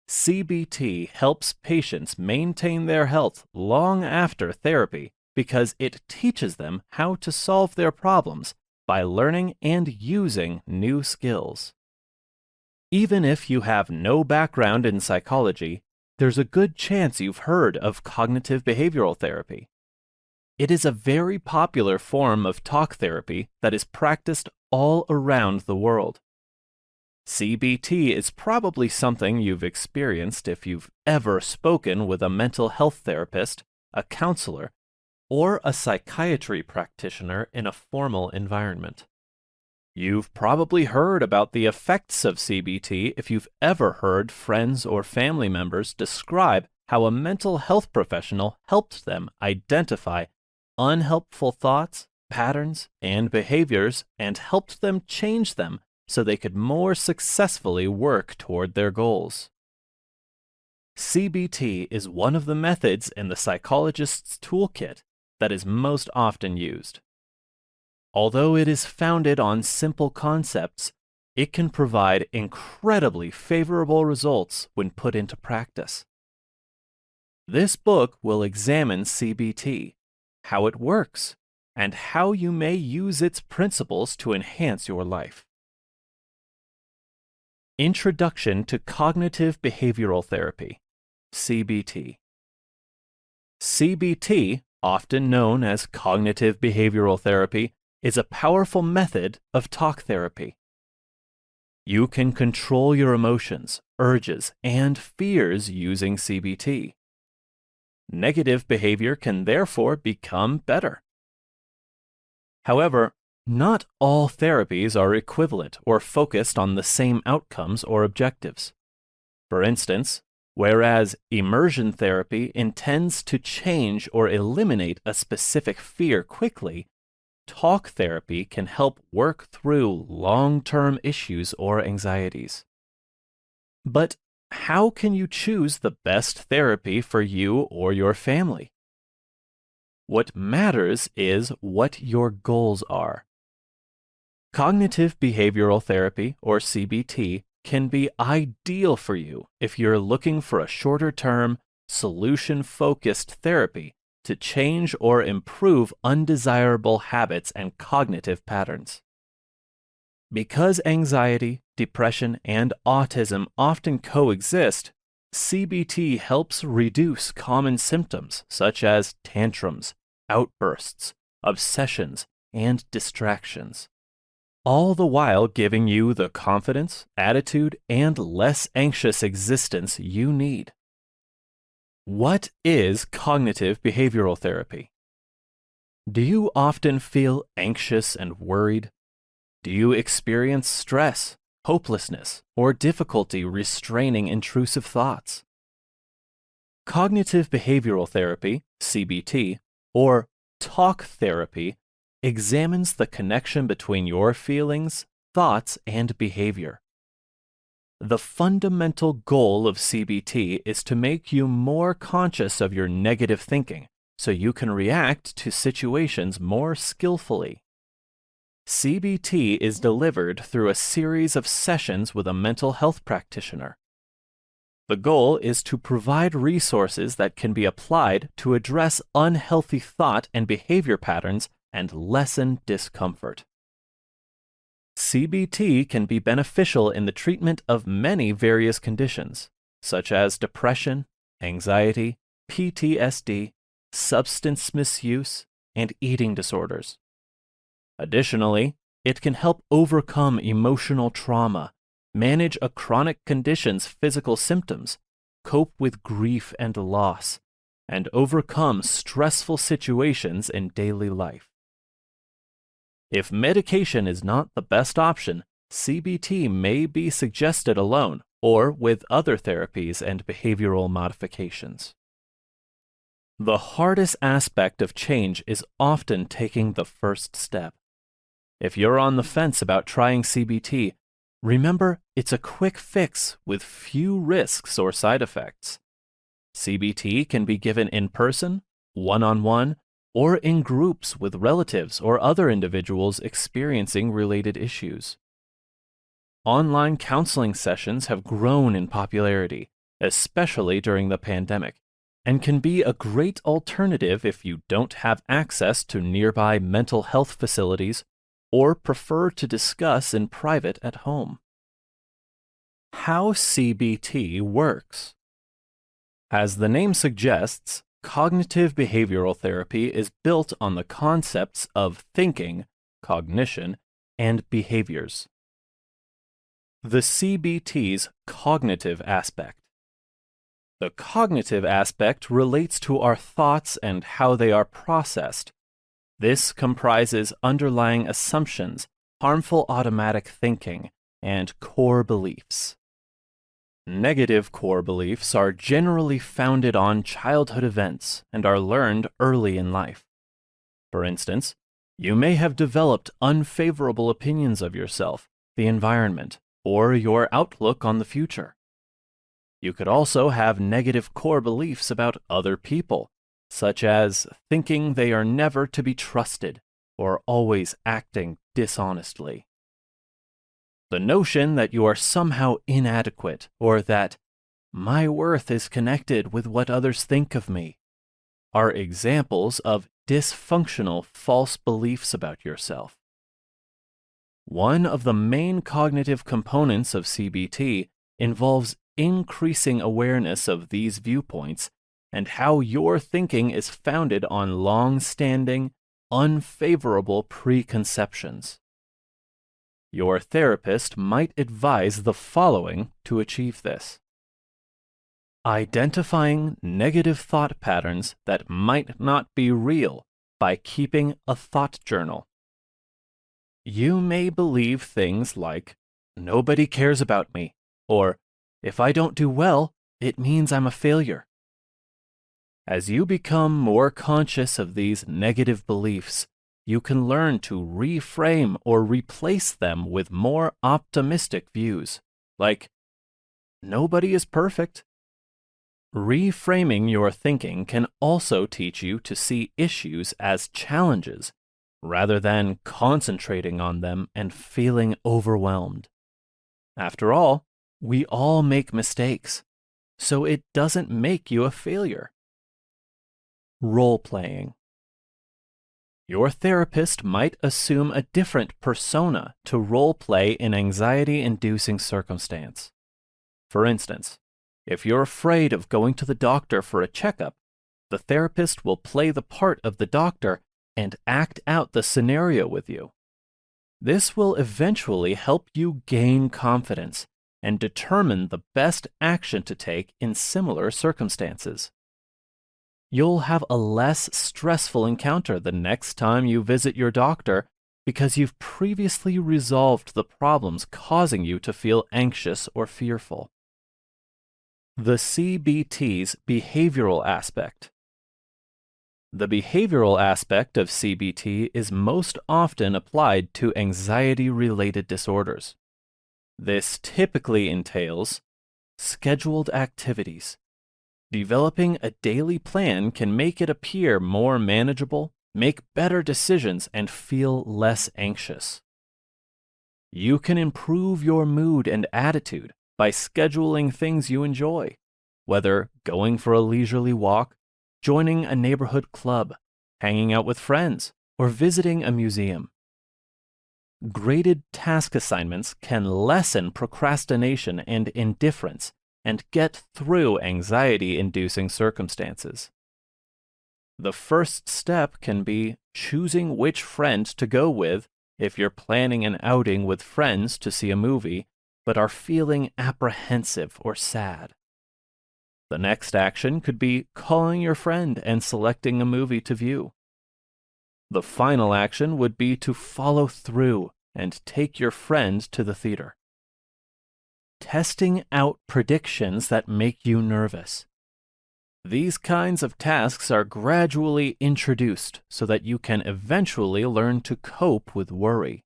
CBT helps patients maintain their health long after therapy because it teaches them how to solve their problems by learning and using new skills. Even if you have no background in psychology, there's a good chance you've heard of cognitive behavioral therapy. It is a very popular form of talk therapy that is practiced all around the world. CBT is probably something you've experienced if you've ever spoken with a mental health therapist, a counselor, or a psychiatry practitioner in a formal environment. You've probably heard about the effects of CBT if you've ever heard friends or family members describe how a mental health professional helped them identify unhelpful thoughts, patterns, and behaviors and helped them change them so they could more successfully work toward their goals. CBT is one of the methods in the psychologist's toolkit that is most often used. although it is founded on simple concepts, it can provide incredibly favorable results when put into practice. This book will examine CBT, how it works, and how you may use its principles to enhance your life. Introduction to Cognitive Behavioral Therapy, CBT. CBT, often known as cognitive behavioral therapy, is a powerful method of talk therapy. You can control your emotions, urges, and fears using CBT. Negative behavior can therefore become better. However, not all therapies are equivalent or focused on the same outcomes or objectives. For instance, whereas immersion therapy intends to change or eliminate a specific fear quickly, talk therapy can help work through long-term issues or anxieties. But how can you choose the best therapy for you or your family? What matters is what your goals are. Cognitive behavioral therapy, or CBT, can be ideal for you if you're looking for a shorter-term, solution-focused therapy to change or improve undesirable habits and cognitive patterns. Because anxiety, depression, and autism often coexist, CBT helps reduce common symptoms such as tantrums, outbursts, obsessions, and distractions, all the while giving you the confidence, attitude, and less anxious existence you need. What is cognitive behavioral therapy? Do you often feel anxious and worried? Do you experience stress, hopelessness, or difficulty restraining intrusive thoughts? Cognitive behavioral therapy, CBT, or talk therapy, examines the connection between your feelings, thoughts, and behavior. The fundamental goal of CBT is to make you more conscious of your negative thinking so you can react to situations more skillfully. CBT is delivered through a series of sessions with a mental health practitioner. The goal is to provide resources that can be applied to address unhealthy thought and behavior patterns and lessen discomfort. CBT can be beneficial in the treatment of many various conditions, such as depression, anxiety, PTSD, substance misuse, and eating disorders. Additionally, it can help overcome emotional trauma, manage a chronic condition's physical symptoms, cope with grief and loss, and overcome stressful situations in daily life. If medication is not the best option, CBT may be suggested alone or with other therapies and behavioral modifications. The hardest aspect of change is often taking the first step. If you're on the fence about trying CBT, remember it's a quick fix with few risks or side effects. CBT can be given in person, one-on-one, or in groups with relatives or other individuals experiencing related issues. Online counseling sessions have grown in popularity, especially during the pandemic, and can be a great alternative if you don't have access to nearby mental health facilities or prefer to discuss in private at home. How CBT works. As the name suggests, cognitive behavioral therapy is built on the concepts of thinking, cognition, and behaviors. The CBT's cognitive aspect. The cognitive aspect relates to our thoughts and how they are processed. This comprises underlying assumptions, harmful automatic thinking, and core beliefs. Negative core beliefs are generally founded on childhood events and are learned early in life. For instance, you may have developed unfavorable opinions of yourself, the environment, or your outlook on the future. You could also have negative core beliefs about other people, such as thinking they are never to be trusted, or always acting dishonestly. The notion that you are somehow inadequate or that my worth is connected with what others think of me are examples of dysfunctional false beliefs about yourself. One of the main cognitive components of CBT involves increasing awareness of these viewpoints and how your thinking is founded on long-standing, unfavorable preconceptions. Your therapist might advise the following to achieve this. Identifying negative thought patterns that might not be real by keeping a thought journal. You may believe things like, nobody cares about me, or if I don't do well, it means I'm a failure. As you become more conscious of these negative beliefs, you can learn to reframe or replace them with more optimistic views, like, nobody is perfect. Reframing your thinking can also teach you to see issues as challenges, rather than concentrating on them and feeling overwhelmed. After all, we all make mistakes, so it doesn't make you a failure. Role-playing. Your therapist might assume a different persona to role-play in anxiety-inducing circumstance. For instance, if you're afraid of going to the doctor for a checkup, the therapist will play the part of the doctor and act out the scenario with you. This will eventually help you gain confidence and determine the best action to take in similar circumstances. You'll have a less stressful encounter the next time you visit your doctor because you've previously resolved the problems causing you to feel anxious or fearful. The CBT's behavioral aspect. The behavioral aspect of CBT is most often applied to anxiety-related disorders. This typically entails scheduled activities. Developing a daily plan can make it appear more manageable, make better decisions, and feel less anxious. You can improve your mood and attitude by scheduling things you enjoy, whether going for a leisurely walk, joining a neighborhood club, hanging out with friends, or visiting a museum. Graded task assignments can lessen procrastination and indifference and get through anxiety-inducing circumstances. The first step can be choosing which friend to go with if you're planning an outing with friends to see a movie but are feeling apprehensive or sad. The next action could be calling your friend and selecting a movie to view. The final action would be to follow through and take your friend to the theater. Testing out predictions that make you nervous. These kinds of tasks are gradually introduced so that you can eventually learn to cope with worry.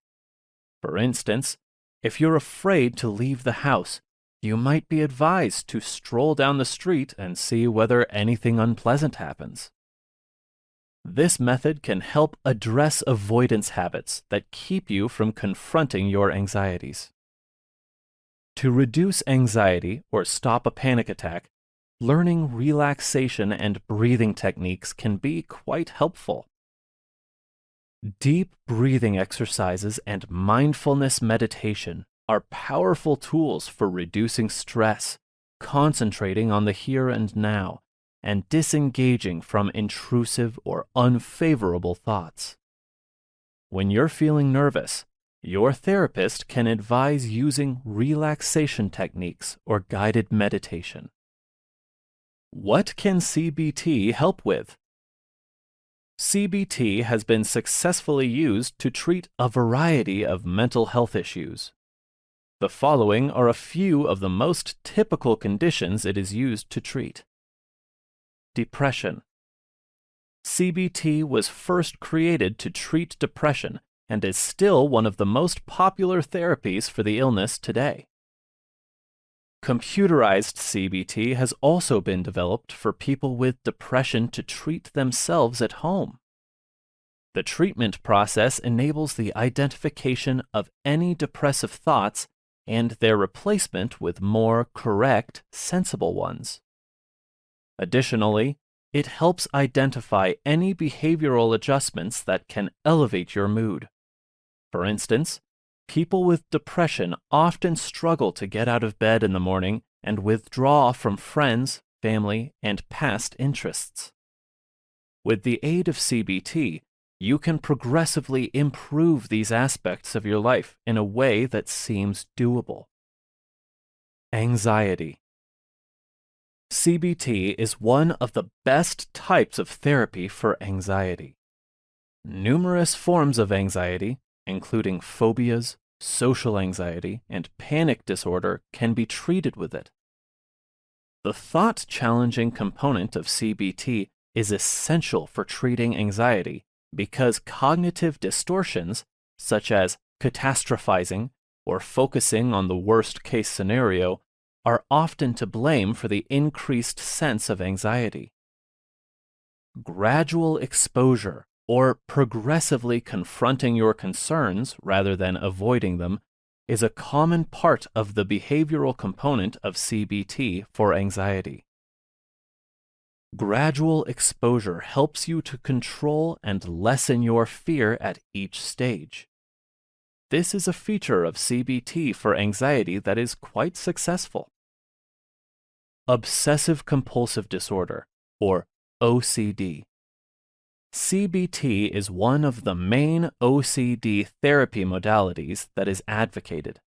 For instance, if you're afraid to leave the house, you might be advised to stroll down the street and see whether anything unpleasant happens. This method can help address avoidance habits that keep you from confronting your anxieties. To reduce anxiety or stop a panic attack, learning relaxation and breathing techniques can be quite helpful. Deep breathing exercises and mindfulness meditation are powerful tools for reducing stress, concentrating on the here and now, and disengaging from intrusive or unfavorable thoughts. When you're feeling nervous, your therapist can advise using relaxation techniques or guided meditation. What can CBT help with? CBT has been successfully used to treat a variety of mental health issues. The following are a few of the most typical conditions it is used to treat. Depression. CBT was first created to treat depression and is still one of the most popular therapies for the illness today. Computerized CBT has also been developed for people with depression to treat themselves at home. The treatment process enables the identification of any depressive thoughts and their replacement with more correct, sensible ones. Additionally, it helps identify any behavioral adjustments that can elevate your mood. For instance, people with depression often struggle to get out of bed in the morning and withdraw from friends, family, and past interests. With the aid of CBT, you can progressively improve these aspects of your life in a way that seems doable. Anxiety. CBT is one of the best types of therapy for anxiety. Numerous forms of anxiety, including phobias, social anxiety, and panic disorder, can be treated with it. The thought-challenging component of CBT is essential for treating anxiety because cognitive distortions, such as catastrophizing or focusing on the worst-case scenario, are often to blame for the increased sense of anxiety. Gradual exposure, or progressively confronting your concerns rather than avoiding them, is a common part of the behavioral component of CBT for anxiety. Gradual exposure helps you to control and lessen your fear at each stage. This is a feature of CBT for anxiety that is quite successful. Obsessive-compulsive disorder, or OCD. CBT is one of the main OCD therapy modalities that is advocated.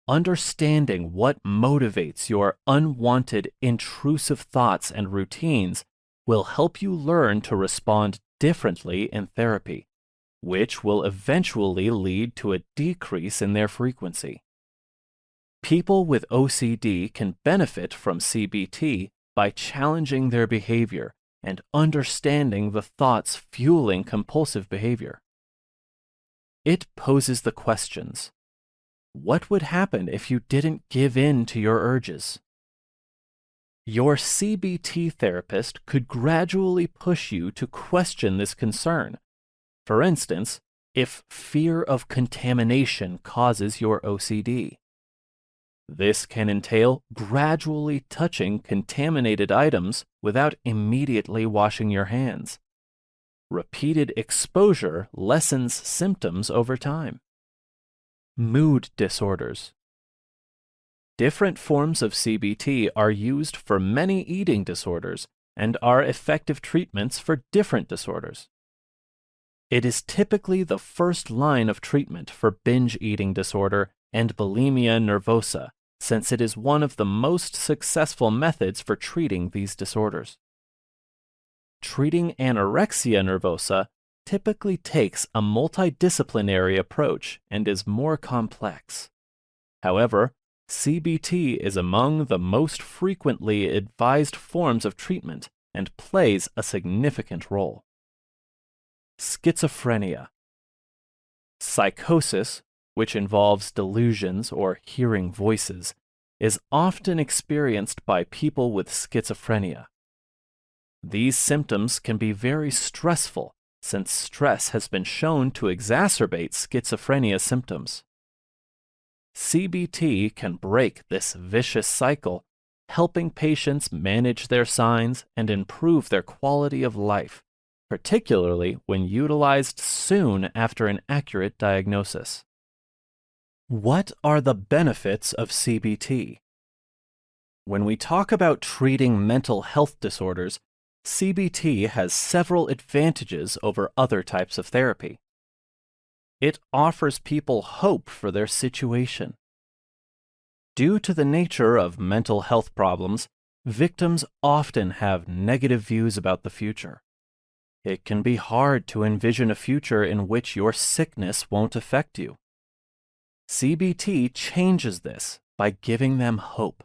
Understanding what motivates your unwanted, intrusive thoughts and routines will help you learn to respond differently in therapy, which will eventually lead to a decrease in their frequency. People with OCD can benefit from CBT by challenging their behavior and understanding the thoughts fueling compulsive behavior. It poses the questions: what would happen if you didn't give in to your urges? Your CBT therapist could gradually push you to question this concern. For instance, if fear of contamination causes your OCD. This can entail gradually touching contaminated items without immediately washing your hands. Repeated exposure lessens symptoms over time. Mood disorders. Different forms of CBT are used for many eating disorders and are effective treatments for different disorders. It is typically the first line of treatment for binge eating disorder and bulimia nervosa, since it is one of the most successful methods for treating these disorders. Treating anorexia nervosa typically takes a multidisciplinary approach and is more complex. However, CBT is among the most frequently advised forms of treatment and plays a significant role. Schizophrenia. Psychosis, which involves delusions or hearing voices, is often experienced by people with schizophrenia. These symptoms can be very stressful, since stress has been shown to exacerbate schizophrenia symptoms. CBT can break this vicious cycle, helping patients manage their signs and improve their quality of life, particularly when utilized soon after an accurate diagnosis. What are the benefits of CBT? When we talk about treating mental health disorders, CBT has several advantages over other types of therapy. It offers people hope for their situation. Due to the nature of mental health problems, victims often have negative views about the future. It can be hard to envision a future in which your sickness won't affect you. CBT changes this by giving them hope.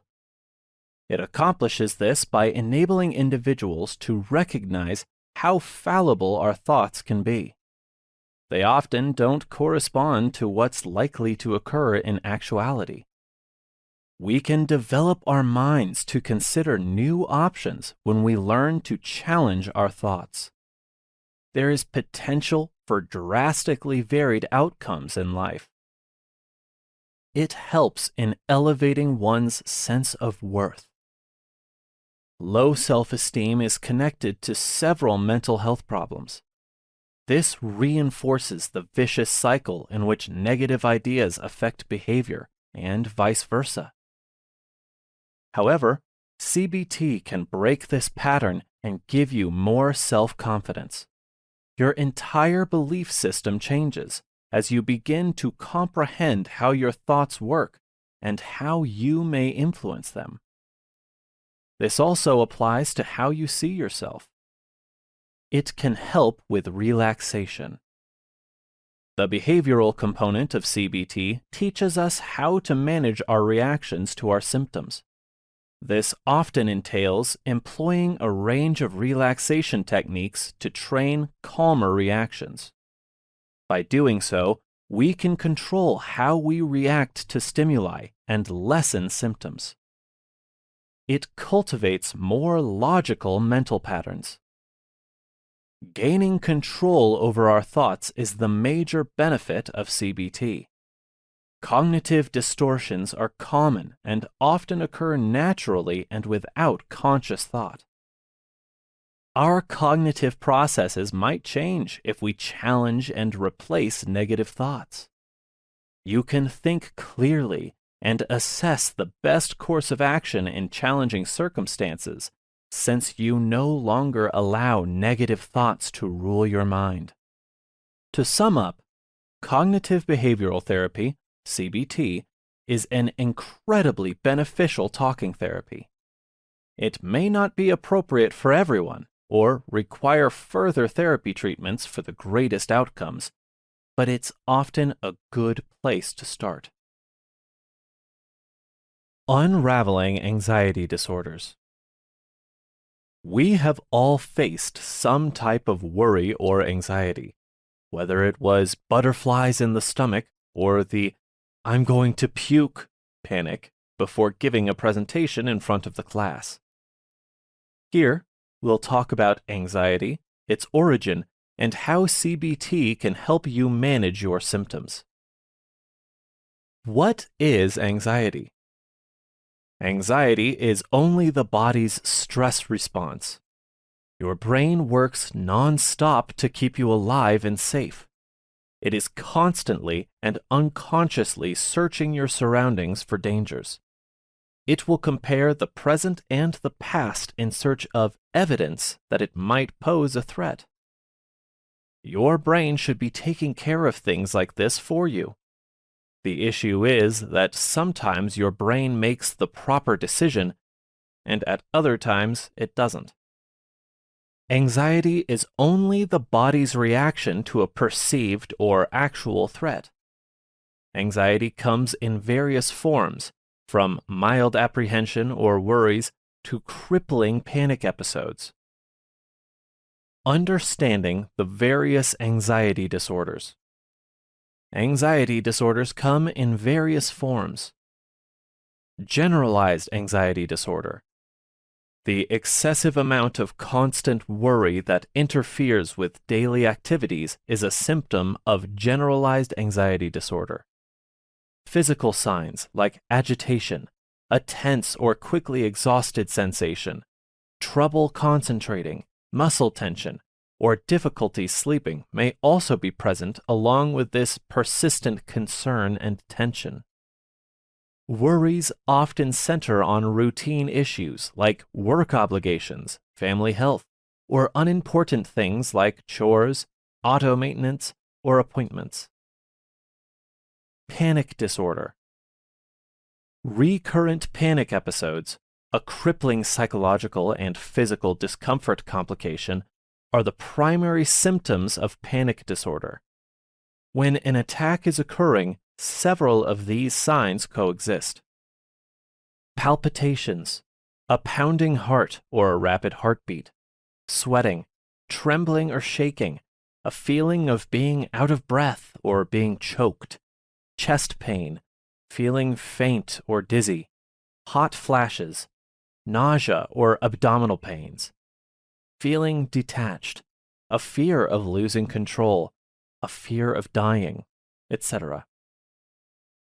It accomplishes this by enabling individuals to recognize how fallible our thoughts can be. They often don't correspond to what's likely to occur in actuality. We can develop our minds to consider new options when we learn to challenge our thoughts. there is potential for drastically varied outcomes in life. It helps in elevating one's sense of worth. Low self-esteem is connected to several mental health problems. This reinforces the vicious cycle in which negative ideas affect behavior, and vice versa. However, CBT can break this pattern and give you more self-confidence. Your entire belief system changes as you begin to comprehend how your thoughts work and how you may influence them. This also applies to how you see yourself. It can help with relaxation. The behavioral component of CBT teaches us how to manage our reactions to our symptoms. This often entails employing a range of relaxation techniques to train calmer reactions. By doing so, we can control how we react to stimuli and lessen symptoms. It cultivates more logical mental patterns. Gaining control over our thoughts is the major benefit of CBT. Cognitive distortions are common and often occur naturally and without conscious thought. Our cognitive processes might change if we challenge and replace negative thoughts. You can think clearly and assess the best course of action in challenging circumstances, since you no longer allow negative thoughts to rule your mind. To sum up, cognitive behavioral therapy, CBT, is an incredibly beneficial talking therapy. It may not be appropriate for everyone or require further therapy treatments for the greatest outcomes, but it's often a good place to start. Unraveling anxiety disorders. We have all faced some type of worry or anxiety, whether it was butterflies in the stomach or the "I'm going to puke" panic before giving a presentation in front of the class. Here, we'll talk about anxiety, its origin, and how CBT can help you manage your symptoms. What is anxiety? Anxiety is only the body's stress response. Your brain works non-stop to keep you alive and safe. It is constantly and unconsciously searching your surroundings for dangers. It will compare the present and the past in search of evidence that it might pose a threat. Your brain should be taking care of things like this for you. The issue is that sometimes your brain makes the proper decision, and at other times it doesn't. Anxiety is only the body's reaction to a perceived or actual threat. Anxiety comes in various forms, from mild apprehension or worries to crippling panic episodes. Understanding the various anxiety disorders. Anxiety disorders come in various forms. Generalized anxiety disorder. The excessive amount of constant worry that interferes with daily activities is a symptom of generalized anxiety disorder. Physical signs like agitation, a tense or quickly exhausted sensation, trouble concentrating, muscle tension, or difficulty sleeping may also be present along with this persistent concern and tension. Worries often center on routine issues like work obligations, family health, or unimportant things like chores, auto maintenance, or appointments. Panic disorder. Recurrent panic episodes, a crippling psychological and physical discomfort complication, are the primary symptoms of panic disorder. When an attack is occurring, several of these signs coexist. Palpitations, a pounding heart or a rapid heartbeat, sweating, trembling or shaking, a feeling of being out of breath or being choked, chest pain, feeling faint or dizzy, hot flashes, nausea or abdominal pains, feeling detached, a fear of losing control, a fear of dying, etc.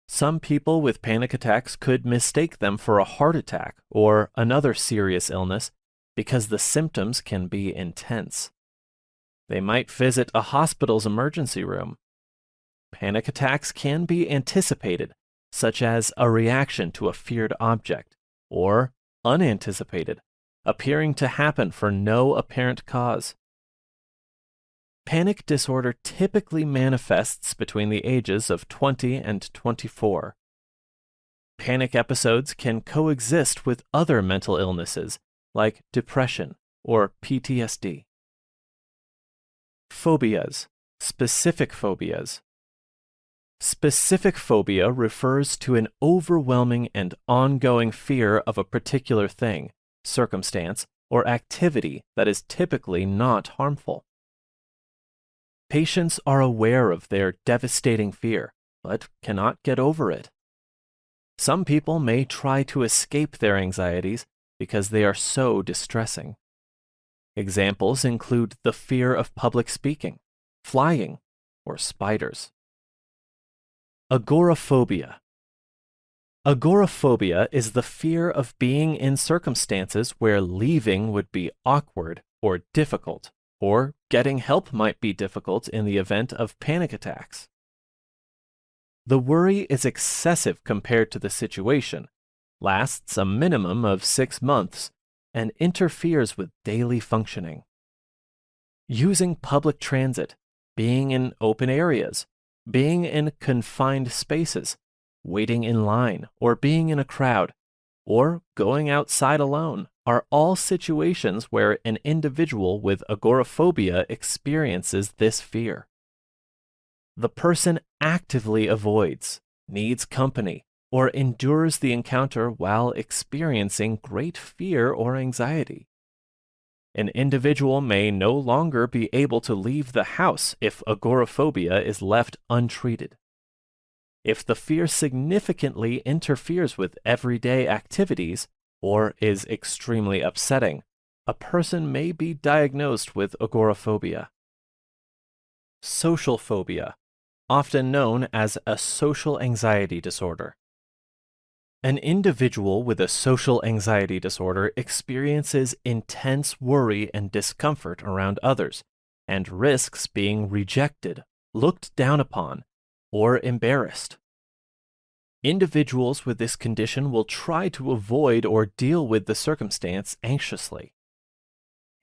Some people with panic attacks could mistake them for a heart attack or another serious illness because the symptoms can be intense. They might visit a hospital's emergency room. Panic attacks can be anticipated, such as a reaction to a feared object, or unanticipated, appearing to happen for no apparent cause. Panic disorder typically manifests between the ages of 20 and 24. Panic episodes can coexist with other mental illnesses like depression or PTSD. Phobias, specific phobias. Specific phobia refers to an overwhelming and ongoing fear of a particular thing, circumstance, or activity that is typically not harmful. Patients are aware of their devastating fear, but cannot get over it. Some people may try to escape their anxieties because they are so distressing. Examples include the fear of public speaking, flying, or spiders. Agoraphobia. Agoraphobia is the fear of being in circumstances where leaving would be awkward or difficult, or getting help might be difficult in the event of panic attacks. The worry is excessive compared to the situation, lasts a minimum of 6 months, and interferes with daily functioning. Using public transit, being in open areas, being in confined spaces, waiting in line, or being in a crowd, or going outside alone are all situations where an individual with agoraphobia experiences this fear. The person actively avoids, needs company, or endures the encounter while experiencing great fear or anxiety. An individual may no longer be able to leave the house if agoraphobia is left untreated. If the fear significantly interferes with everyday activities or is extremely upsetting, a person may be diagnosed with agoraphobia. Social phobia, often known as a social anxiety disorder. An individual with a social anxiety disorder experiences intense worry and discomfort around others, and risks being rejected, looked down upon, or embarrassed. Individuals with this condition will try to avoid or deal with the circumstance anxiously.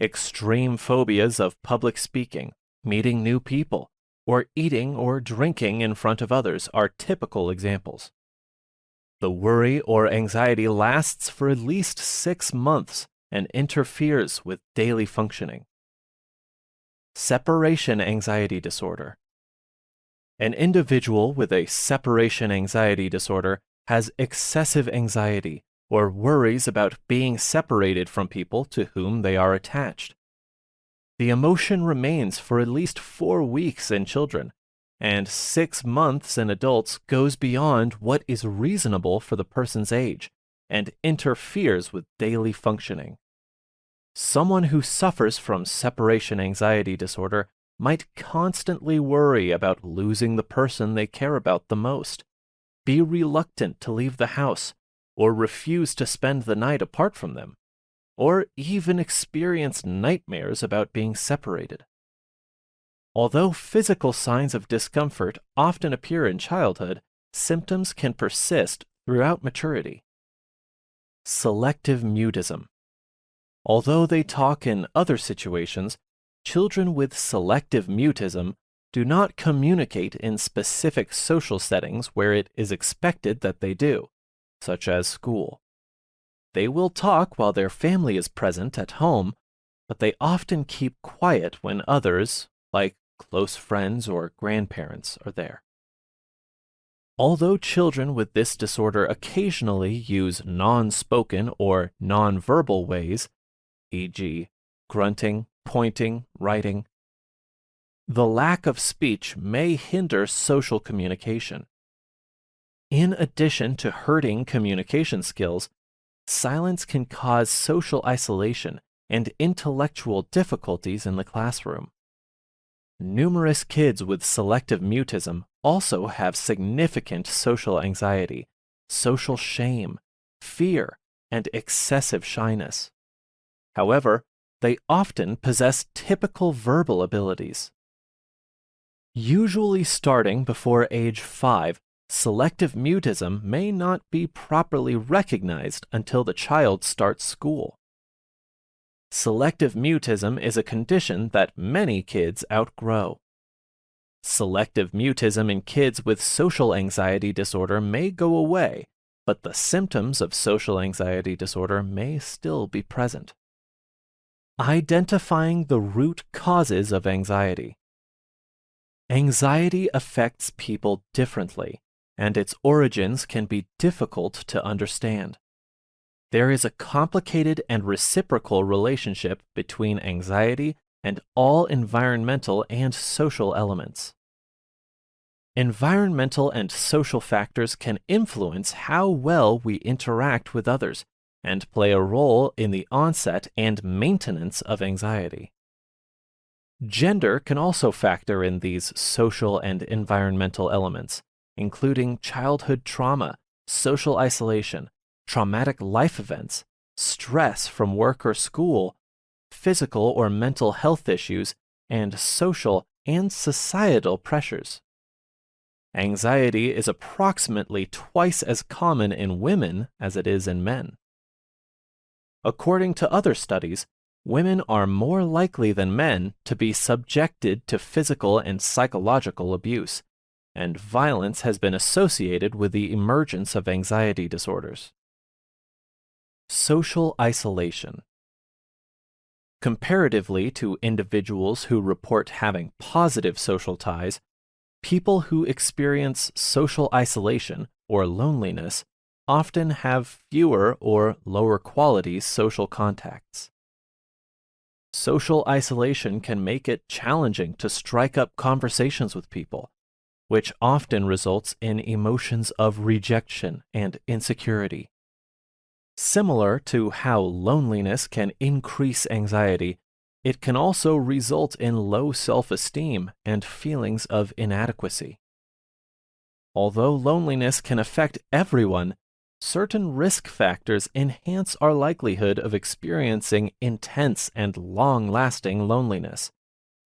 Extreme phobias of public speaking, meeting new people, or eating or drinking in front of others are typical examples. The worry or anxiety lasts for at least 6 months and interferes with daily functioning. Separation anxiety disorder. An individual with a separation anxiety disorder has excessive anxiety or worries about being separated from people to whom they are attached. The emotion remains for at least 4 weeks in children, and 6 months in adults goes beyond what is reasonable for the person's age and interferes with daily functioning. Someone who suffers from separation anxiety disorder might constantly worry about losing the person they care about the most, be reluctant to leave the house, or refuse to spend the night apart from them, or even experience nightmares about being separated. Although physical signs of discomfort often appear in childhood, symptoms can persist throughout maturity. Selective mutism. Although they talk in other situations, children with selective mutism do not communicate in specific social settings where it is expected that they do, such as school. They will talk while their family is present at home, but they often keep quiet when others, like close friends or grandparents, are there. Although children with this disorder occasionally use non-spoken or non-verbal ways, e.g., grunting, pointing, writing, the lack of speech may hinder social communication. In addition to hurting communication skills, silence can cause social isolation and intellectual difficulties in the classroom. numerous kids with selective mutism also have significant social anxiety, social shame, fear, and excessive shyness. However, they often possess typical verbal abilities. Usually starting before age 5, selective mutism may not be properly recognized until the child starts school. Selective mutism is a condition that many kids outgrow. Selective mutism in kids with social anxiety disorder may go away, but the symptoms of social anxiety disorder may still be present. Identifying the root causes of anxiety. Anxiety affects people differently, and its origins can be difficult to understand. There is a complicated and reciprocal relationship between anxiety and all environmental and social elements. Environmental and social factors can influence how well we interact with others and play a role in the onset and maintenance of anxiety. Gender can also factor in these social and environmental elements, including childhood trauma, social isolation, traumatic life events, stress from work or school, physical or mental health issues, and social and societal pressures. Anxiety is approximately twice as common in women as it is in men. According to other studies, women are more likely than men to be subjected to physical and psychological abuse, and violence has been associated with the emergence of anxiety disorders. Social isolation. Comparatively to individuals who report having positive social ties, people who experience social isolation or loneliness often have fewer or lower quality social contacts. Social isolation can make it challenging to strike up conversations with people, which often results in emotions of rejection and insecurity. Similar to how loneliness can increase anxiety, it can also result in low self-esteem and feelings of inadequacy. Although loneliness can affect everyone, certain risk factors enhance our likelihood of experiencing intense and long-lasting loneliness,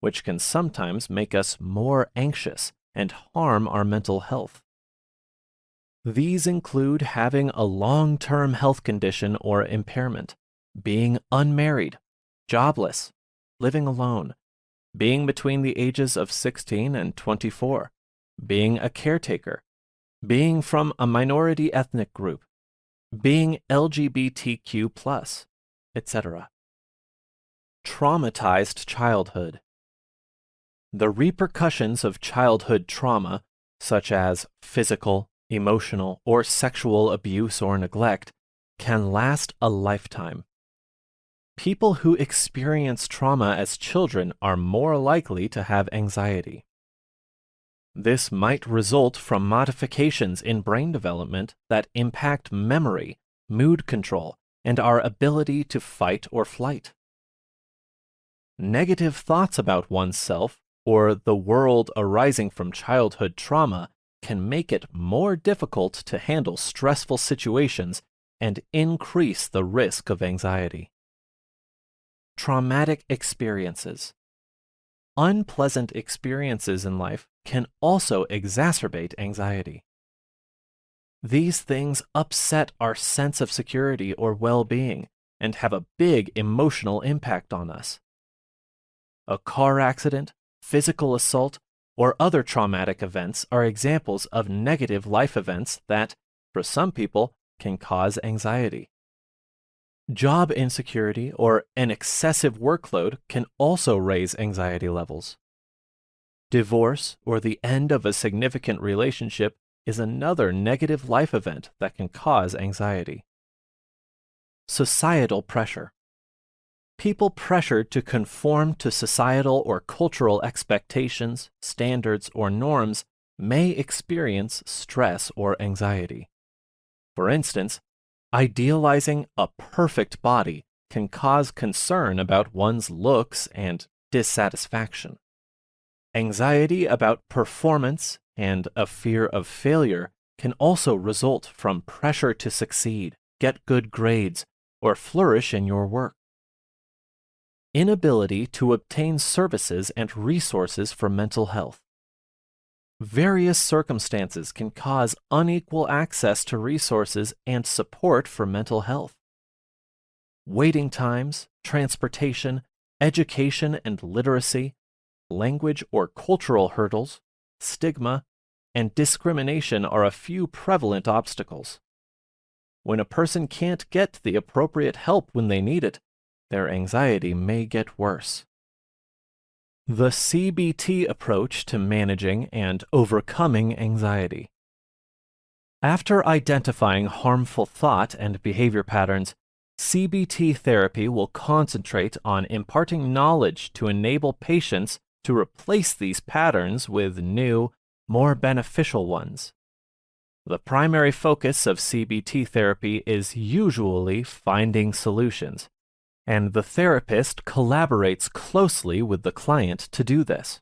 which can sometimes make us more anxious and harm our mental health. These include having a long-term health condition or impairment, being unmarried, jobless, living alone, being between the ages of 16 and 24, being a caretaker, being from a minority ethnic group, being LGBTQ+, etc. Traumatized childhood. The repercussions of childhood trauma, such as physical, emotional, or sexual abuse or neglect, can last a lifetime. People who experience trauma as children are more likely to have anxiety. This might result from modifications in brain development that impact memory, mood control, and our ability to fight or flight. Negative thoughts about oneself or the world arising from childhood trauma can make it more difficult to handle stressful situations and increase the risk of anxiety. Traumatic experiences. Unpleasant experiences in life can also exacerbate anxiety. These things upset our sense of security or well-being and have a big emotional impact on us. A car accident, physical assault, or other traumatic events are examples of negative life events that, for some people, can cause anxiety. Job insecurity or an excessive workload can also raise anxiety levels. Divorce or the end of a significant relationship is another negative life event that can cause anxiety. Societal pressure. People pressured to conform to societal or cultural expectations, standards, or norms may experience stress or anxiety. For instance, idealizing a perfect body can cause concern about one's looks and dissatisfaction. Anxiety about performance and a fear of failure can also result from pressure to succeed, get good grades, or flourish in your work. Inability to obtain services and resources for mental health. Various circumstances can cause unequal access to resources and support for mental health. Waiting times, transportation, education and literacy, language or cultural hurdles, stigma, and discrimination are a few prevalent obstacles. When a person can't get the appropriate help when they need it, their anxiety may get worse. The CBT approach to managing and overcoming anxiety. After identifying harmful thought and behavior patterns, CBT therapy will concentrate on imparting knowledge to enable patients to replace these patterns with new, more beneficial ones. The primary focus of CBT therapy is usually finding solutions, and the therapist collaborates closely with the client to do this.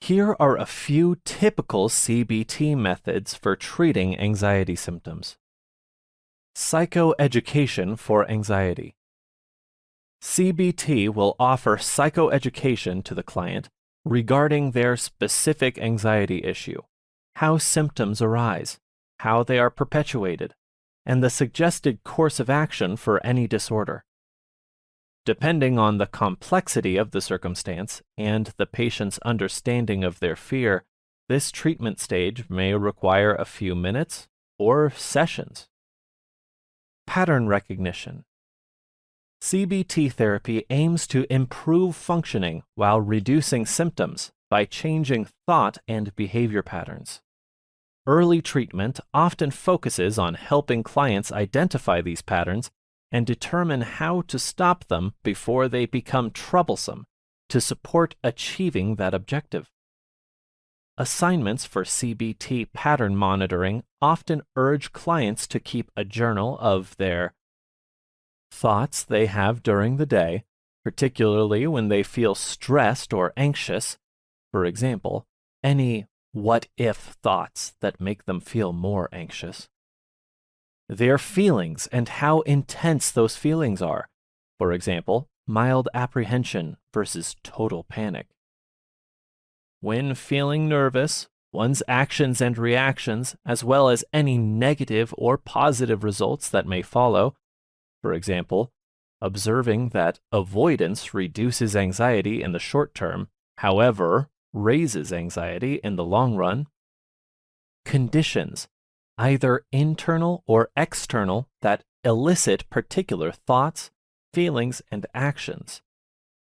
Here are a few typical CBT methods for treating anxiety symptoms. Psychoeducation for anxiety. CBT will offer psychoeducation to the client regarding their specific anxiety issue, how symptoms arise, how they are perpetuated, and the suggested course of action for any disorder. Depending on the complexity of the circumstance and the patient's understanding of their fear, this treatment stage may require a few minutes or sessions. Pattern recognition. CBT therapy aims to improve functioning while reducing symptoms by changing thought and behavior patterns. Early treatment often focuses on helping clients identify these patterns and determine how to stop them before they become troublesome to support achieving that objective. Assignments for CBT pattern monitoring often urge clients to keep a journal of their thoughts they have during the day, particularly when they feel stressed or anxious. For example, any what-if thoughts that make them feel more anxious. Their feelings and how intense those feelings are. For example, mild apprehension versus total panic. When feeling nervous, one's actions and reactions, as well as any negative or positive results that may follow. For example, observing that avoidance reduces anxiety in the short term, however, raises anxiety in the long run. Conditions, either internal or external, that elicit particular thoughts, feelings, and actions,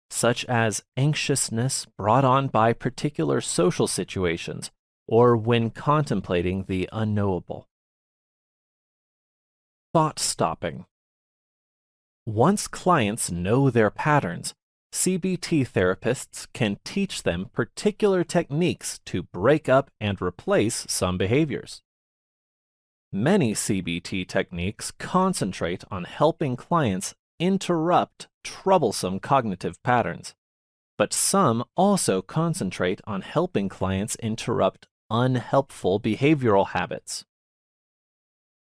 such as anxiousness brought on by particular social situations or when contemplating the unknowable. Thought stopping. Once clients know their patterns, CBT therapists can teach them particular techniques to break up and replace some behaviors. Many CBT techniques concentrate on helping clients interrupt troublesome cognitive patterns, but some also concentrate on helping clients interrupt unhelpful behavioral habits.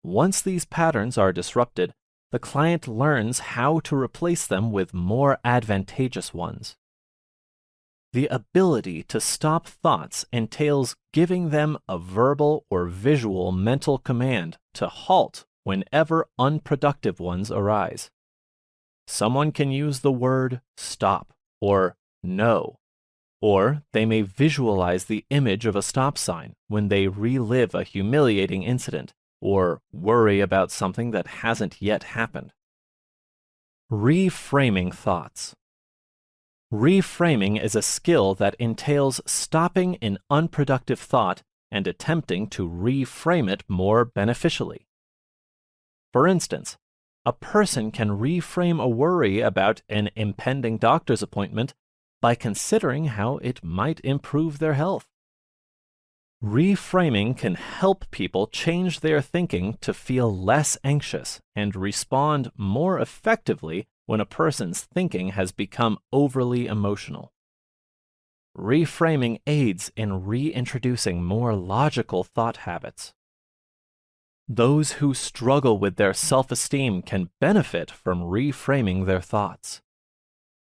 Once these patterns are disrupted, the client learns how to replace them with more advantageous ones. The ability to stop thoughts entails giving them a verbal or visual mental command to halt whenever unproductive ones arise. Someone can use the word stop or no, or they may visualize the image of a stop sign when they relive a humiliating incident or worry about something that hasn't yet happened. Reframing thoughts. Reframing is a skill that entails stopping an unproductive thought and attempting to reframe it more beneficially. For instance, a person can reframe a worry about an impending doctor's appointment by considering how it might improve their health. Reframing can help people change their thinking to feel less anxious and respond more effectively when a person's thinking has become overly emotional. reframing aids in reintroducing more logical thought habits. Those who struggle with their self-esteem can benefit from reframing their thoughts.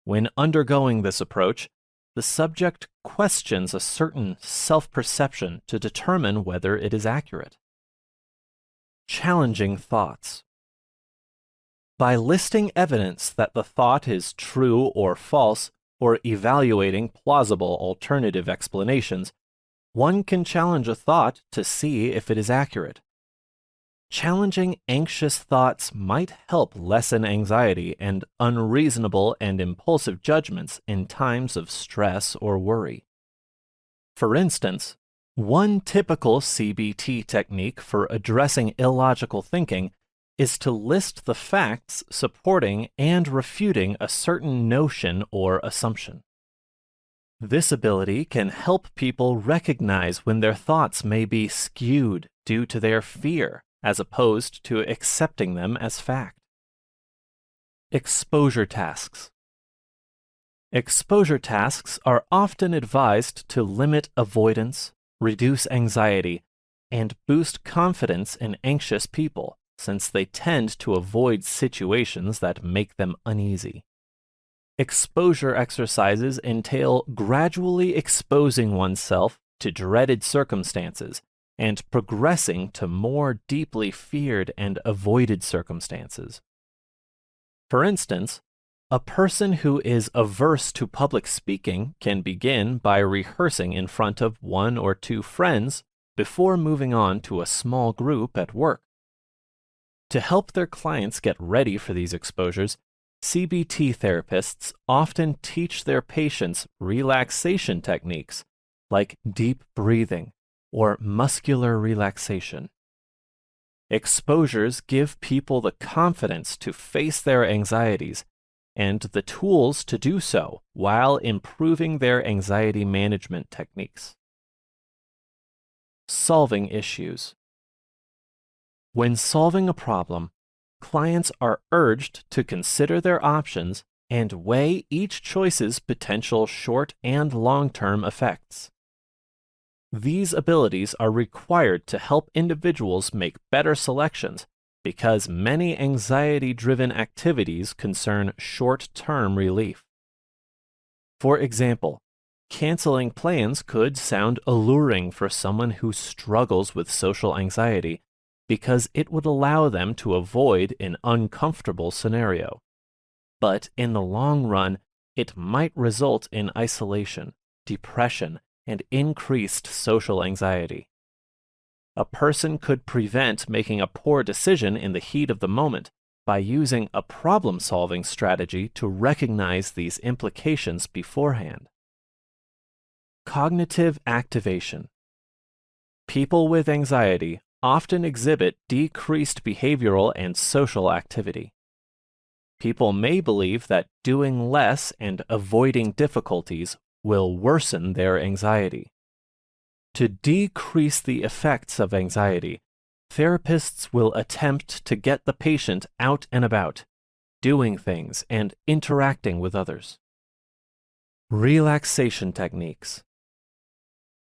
When undergoing this approach, the subject questions a certain self-perception to determine whether it is accurate. Challenging thoughts. By listing evidence that the thought is true or false, or evaluating plausible alternative explanations, one can challenge a thought to see if it is accurate. Challenging anxious thoughts might help lessen anxiety and unreasonable and impulsive judgments in times of stress or worry. For instance, one typical CBT technique for addressing illogical thinking is to list the facts supporting and refuting a certain notion or assumption. This ability can help people recognize when their thoughts may be skewed due to their fear, as opposed to accepting them as fact. Exposure tasks. Exposure tasks are often advised to limit avoidance, reduce anxiety, and boost confidence in anxious people, since they tend to avoid situations that make them uneasy. Exposure exercises entail gradually exposing oneself to dreaded circumstances and progressing to more deeply feared and avoided circumstances. For instance, a person who is averse to public speaking can begin by rehearsing in front of 1 or 2 friends before moving on to a small group at work. To help their clients get ready for these exposures, CBT therapists often teach their patients relaxation techniques like deep breathing or muscular relaxation. Exposures give people the confidence to face their anxieties and the tools to do so while improving their anxiety management techniques. Solving issues. When solving a problem, clients are urged to consider their options and weigh each choice's potential short and long-term effects. These abilities are required to help individuals make better selections because many anxiety-driven activities concern short-term relief. For example, canceling plans could sound alluring for someone who struggles with social anxiety because it would allow them to avoid an uncomfortable scenario. But in the long run, it might result in isolation, depression, and increased social anxiety. A person could prevent making a poor decision in the heat of the moment by using a problem-solving strategy to recognize these implications beforehand. Cognitive activation. People with anxiety often exhibit decreased behavioral and social activity. People may believe that doing less and avoiding difficulties will worsen their anxiety. To decrease the effects of anxiety, therapists will attempt to get the patient out and about, doing things and interacting with others. Relaxation techniques.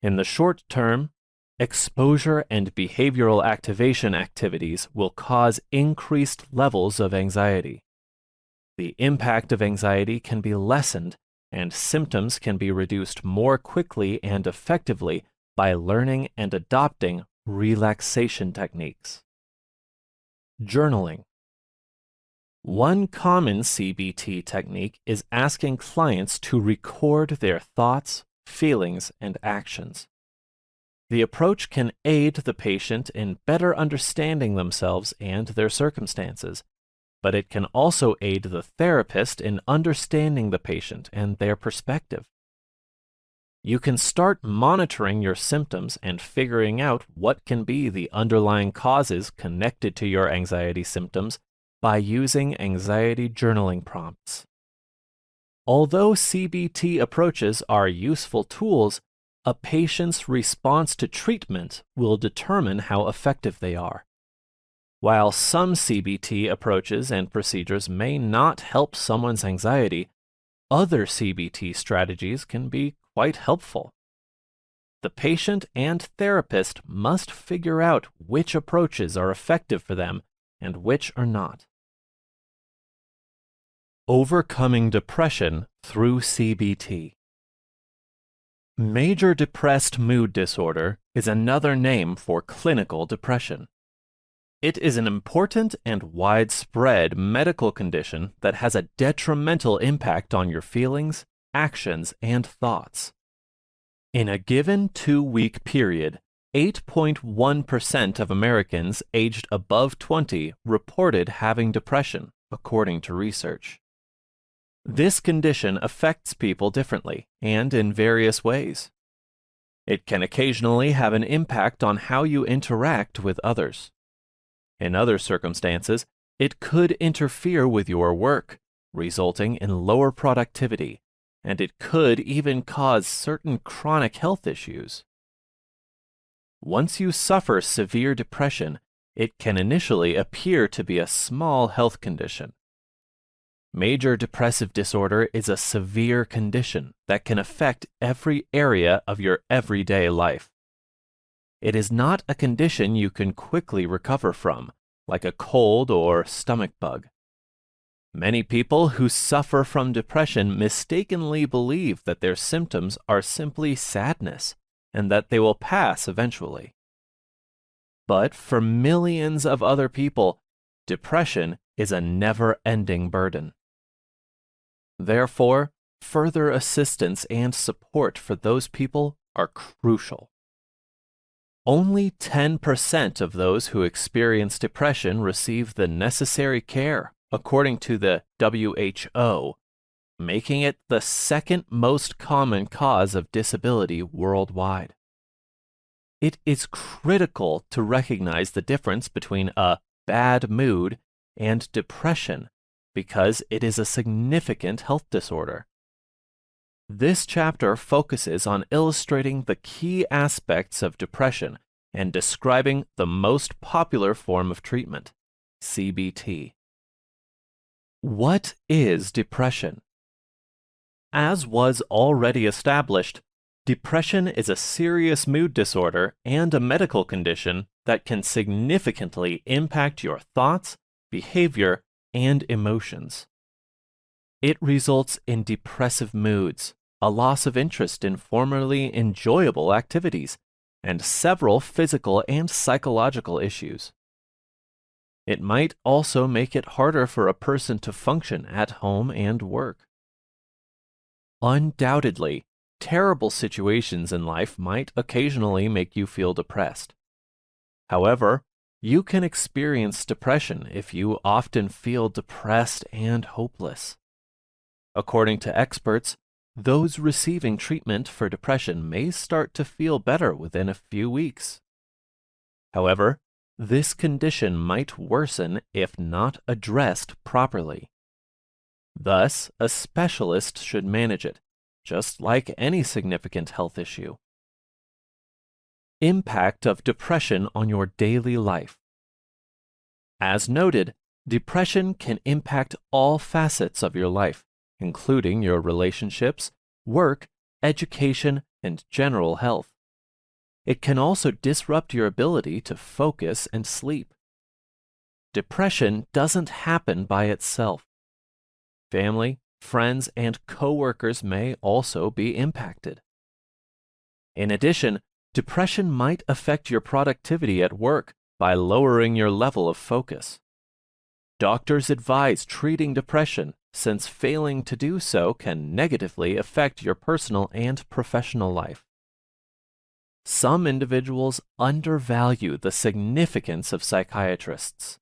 In the short term, exposure and behavioral activation activities will cause increased levels of anxiety. The impact of anxiety can be lessened and symptoms can be reduced more quickly and effectively by learning and adopting relaxation techniques. Journaling. One common CBT technique is asking clients to record their thoughts, feelings, and actions. The approach can aid the patient in better understanding themselves and their circumstances, but it can also aid the therapist in understanding the patient and their perspective. You can start monitoring your symptoms and figuring out what can be the underlying causes connected to your anxiety symptoms by using anxiety journaling prompts. Although CBT approaches are useful tools, a patient's response to treatment will determine how effective they are. While some CBT approaches and procedures may not help someone's anxiety, other CBT strategies can be quite helpful. The patient and therapist must figure out which approaches are effective for them and which are not. Overcoming depression through CBT. Major depressed mood disorder is another name for clinical depression. It is an important and widespread medical condition that has a detrimental impact on your feelings, actions, and thoughts. In a given 2-week period, 8.1% of Americans aged above 20 reported having depression, according to research. This condition affects people differently and in various ways. It can occasionally have an impact on how you interact with others. In other circumstances, it could interfere with your work, resulting in lower productivity, and it could even cause certain chronic health issues. Once you suffer severe depression, it can initially appear to be a small health condition. Major depressive disorder is a severe condition that can affect every area of your everyday life. It is not a condition you can quickly recover from, like a cold or stomach bug. Many people who suffer from depression mistakenly believe that their symptoms are simply sadness and that they will pass eventually. But for millions of other people, depression is a never-ending burden. Therefore, further assistance and support for those people are crucial. Only 10% of those who experience depression receive the necessary care, according to the WHO, making it the second most common cause of disability worldwide. It is critical to recognize the difference between a bad mood and depression because it is a significant health disorder. This chapter focuses on illustrating the key aspects of depression and describing the most popular form of treatment, CBT. What is depression? As was already established, depression is a serious mood disorder and a medical condition that can significantly impact your thoughts, behavior, and emotions. It results in depressive moods, a loss of interest in formerly enjoyable activities, and several physical and psychological issues. It might also make it harder for a person to function at home and work. Undoubtedly, terrible situations in life might occasionally make you feel depressed. However, you can experience depression if you often feel depressed and hopeless. According to experts, those receiving treatment for depression may start to feel better within a few weeks. However, this condition might worsen if not addressed properly. Thus, a specialist should manage it, just like any significant health issue. Impact of depression on your daily life. As noted, depression can impact all facets of your life, including your relationships, work, education, and general health. It can also disrupt your ability to focus and sleep. Depression doesn't happen by itself. Family, friends, and coworkers may also be impacted. In addition, depression might affect your productivity at work by lowering your level of focus. Doctors advise treating depression since failing to do so can negatively affect your personal and professional life. Some individuals undervalue the significance of psychiatrists.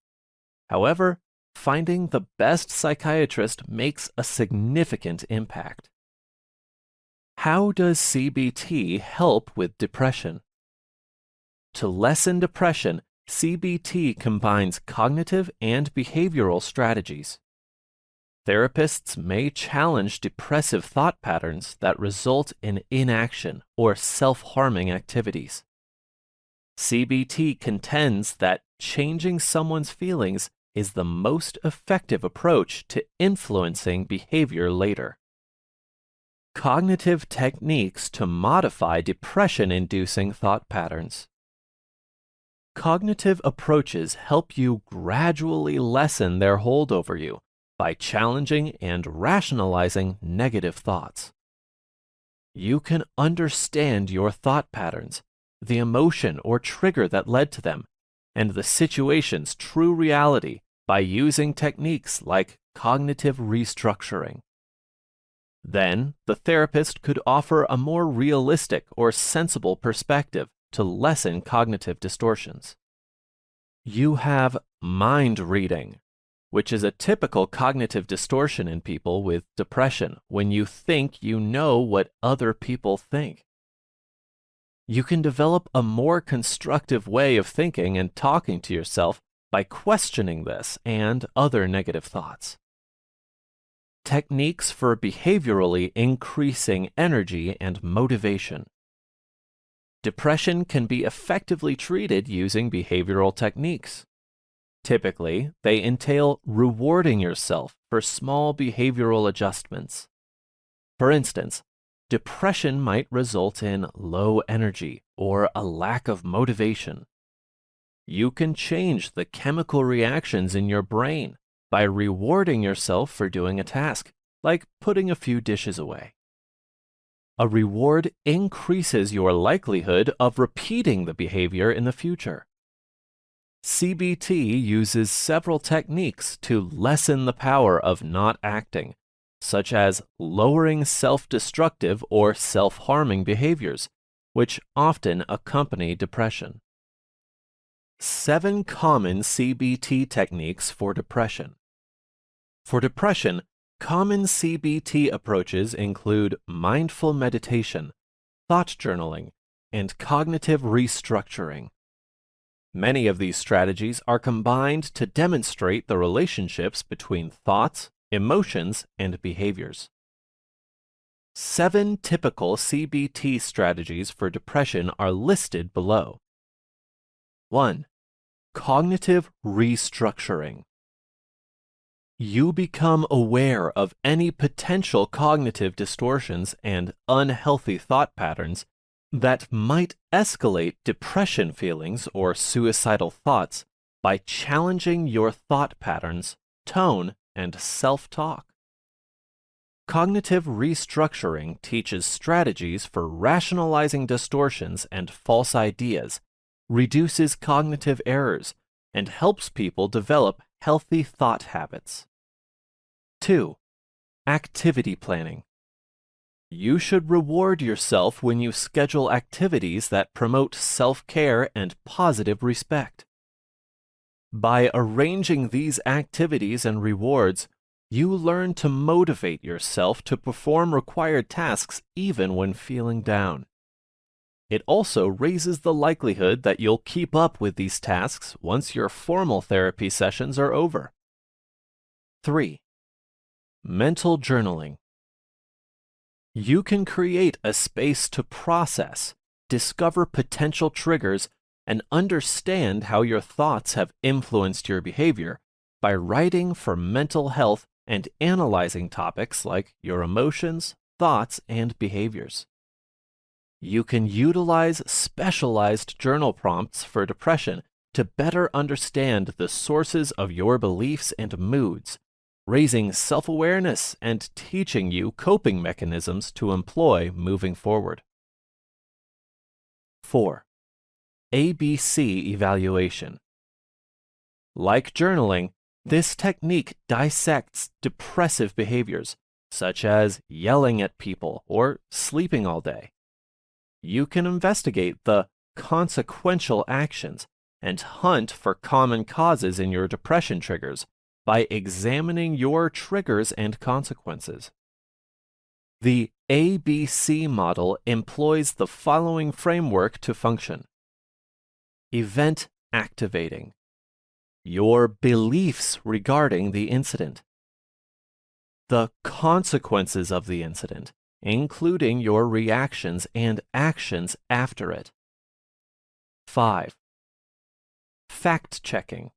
However, finding the best psychiatrist makes a significant impact. How does CBT help with depression? To lessen depression, CBT combines cognitive and behavioral strategies. Therapists may challenge depressive thought patterns that result in inaction or self-harming activities. CBT contends that changing someone's feelings is the most effective approach to influencing behavior later. cognitive techniques to modify depression-inducing thought patterns. Cognitive approaches help you gradually lessen their hold over you by challenging and rationalizing negative thoughts. You can understand your thought patterns, the emotion or trigger that led to them, and the situation's true reality by using techniques like cognitive restructuring. Then, the therapist could offer a more realistic or sensible perspective to lessen cognitive distortions. You have mind reading, which is a typical cognitive distortion in people with depression when you think you know what other people think. You can develop a more constructive way of thinking and talking to yourself by questioning this and other negative thoughts. Techniques for behaviorally increasing energy and motivation. Depression can be effectively treated using behavioral techniques. Typically, they entail rewarding yourself for small behavioral adjustments. For instance, depression might result in low energy or a lack of motivation. You can change the chemical reactions in your brain by rewarding yourself for doing a task, like putting a few dishes away. A reward increases your likelihood of repeating the behavior in the future. CBT uses several techniques to lessen the power of not acting, such as lowering self-destructive or self-harming behaviors, which often accompany depression. 7 common CBT techniques for depression. For depression, common CBT approaches include mindful meditation, thought journaling, and cognitive restructuring. Many of these strategies are combined to demonstrate the relationships between thoughts, emotions, and behaviors. 7 typical CBT strategies for depression are listed below. 1. Cognitive restructuring. You become aware of any potential cognitive distortions and unhealthy thought patterns that might escalate depression feelings or suicidal thoughts by challenging your thought patterns, tone, and self-talk. Cognitive restructuring teaches strategies for rationalizing distortions and false ideas, reduces cognitive errors, and helps people develop healthy thought habits. 2. Activity planning. You should reward yourself when you schedule activities that promote self-care and positive respect. By arranging these activities and rewards, you learn to motivate yourself to perform required tasks even when feeling down. It also raises the likelihood that you'll keep up with these tasks once your formal therapy sessions are over. 3. Mental journaling. You can create a space to process, discover potential triggers, and understand how your thoughts have influenced your behavior by writing for mental health and analyzing topics like your emotions, thoughts, and behaviors. You can utilize specialized journal prompts for depression to better understand the sources of your beliefs and moods, raising self-awareness and teaching you coping mechanisms to employ moving forward. 4. ABC evaluation. Like journaling, this technique dissects depressive behaviors, such as yelling at people or sleeping all day. You can investigate the consequential actions and hunt for common causes in your depression triggers by examining your triggers and consequences. The ABC model employs the following framework to function. Event activating. Your beliefs regarding the incident. The consequences of the incident, including your reactions and actions after it. 5. Fact-checking.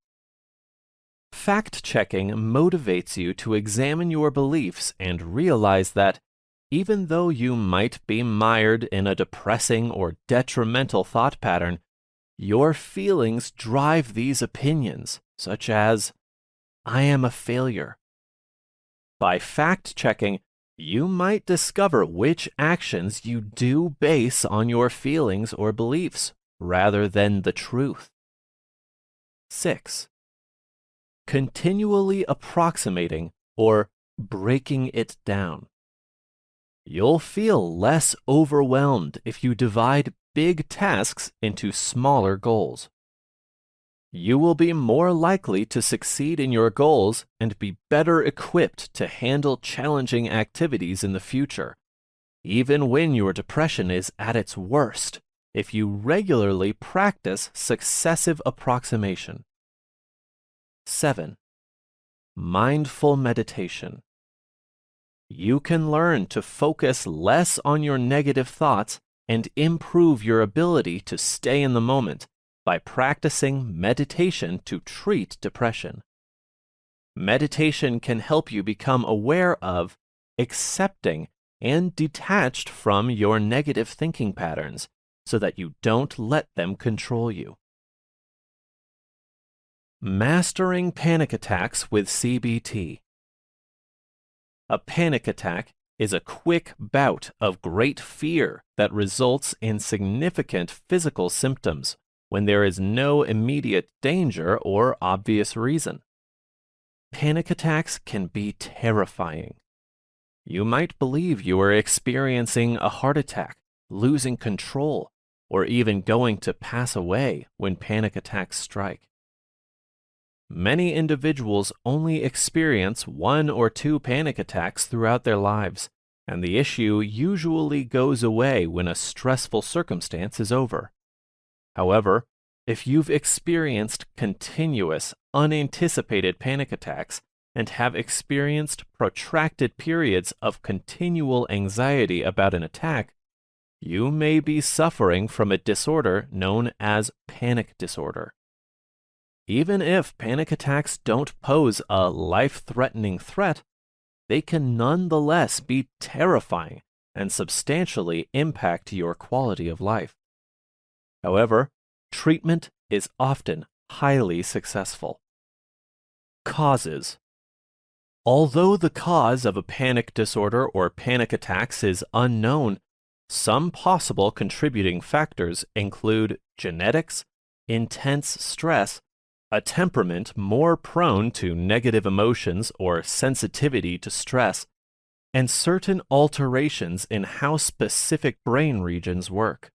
Fact-checking motivates you to examine your beliefs and realize that, even though you might be mired in a depressing or detrimental thought pattern, your feelings drive these opinions, such as, "I am a failure." By fact-checking, you might discover which actions you do base on your feelings or beliefs, rather than the truth. 6. Continually approximating or breaking it down. You'll feel less overwhelmed if you divide big tasks into smaller goals. You will be more likely to succeed in your goals and be better equipped to handle challenging activities in the future, even when your depression is at its worst, if you regularly practice successive approximation. 7. Mindful meditation. You can learn to focus less on your negative thoughts and improve your ability to stay in the moment by practicing meditation to treat depression. Meditation can help you become aware of, accepting, and detached from your negative thinking patterns so that you don't let them control you. Mastering panic attacks with CBT. A panic attack is a quick bout of great fear that results in significant physical symptoms when there is no immediate danger or obvious reason. Panic attacks can be terrifying. You might believe you are experiencing a heart attack, losing control, or even going to pass away when panic attacks strike. Many individuals only experience 1 or 2 panic attacks throughout their lives, and the issue usually goes away when a stressful circumstance is over. However, if you've experienced continuous, unanticipated panic attacks and have experienced protracted periods of continual anxiety about an attack, you may be suffering from a disorder known as panic disorder. Even if panic attacks don't pose a life-threatening threat, they can nonetheless be terrifying and substantially impact your quality of life. However, treatment is often highly successful. Causes. Although the cause of a panic disorder or panic attacks is unknown, some possible contributing factors include genetics, intense stress, a temperament more prone to negative emotions or sensitivity to stress, and certain alterations in how specific brain regions work.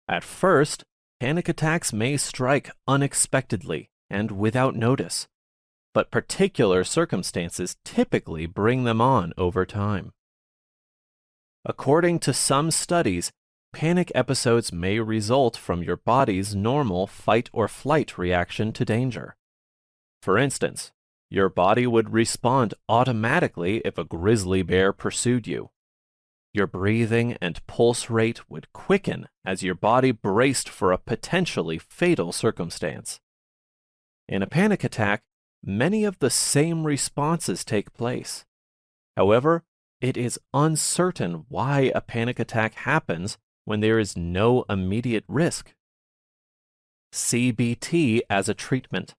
At first, panic attacks may strike unexpectedly and without notice, but particular circumstances typically bring them on over time. According to some studies, panic episodes may result from your body's normal fight or flight reaction to danger. For instance, your body would respond automatically if a grizzly bear pursued you. Your breathing and pulse rate would quicken as your body braced for a potentially fatal circumstance. In a panic attack, many of the same responses take place. However, it is uncertain why a panic attack happens when there is no immediate risk. CBT as a treatment.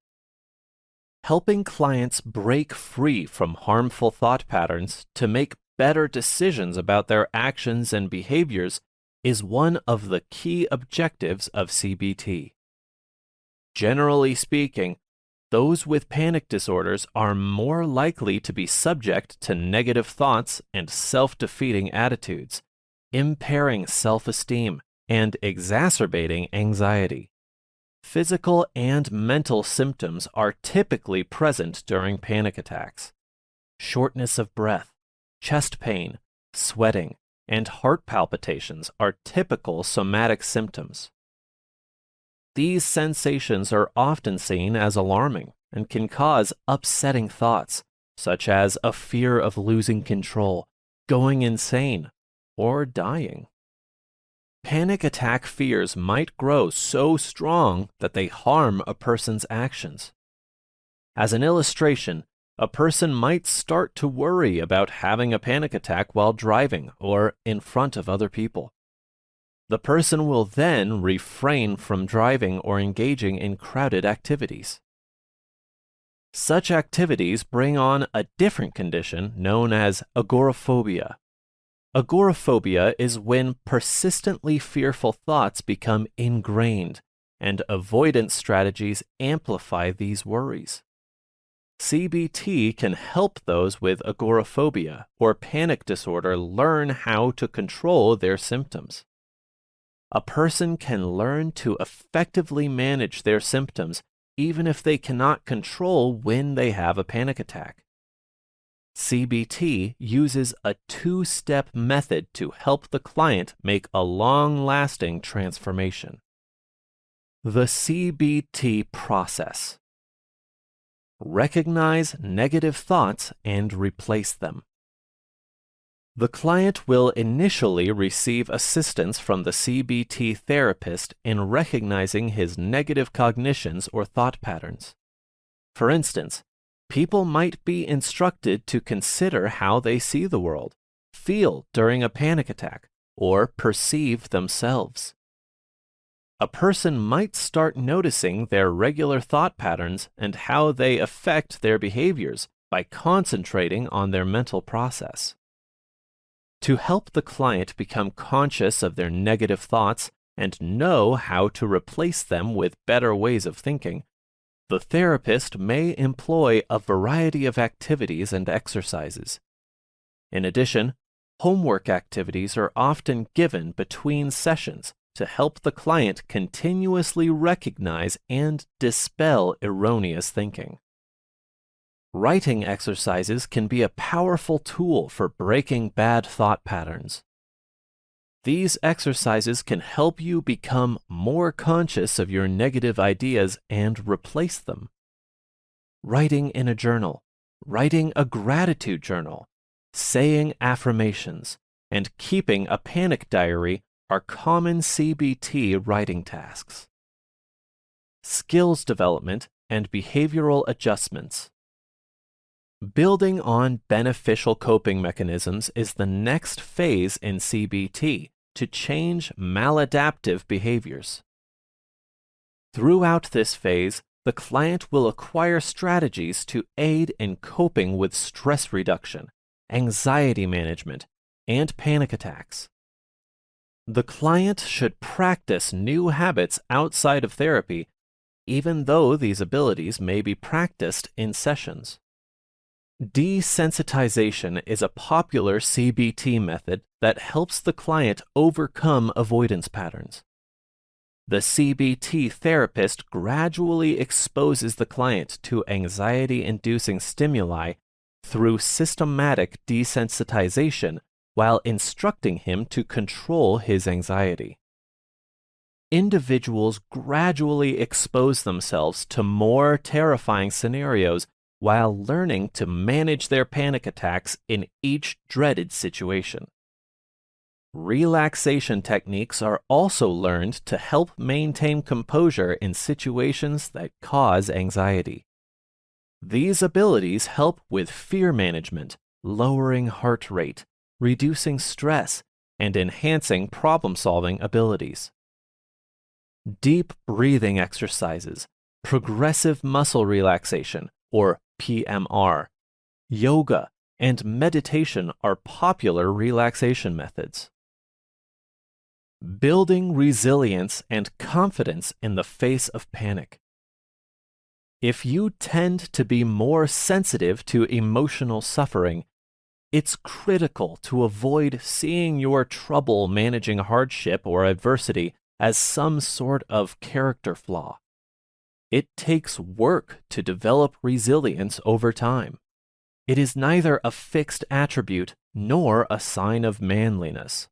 Helping clients break free from harmful thought patterns to make better decisions about their actions and behaviors is one of the key objectives of CBT. Generally speaking, those with panic disorders are more likely to be subject to negative thoughts and self-defeating attitudes, impairing self-esteem and exacerbating anxiety. Physical and mental symptoms are typically present during panic attacks. Shortness of breath, chest pain, sweating, and heart palpitations are typical somatic symptoms. These sensations are often seen as alarming and can cause upsetting thoughts, such as a fear of losing control, going insane, or dying. Panic attack fears might grow so strong that they harm a person's actions. As an illustration, A person might start to worry about having a panic attack while driving or in front of other people. The person will then refrain from driving or engaging in crowded activities. Such activities bring on a different condition known as agoraphobia. Agoraphobia is when persistently fearful thoughts become ingrained, and avoidance strategies amplify these worries. CBT can help those with agoraphobia or panic disorder learn how to control their symptoms. A person can learn to effectively manage their symptoms even if they cannot control when they have a panic attack. CBT uses a two-step method to help the client make a long-lasting transformation. The CBT process. Recognize negative thoughts and replace them. The client will initially receive assistance from the CBT therapist in recognizing his negative cognitions or thought patterns. For instance, people might be instructed to consider how they see the world, feel during a panic attack, or perceive themselves. A person might start noticing their regular thought patterns and how they affect their behaviors by concentrating on their mental process. To help the client become conscious of their negative thoughts and know how to replace them with better ways of thinking, the therapist may employ a variety of activities and exercises. In addition, homework activities are often given between sessions to help the client continuously recognize and dispel erroneous thinking. Writing exercises can be a powerful tool for breaking bad thought patterns. These exercises can help you become more conscious of your negative ideas and replace them. Writing in a journal, writing a gratitude journal, saying affirmations, and keeping a panic diary are common CBT writing tasks. Skills development and behavioral adjustments. Building on beneficial coping mechanisms is the next phase in CBT to change maladaptive behaviors. Throughout this phase, the client will acquire strategies to aid in coping with stress reduction, anxiety management, and panic attacks. The client should practice new habits outside of therapy, even though these abilities may be practiced in sessions. Desensitization is a popular CBT method that helps the client overcome avoidance patterns. The CBT therapist gradually exposes the client to anxiety-inducing stimuli through systematic desensitization while instructing him to control his anxiety. Individuals gradually expose themselves to more terrifying scenarios while learning to manage their panic attacks in each dreaded situation. Relaxation techniques are also learned to help maintain composure in situations that cause anxiety. These abilities help with fear management, lowering heart rate, reducing stress, and enhancing problem-solving abilities. Deep breathing exercises, progressive muscle relaxation, or PMR, yoga, and meditation are popular relaxation methods. Building resilience and confidence in the face of panic. If you tend to be more sensitive to emotional suffering, it's critical to avoid seeing your trouble managing hardship or adversity as some sort of character flaw. It takes work to develop resilience over time. It is neither a fixed attribute nor a sign of manliness.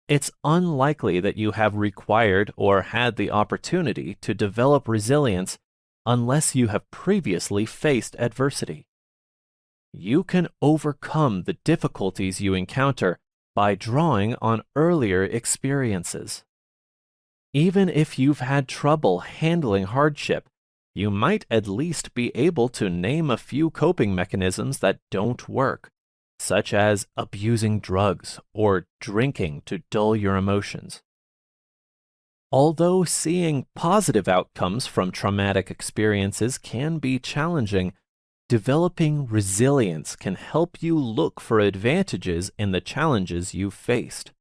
It's unlikely that you have required or had the opportunity to develop resilience unless you have previously faced adversity. You can overcome the difficulties you encounter by drawing on earlier experiences. Even if you've had trouble handling hardship, you might at least be able to name a few coping mechanisms that don't work, such as abusing drugs or drinking to dull your emotions. Although seeing positive outcomes from traumatic experiences can be challenging, developing resilience can help you look for advantages in the challenges you've faced.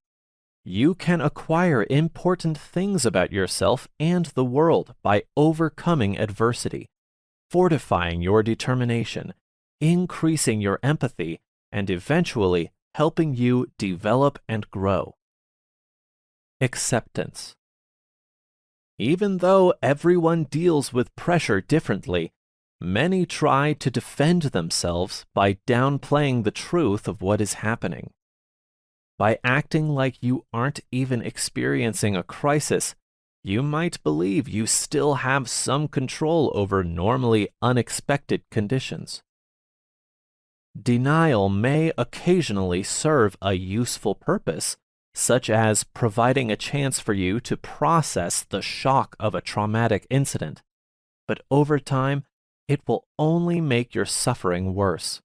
You can acquire important things about yourself and the world by overcoming adversity, fortifying your determination, increasing your empathy, and eventually helping you develop and grow. Acceptance. Even though everyone deals with pressure differently, many try to defend themselves by downplaying the truth of what is happening. By acting like you aren't even experiencing a crisis, you might believe you still have some control over normally unexpected conditions. Denial may occasionally serve a useful purpose, such as providing a chance for you to process the shock of a traumatic incident, but over time, it will only make your suffering worse.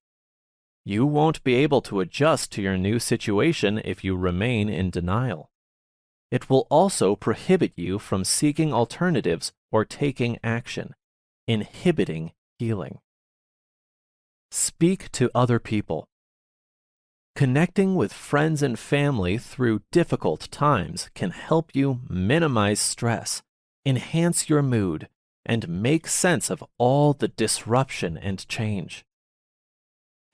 You won't be able to adjust to your new situation if you remain in denial. It will also prohibit you from seeking alternatives or taking action, inhibiting healing. Speak to other people. Connecting with friends and family through difficult times can help you minimize stress, enhance your mood, and make sense of all the disruption and change.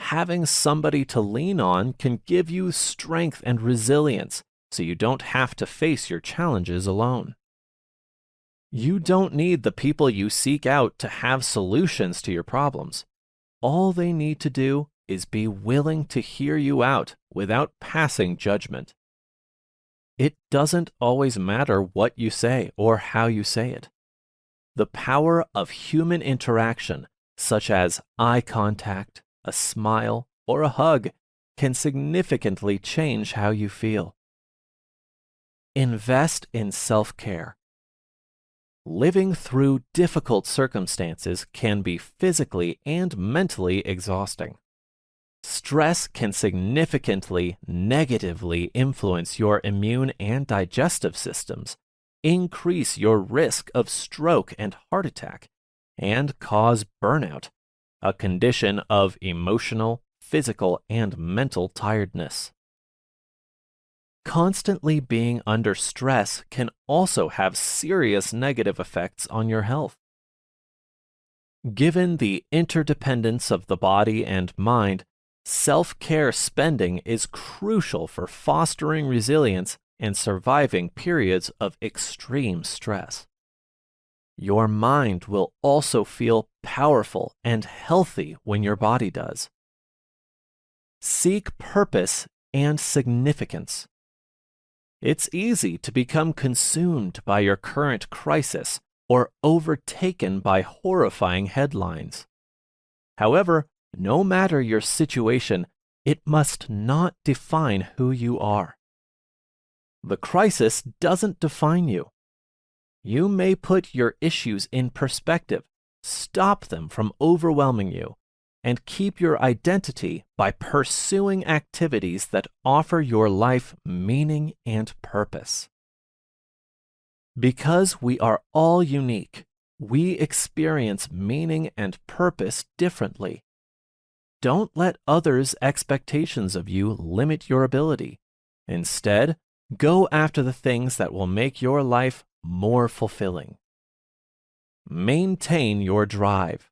Having somebody to lean on can give you strength and resilience so you don't have to face your challenges alone. You don't need the people you seek out to have solutions to your problems. All they need to do is be willing to hear you out without passing judgment. It doesn't always matter what you say or how you say it. The power of human interaction, such as eye contact, a smile, or a hug, can significantly change how you feel. Invest in self-care. Living through difficult circumstances can be physically and mentally exhausting. Stress can significantly negatively influence your immune and digestive systems, increase your risk of stroke and heart attack, and cause burnout, a condition of emotional, physical, and mental tiredness. Constantly being under stress can also have serious negative effects on your health. Given the interdependence of the body and mind, self-care spending is crucial for fostering resilience and surviving periods of extreme stress. Your mind will also feel powerful and healthy when your body does. Seek purpose and significance. It's easy to become consumed by your current crisis or overtaken by horrifying headlines. However, no matter your situation, it must not define who you are. The crisis doesn't define you. You may put your issues in perspective, stop them from overwhelming you, and keep your identity by pursuing activities that offer your life meaning and purpose. Because we are all unique, we experience meaning and purpose differently. Don't let others' expectations of you limit your ability. Instead, go after the things that will make your life more fulfilling. Maintain your drive.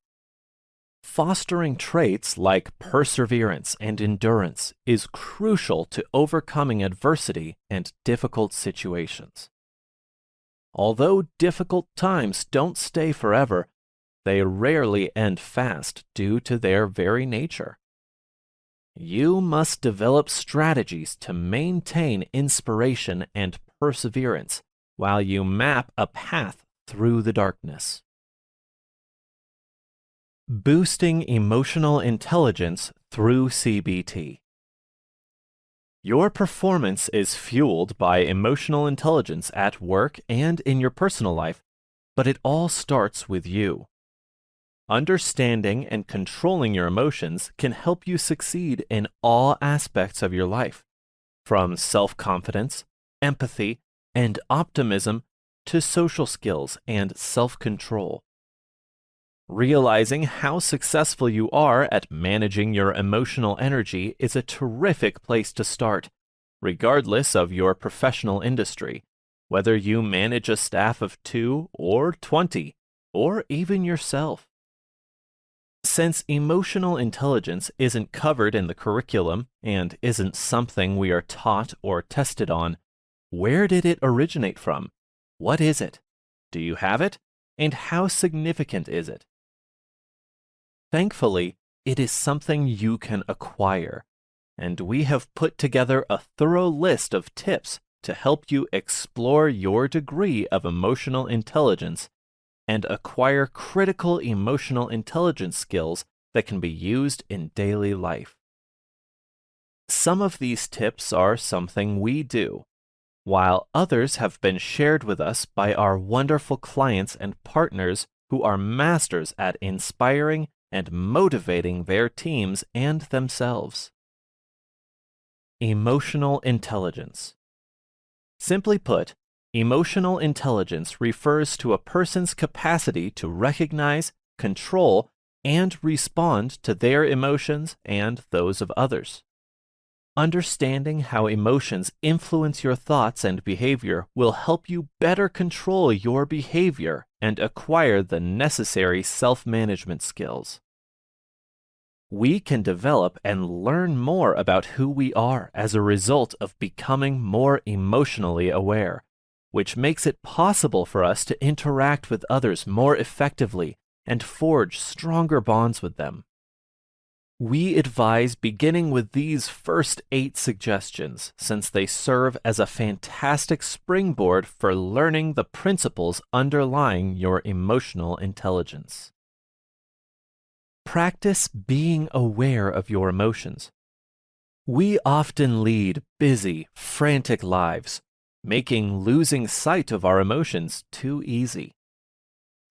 Fostering traits like perseverance and endurance is crucial to overcoming adversity and difficult situations. Although difficult times don't stay forever, they rarely end fast due to their very nature. You must develop strategies to maintain inspiration and perseverance while you map a path through the darkness. Boosting emotional intelligence through CBT. Your performance is fueled by emotional intelligence at work and in your personal life, but it all starts with you. Understanding and controlling your emotions can help you succeed in all aspects of your life, from self-confidence, empathy, and optimism to social skills and self-control. Realizing how successful you are at managing your emotional energy is a terrific place to start, regardless of your professional industry, whether you manage a staff of 2 or 20, or even yourself. Since emotional intelligence isn't covered in the curriculum and isn't something we are taught or tested on, where did it originate from? What is it? Do you have it? And how significant is it? Thankfully, it is something you can acquire, and we have put together a thorough list of tips to help you explore your degree of emotional intelligence and acquire critical emotional intelligence skills that can be used in daily life. Some of these tips are something we do, while others have been shared with us by our wonderful clients and partners who are masters at inspiring and motivating their teams and themselves. Emotional intelligence. Simply put, emotional intelligence refers to a person's capacity to recognize, control, and respond to their emotions and those of others. Understanding how emotions influence your thoughts and behavior will help you better control your behavior and acquire the necessary self-management skills. We can develop and learn more about who we are as a result of becoming more emotionally aware, which makes it possible for us to interact with others more effectively and forge stronger bonds with them. We advise beginning with these first 8 suggestions, since they serve as a fantastic springboard for learning the principles underlying your emotional intelligence. Practice being aware of your emotions. We often lead busy, frantic lives, making losing sight of our emotions too easy.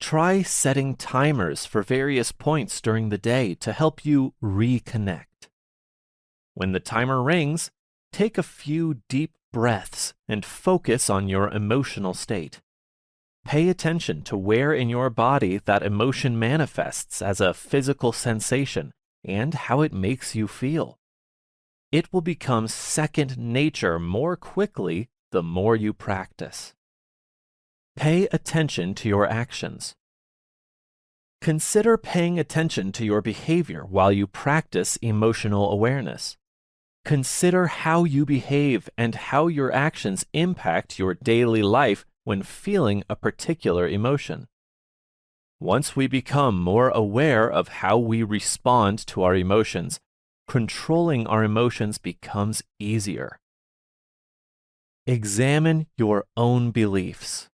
Try setting timers for various points during the day to help you reconnect. When the timer rings, take a few deep breaths and focus on your emotional state. Pay attention to where in your body that emotion manifests as a physical sensation and how it makes you feel. It will become second nature more quickly the more you practice. Pay attention to your actions. Consider paying attention to your behavior while you practice emotional awareness. Consider how you behave and how your actions impact your daily life when feeling a particular emotion. Once we become more aware of how we respond to our emotions, controlling our emotions becomes easier. Examine your own beliefs.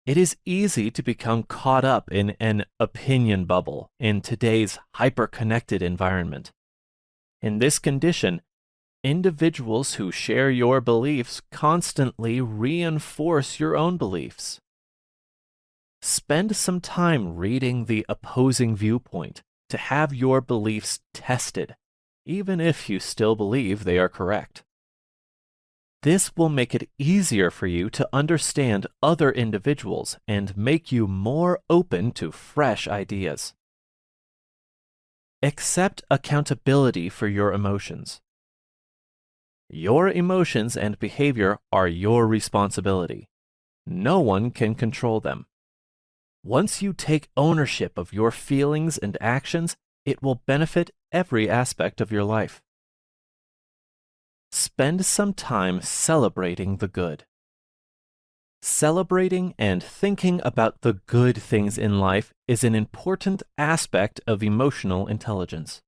It is easy to become caught up in an opinion bubble in today's hyper-connected environment. In this condition, individuals who share your beliefs constantly reinforce your own beliefs. Spend some time reading the opposing viewpoint to have your beliefs tested, even if you still believe they are correct. This will make it easier for you to understand other individuals and make you more open to fresh ideas. Accept accountability for your emotions. Your emotions and behavior are your responsibility. No one can control them. Once you take ownership of your feelings and actions, it will benefit every aspect of your life. Spend some time celebrating the good. Celebrating and thinking about the good things in life is an important aspect of emotional intelligence.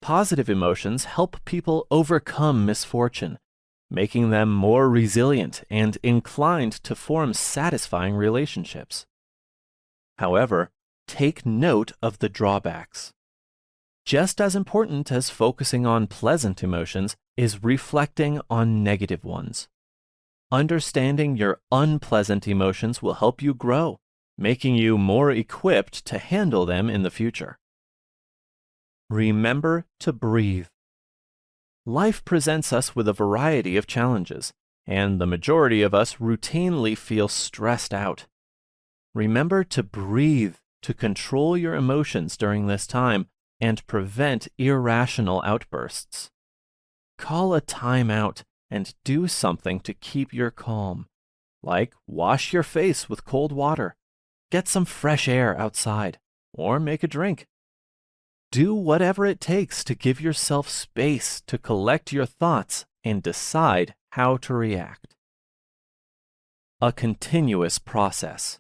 Positive emotions help people overcome misfortune, making them more resilient and inclined to form satisfying relationships. However, take note of the drawbacks. Just as important as focusing on pleasant emotions is reflecting on negative ones. Understanding your unpleasant emotions will help you grow, making you more equipped to handle them in the future. Remember to breathe. Life presents us with a variety of challenges, and the majority of us routinely feel stressed out. Remember to breathe to control your emotions during this time and prevent irrational outbursts. Call a time out and do something to keep your calm, like wash your face with cold water, get some fresh air outside, or make a drink. Do whatever it takes to give yourself space to collect your thoughts and decide how to react. A continuous process.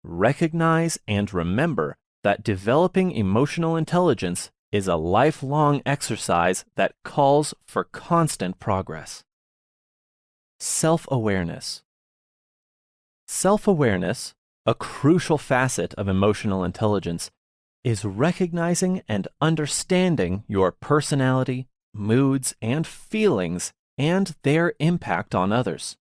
Recognize and remember that developing emotional intelligence is a lifelong exercise that calls for constant progress. Self-awareness. Self-awareness, a crucial facet of emotional intelligence, is recognizing and understanding your personality, moods, and feelings and their impact on others.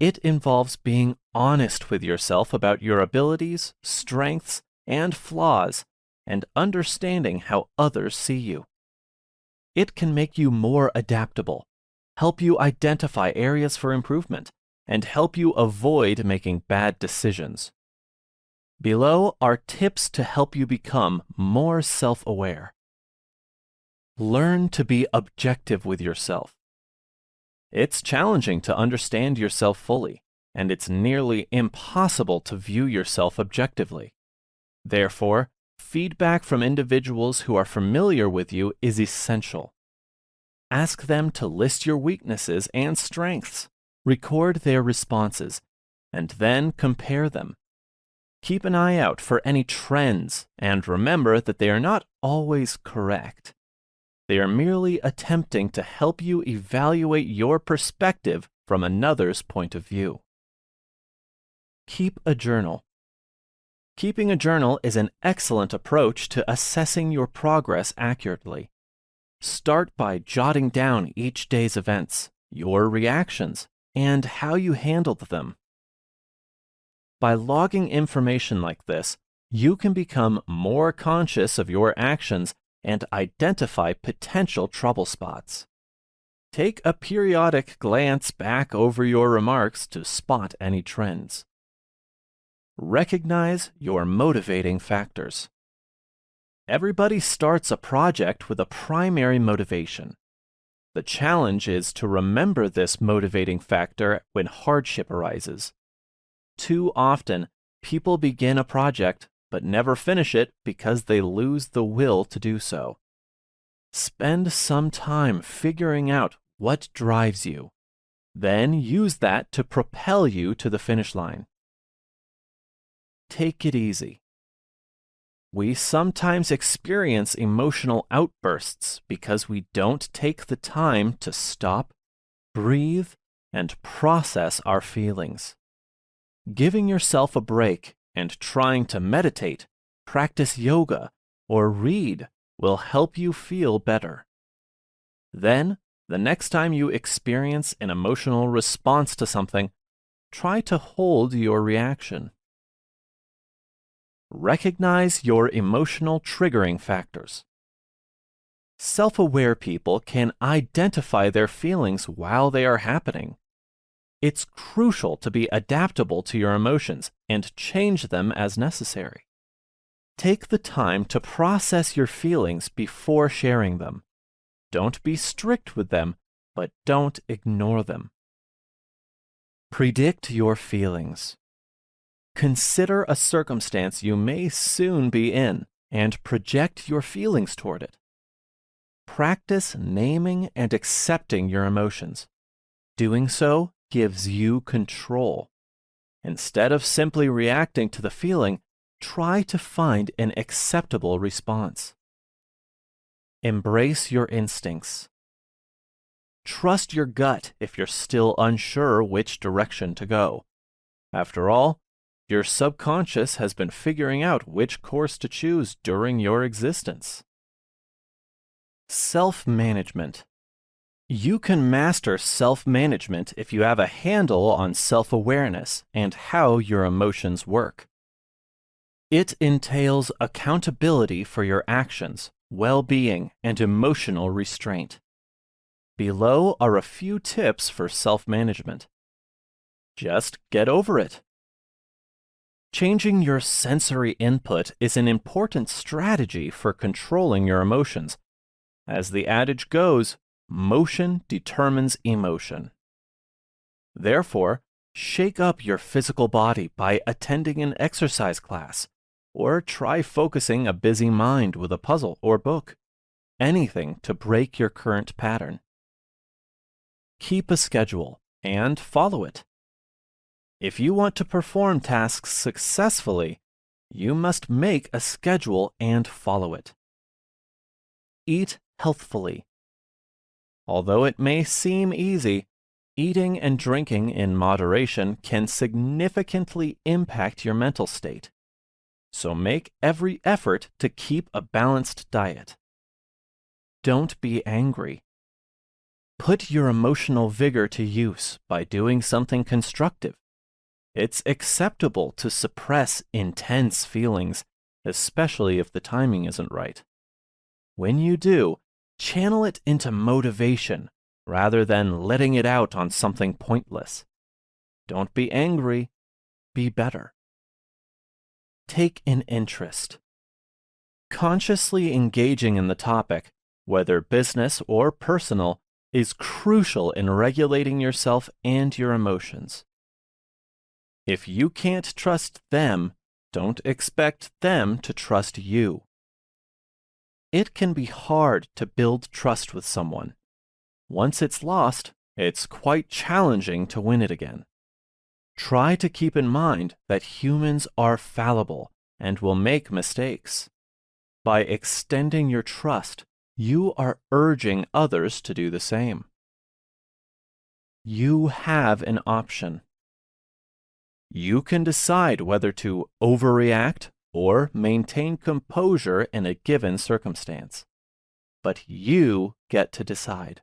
It involves being honest with yourself about your abilities, strengths, and flaws, and understanding how others see you. It can make you more adaptable, help you identify areas for improvement, and help you avoid making bad decisions. Below are tips to help you become more self-aware. Learn to be objective with yourself. It's challenging to understand yourself fully, and it's nearly impossible to view yourself objectively. Therefore, feedback from individuals who are familiar with you is essential. Ask them to list your weaknesses and strengths, record their responses, and then compare them. Keep an eye out for any trends, and remember that they are not always correct. They are merely attempting to help you evaluate your perspective from another's point of view. Keep a journal. Keeping a journal is an excellent approach to assessing your progress accurately. Start by jotting down each day's events, your reactions, and how you handled them. By logging information like this, you can become more conscious of your actions and identify potential trouble spots. Take a periodic glance back over your remarks to spot any trends. Recognize your motivating factors. Everybody starts a project with a primary motivation. The challenge is to remember this motivating factor when hardship arises. Too often, people begin a project but never finish it because they lose the will to do so. Spend some time figuring out what drives you. Then use that to propel you to the finish line. Take it easy. We sometimes experience emotional outbursts because we don't take the time to stop, breathe, and process our feelings. Giving yourself a break and trying to meditate, practice yoga, or read will help you feel better. Then, the next time you experience an emotional response to something, try to hold your reaction. Recognize your emotional triggering factors. Self-aware people can identify their feelings while they are happening. It's crucial to be adaptable to your emotions and change them as necessary. Take the time to process your feelings before sharing them. Don't be strict with them, but don't ignore them. Predict your feelings. Consider a circumstance you may soon be in and project your feelings toward it. Practice naming and accepting your emotions. Doing so gives you control. Instead of simply reacting to the feeling, try to find an acceptable response. Embrace your instincts. Trust your gut if you're still unsure which direction to go. After all, your subconscious has been figuring out which course to choose during your existence. Self-management. You can master self-management if you have a handle on self-awareness and how your emotions work. It entails accountability for your actions, well-being, and emotional restraint. Below are a few tips for self-management. Just get over it. Changing your sensory input is an important strategy for controlling your emotions. As the adage goes, motion determines emotion. Therefore, shake up your physical body by attending an exercise class, or try focusing a busy mind with a puzzle or book. Anything to break your current pattern. Keep a schedule and follow it. If you want to perform tasks successfully, you must make a schedule and follow it. Eat healthfully. Although it may seem easy, eating and drinking in moderation can significantly impact your mental state. So make every effort to keep a balanced diet. Don't be angry. Put your emotional vigor to use by doing something constructive. It's acceptable to suppress intense feelings, especially if the timing isn't right. When you do, channel it into motivation rather than letting it out on something pointless. Don't be angry, be better. Take an interest. Consciously engaging in the topic, whether business or personal, is crucial in regulating yourself and your emotions. If you can't trust them, don't expect them to trust you. It can be hard to build trust with someone. Once it's lost, it's quite challenging to win it again. Try to keep in mind that humans are fallible and will make mistakes. By extending your trust, you are urging others to do the same. You have an option. You can decide whether to overreact or maintain composure in a given circumstance. But you get to decide.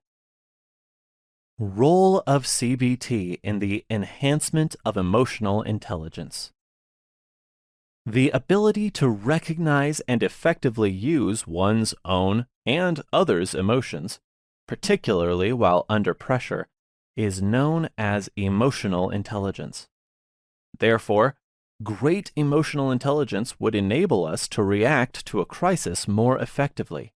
Role of CBT in the enhancement of emotional intelligence. The ability to recognize and effectively use one's own and others' emotions, particularly while under pressure, is known as emotional intelligence. Therefore, great emotional intelligence would enable us to react to a crisis more effectively.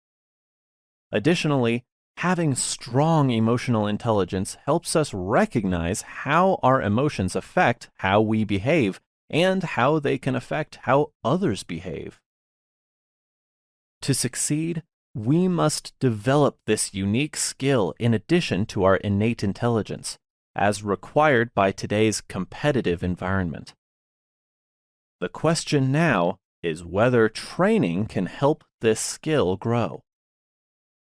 Additionally, having strong emotional intelligence helps us recognize how our emotions affect how we behave and how they can affect how others behave. To succeed, we must develop this unique skill in addition to our innate intelligence, as required by today's competitive environment. The question now is whether training can help this skill grow.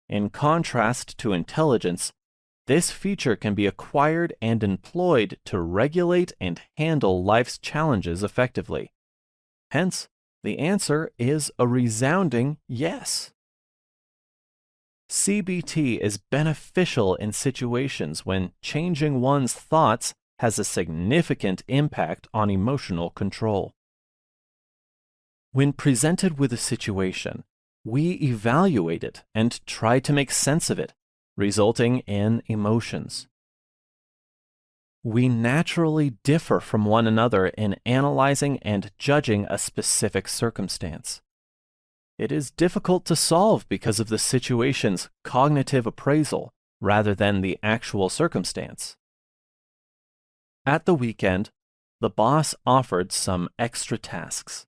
In contrast to intelligence, this feature can be acquired and employed to regulate and handle life's challenges effectively. Hence, the answer is a resounding yes. CBT is beneficial in situations when changing one's thoughts has a significant impact on emotional control. When presented with a situation, we evaluate it and try to make sense of it, resulting in emotions. We naturally differ from one another in analyzing and judging a specific circumstance. It is difficult to solve because of the situation's cognitive appraisal rather than the actual circumstance. At the weekend, the boss offered some extra tasks.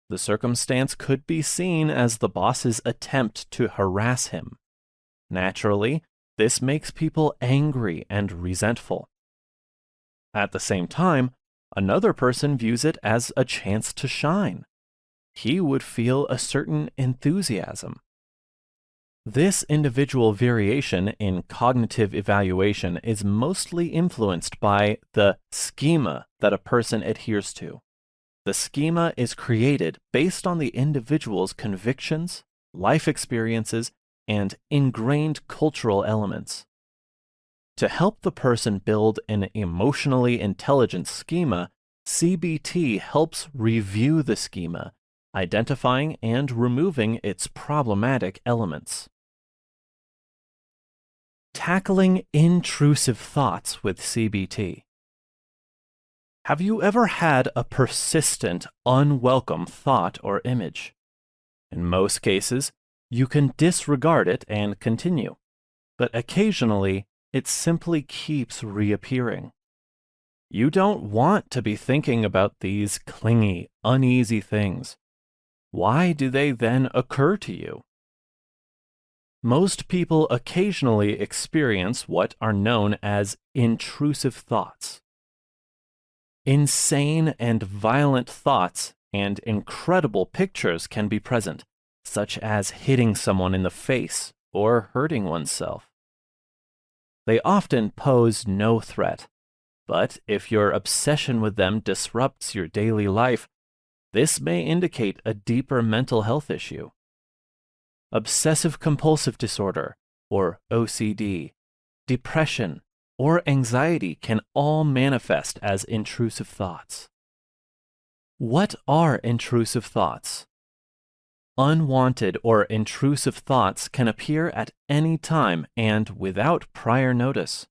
The circumstance could be seen as the boss's attempt to harass him. Naturally, this makes people angry and resentful. At the same time, another person views it as a chance to shine. He would feel a certain enthusiasm. This individual variation in cognitive evaluation is mostly influenced by the schema that a person adheres to. The schema is created based on the individual's convictions, life experiences, and ingrained cultural elements. To help the person build an emotionally intelligent schema, CBT helps review the schema, identifying and removing its problematic elements. Tackling intrusive thoughts with CBT. Have you ever had a persistent, unwelcome thought or image? In most cases, you can disregard it and continue, but occasionally it simply keeps reappearing. You don't want to be thinking about these clingy, uneasy things. Why do they then occur to you? Most people occasionally experience what are known as intrusive thoughts. Insane and violent thoughts and incredible pictures can be present, such as hitting someone in the face or hurting oneself. They often pose no threat, but if your obsession with them disrupts your daily life, this may indicate a deeper mental health issue. Obsessive-compulsive disorder, or OCD, depression, or anxiety can all manifest as intrusive thoughts. What are intrusive thoughts? Unwanted or intrusive thoughts can appear at any time and without prior notice.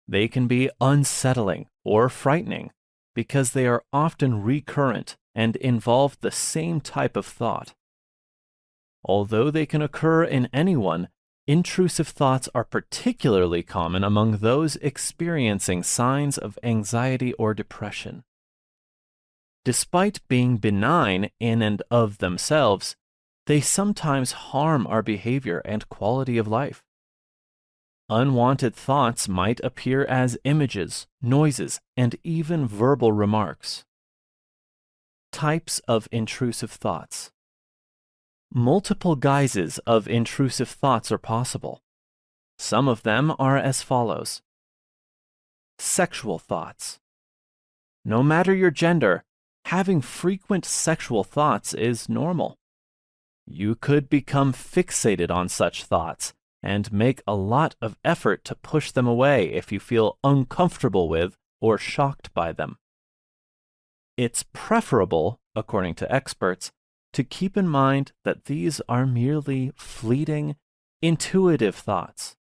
They can be unsettling or frightening because they are often recurrent and involve the same type of thought. Although they can occur in anyone, intrusive thoughts are particularly common among those experiencing signs of anxiety or depression. Despite being benign in and of themselves, they sometimes harm our behavior and quality of life. Unwanted thoughts might appear as images, noises, and even verbal remarks. Types of intrusive thoughts. Multiple guises of intrusive thoughts are possible. Some of them are as follows. Sexual thoughts. No matter your gender, having frequent sexual thoughts is normal. You could become fixated on such thoughts and make a lot of effort to push them away if you feel uncomfortable with or shocked by them. It's preferable, according to experts, to keep in mind that these are merely fleeting, intuitive thoughts.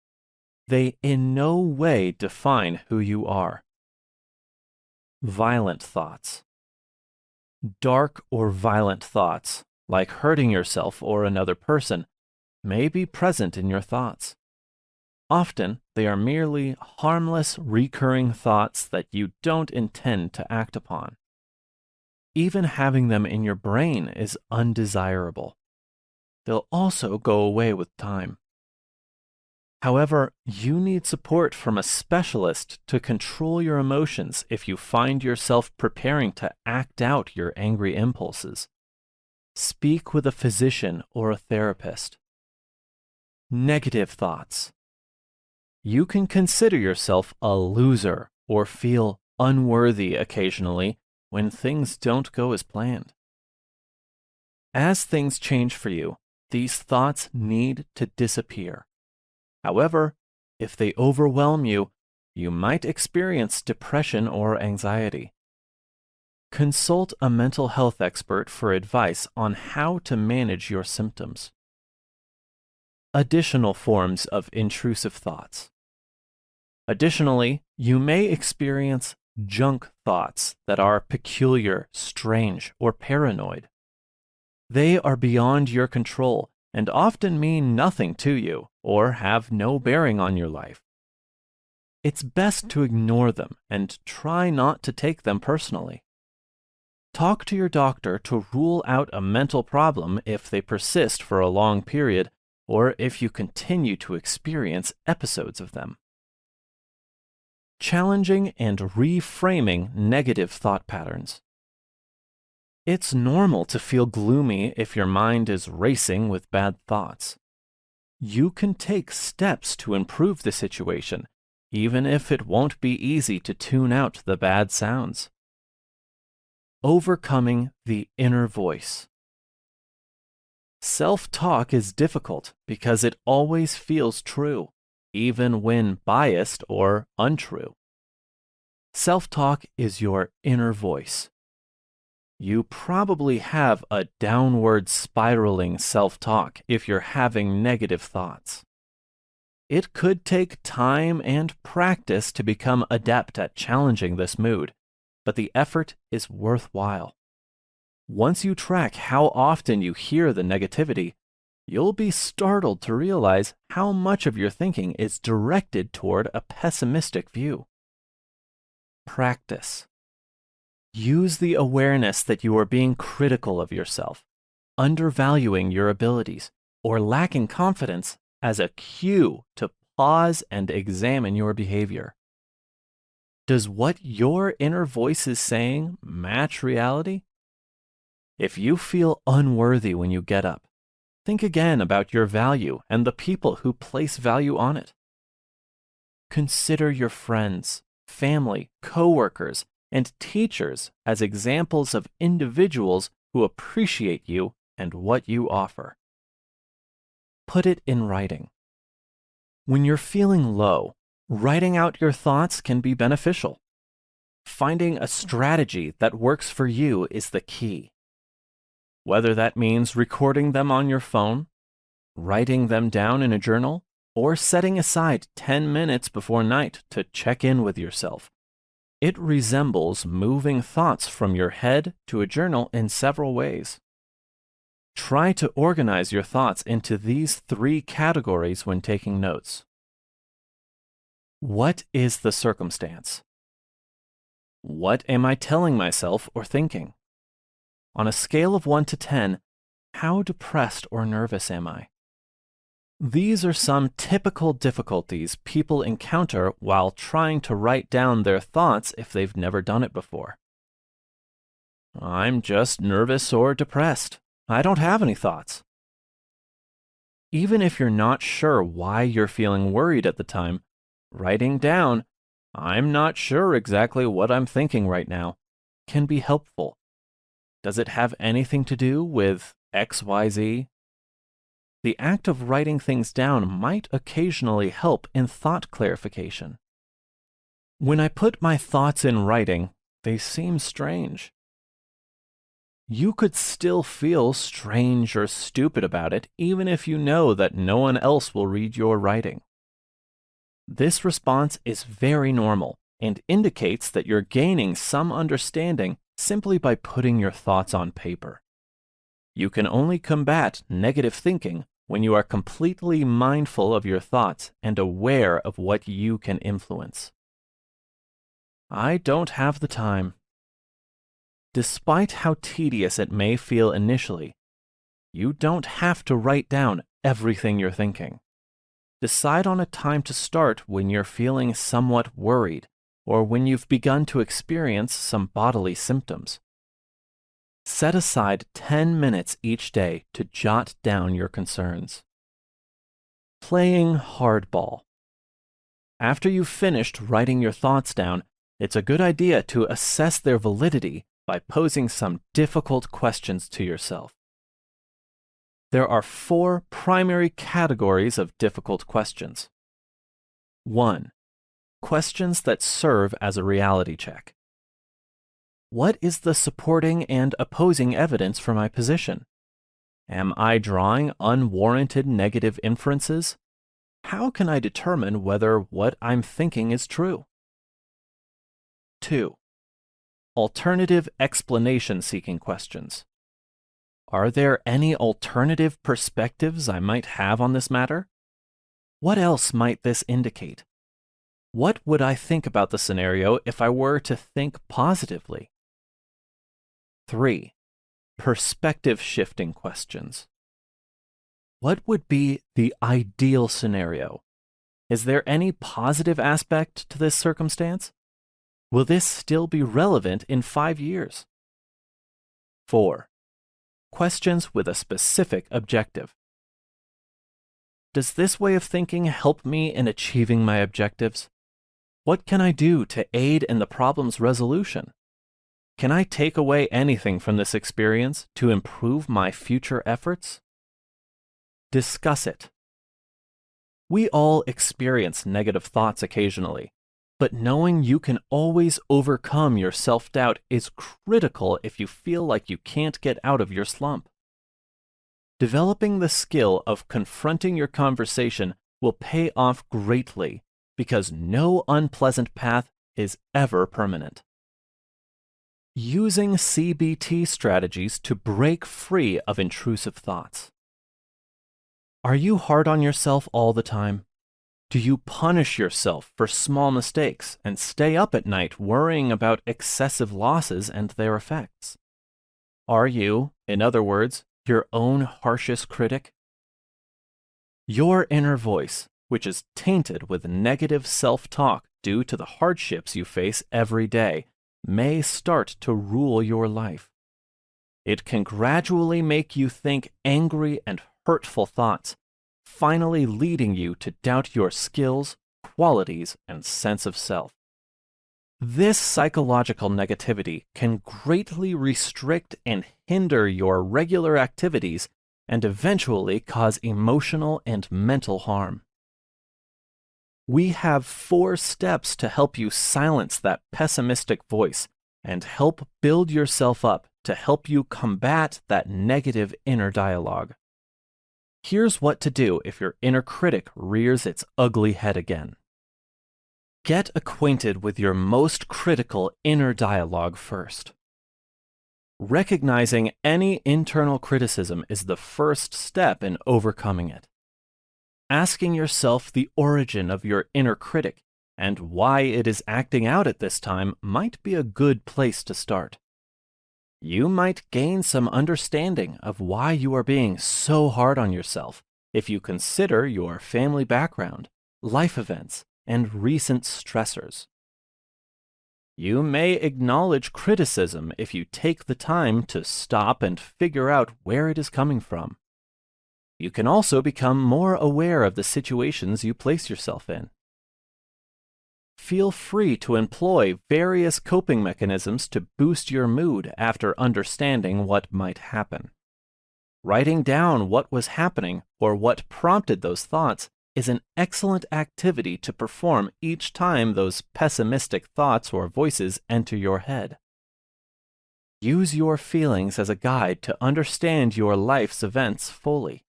They in no way define who you are. Violent thoughts. Dark or violent thoughts, like hurting yourself or another person, may be present in your thoughts. Often, they are merely harmless, recurring thoughts that you don't intend to act upon. Even having them in your brain is undesirable. They'll also go away with time. However, you need support from a specialist to control your emotions if you find yourself preparing to act out your angry impulses. Speak with a physician or a therapist. Negative thoughts. You can consider yourself a loser or feel unworthy occasionally when things don't go as planned. As things change for you, these thoughts need to disappear. However, if they overwhelm you, you might experience depression or anxiety. Consult a mental health expert for advice on how to manage your symptoms. Additional forms of intrusive thoughts. Additionally, you may experience junk thoughts that are peculiar, strange, or paranoid. They are beyond your control and often mean nothing to you or have no bearing on your life. It's best to ignore them and try not to take them personally. Talk to your doctor to rule out a mental problem if they persist for a long period or if you continue to experience episodes of them. Challenging and reframing negative thought patterns. It's normal to feel gloomy if your mind is racing with bad thoughts. You can take steps to improve the situation, even if it won't be easy to tune out the bad sounds. Overcoming the inner voice. Self-talk is difficult because it always feels true. even when biased or untrue. Self-talk is your inner voice. You probably have a downward spiraling self-talk if you're having negative thoughts. It could take time and practice to become adept at challenging this mood, but the effort is worthwhile. Once you track how often you hear the negativity, you'll be startled to realize how much of your thinking is directed toward a pessimistic view. Practice. Use the awareness that you are being critical of yourself, undervaluing your abilities, or lacking confidence as a cue to pause and examine your behavior. Does what your inner voice is saying match reality? If you feel unworthy when you get up, think again about your value and the people who place value on it. Consider your friends, family, coworkers, and teachers as examples of individuals who appreciate you and what you offer. Put it in writing. When you're feeling low, writing out your thoughts can be beneficial. Finding a strategy that works for you is the key. Whether that means recording them on your phone, writing them down in a journal, or setting aside 10 minutes before night to check in with yourself, it resembles moving thoughts from your head to a journal in several ways. Try to organize your thoughts into these 3 categories when taking notes. What is the circumstance? What am I telling myself or thinking? On a scale of 1 to 10, how depressed or nervous am I? These are some typical difficulties people encounter while trying to write down their thoughts if they've never done it before. I'm just nervous or depressed. I don't have any thoughts. Even if you're not sure why you're feeling worried at the time, writing down, I'm not sure exactly what I'm thinking right now, can be helpful. Does it have anything to do with XYZ? The act of writing things down might occasionally help in thought clarification. When I put my thoughts in writing, they seem strange. You could still feel strange or stupid about it even if you know that no one else will read your writing. This response is very normal and indicates that you're gaining some understanding simply by putting your thoughts on paper. You can only combat negative thinking when you are completely mindful of your thoughts and aware of what you can influence. I don't have the time. Despite how tedious it may feel initially, you don't have to write down everything you're thinking. Decide on a time to start when you're feeling somewhat worried or when you've begun to experience some bodily symptoms. Set aside 10 minutes each day to jot down your concerns. Playing hardball. After you've finished writing your thoughts down, it's a good idea to assess their validity by posing some difficult questions to yourself. There are 4 primary categories of difficult questions. 1. Questions that serve as a reality check. What is the supporting and opposing evidence for my position? Am I drawing unwarranted negative inferences? How can I determine whether what I'm thinking is true? 2. Alternative explanation-seeking questions. Are there any alternative perspectives I might have on this matter? What else might this indicate? What would I think about the scenario if I were to think positively? 3. Perspective-shifting questions. What would be the ideal scenario? Is there any positive aspect to this circumstance? Will this still be relevant in 5 years? 4. Questions with a specific objective. Does this way of thinking help me in achieving my objectives? What can I do to aid in the problem's resolution? Can I take away anything from this experience to improve my future efforts? Discuss it. We all experience negative thoughts occasionally, but knowing you can always overcome your self-doubt is critical if you feel like you can't get out of your slump. Developing the skill of confronting your conversation will pay off greatly because no unpleasant path is ever permanent. Using CBT strategies to break free of intrusive thoughts. Are you hard on yourself all the time? Do you punish yourself for small mistakes and stay up at night worrying about excessive losses and their effects? Are you, in other words, your own harshest critic? Your inner voice, which is tainted with negative self-talk due to the hardships you face every day, may start to rule your life. It can gradually make you think angry and hurtful thoughts, finally leading you to doubt your skills, qualities, and sense of self. This psychological negativity can greatly restrict and hinder your regular activities and eventually cause emotional and mental harm. We have 4 steps to help you silence that pessimistic voice and help build yourself up to help you combat that negative inner dialogue. Here's what to do if your inner critic rears its ugly head again. Get acquainted with your most critical inner dialogue first. Recognizing any internal criticism is the first step in overcoming it. Asking yourself the origin of your inner critic and why it is acting out at this time might be a good place to start. You might gain some understanding of why you are being so hard on yourself if you consider your family background, life events, and recent stressors. You may acknowledge criticism if you take the time to stop and figure out where it is coming from. You can also become more aware of the situations you place yourself in. Feel free to employ various coping mechanisms to boost your mood after understanding what might happen. Writing down what was happening or what prompted those thoughts is an excellent activity to perform each time those pessimistic thoughts or voices enter your head. Use your feelings as a guide to understand your life's events fully.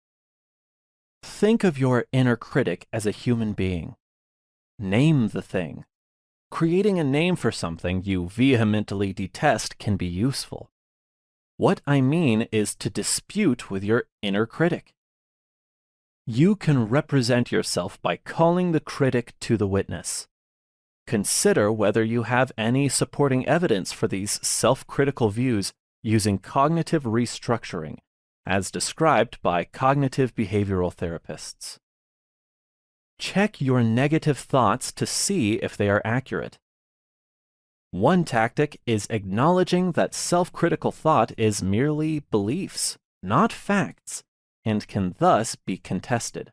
Think of your inner critic as a human being. Name the thing. Creating a name for something you vehemently detest can be useful. What I mean is to dispute with your inner critic. You can represent yourself by calling the critic to the witness. Consider whether you have any supporting evidence for these self-critical views using cognitive restructuring, as described by cognitive behavioral therapists. Check your negative thoughts to see if they are accurate. One tactic is acknowledging that self-critical thought is merely beliefs, not facts, and can thus be contested.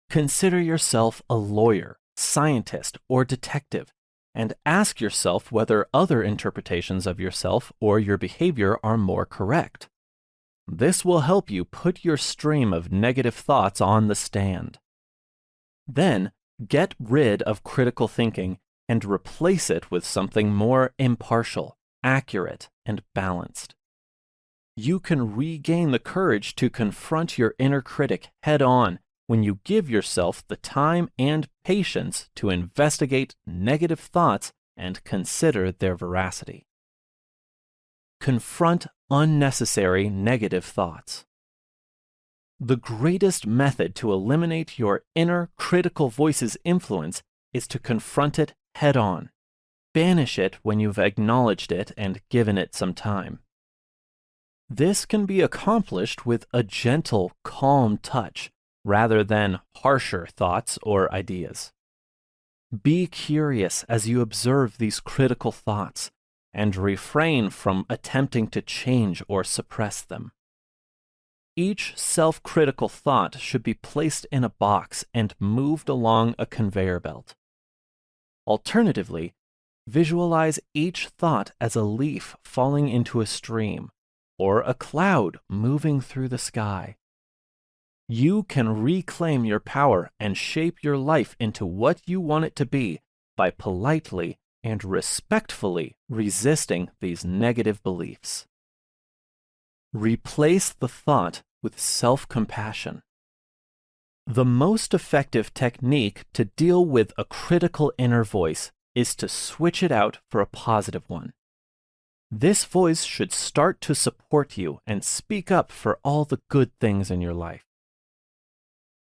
Consider yourself a lawyer, scientist, or detective, and ask yourself whether other interpretations of yourself or your behavior are more correct. This will help you put your stream of negative thoughts on the stand. Then, get rid of critical thinking and replace it with something more impartial, accurate, and balanced. You can regain the courage to confront your inner critic head-on when you give yourself the time and patience to investigate negative thoughts and consider their veracity. Confront unnecessary negative thoughts. The greatest method to eliminate your inner critical voice's influence is to confront it head-on. Banish it when you've acknowledged it and given it some time. This can be accomplished with a gentle, calm touch rather than harsher thoughts or ideas. Be curious as you observe these critical thoughts and refrain from attempting to change or suppress them. Each self-critical thought should be placed in a box and moved along a conveyor belt. Alternatively, visualize each thought as a leaf falling into a stream or a cloud moving through the sky. you can reclaim your power and shape your life into what you want it to be by politely and respectfully resisting these negative beliefs. Replace the thought with self-compassion. The most effective technique to deal with a critical inner voice is to switch it out for a positive one. This voice should start to support you and speak up for all the good things in your life.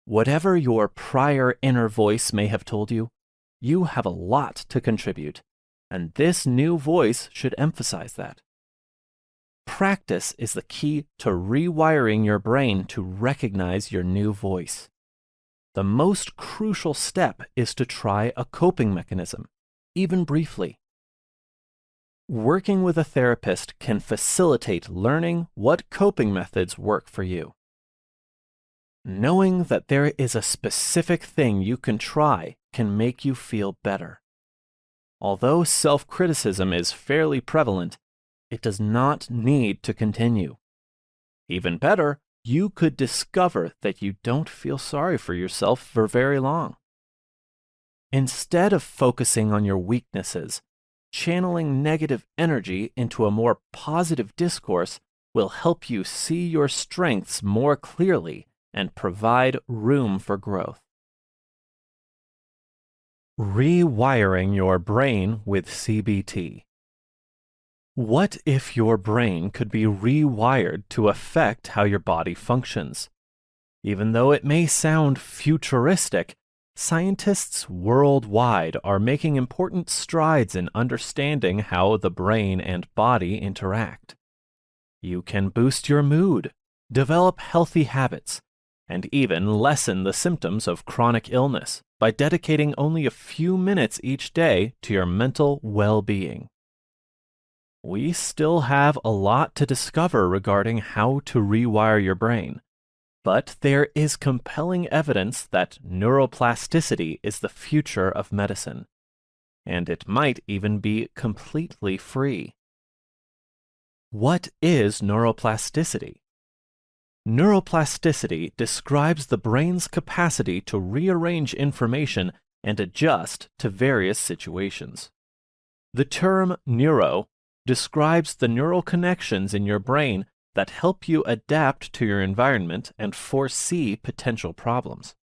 Whatever your prior inner voice may have told you, you have a lot to contribute, and this new voice should emphasize that. Practice is the key to rewiring your brain to recognize your new voice. The most crucial step is to try a coping mechanism, even briefly. Working with a therapist can facilitate learning what coping methods work for you. Knowing that there is a specific thing you can try can make you feel better. Although self-criticism is fairly prevalent, it does not need to continue. Even better, you could discover that you don't feel sorry for yourself for very long. Instead of focusing on your weaknesses, channeling negative energy into a more positive discourse will help you see your strengths more clearly and provide room for growth. Rewiring your brain with CBT. What if your brain could be rewired to affect how your body functions? Even though it may sound futuristic, scientists worldwide are making important strides in understanding how the brain and body interact. You can boost your mood, develop healthy habits, and even lessen the symptoms of chronic illness by dedicating only a few minutes each day to your mental well-being. We still have a lot to discover regarding how to rewire your brain, but there is compelling evidence that neuroplasticity is the future of medicine, and it might even be completely free. What is neuroplasticity? Neuroplasticity describes the brain's capacity to rearrange information and adjust to various situations. The term neuro describes the neural connections in your brain that help you adapt to your environment and foresee potential problems.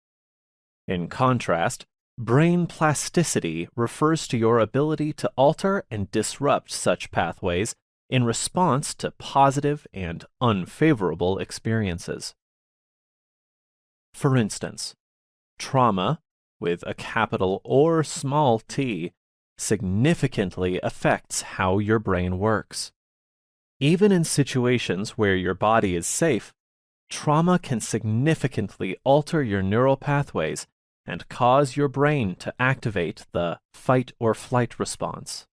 In contrast, brain plasticity refers to your ability to alter and disrupt such pathways in response to positive and unfavorable experiences. For instance, trauma, with a capital or small t, significantly affects how your brain works. Even in situations where your body is safe, trauma can significantly alter your neural pathways and cause your brain to activate the fight or flight response.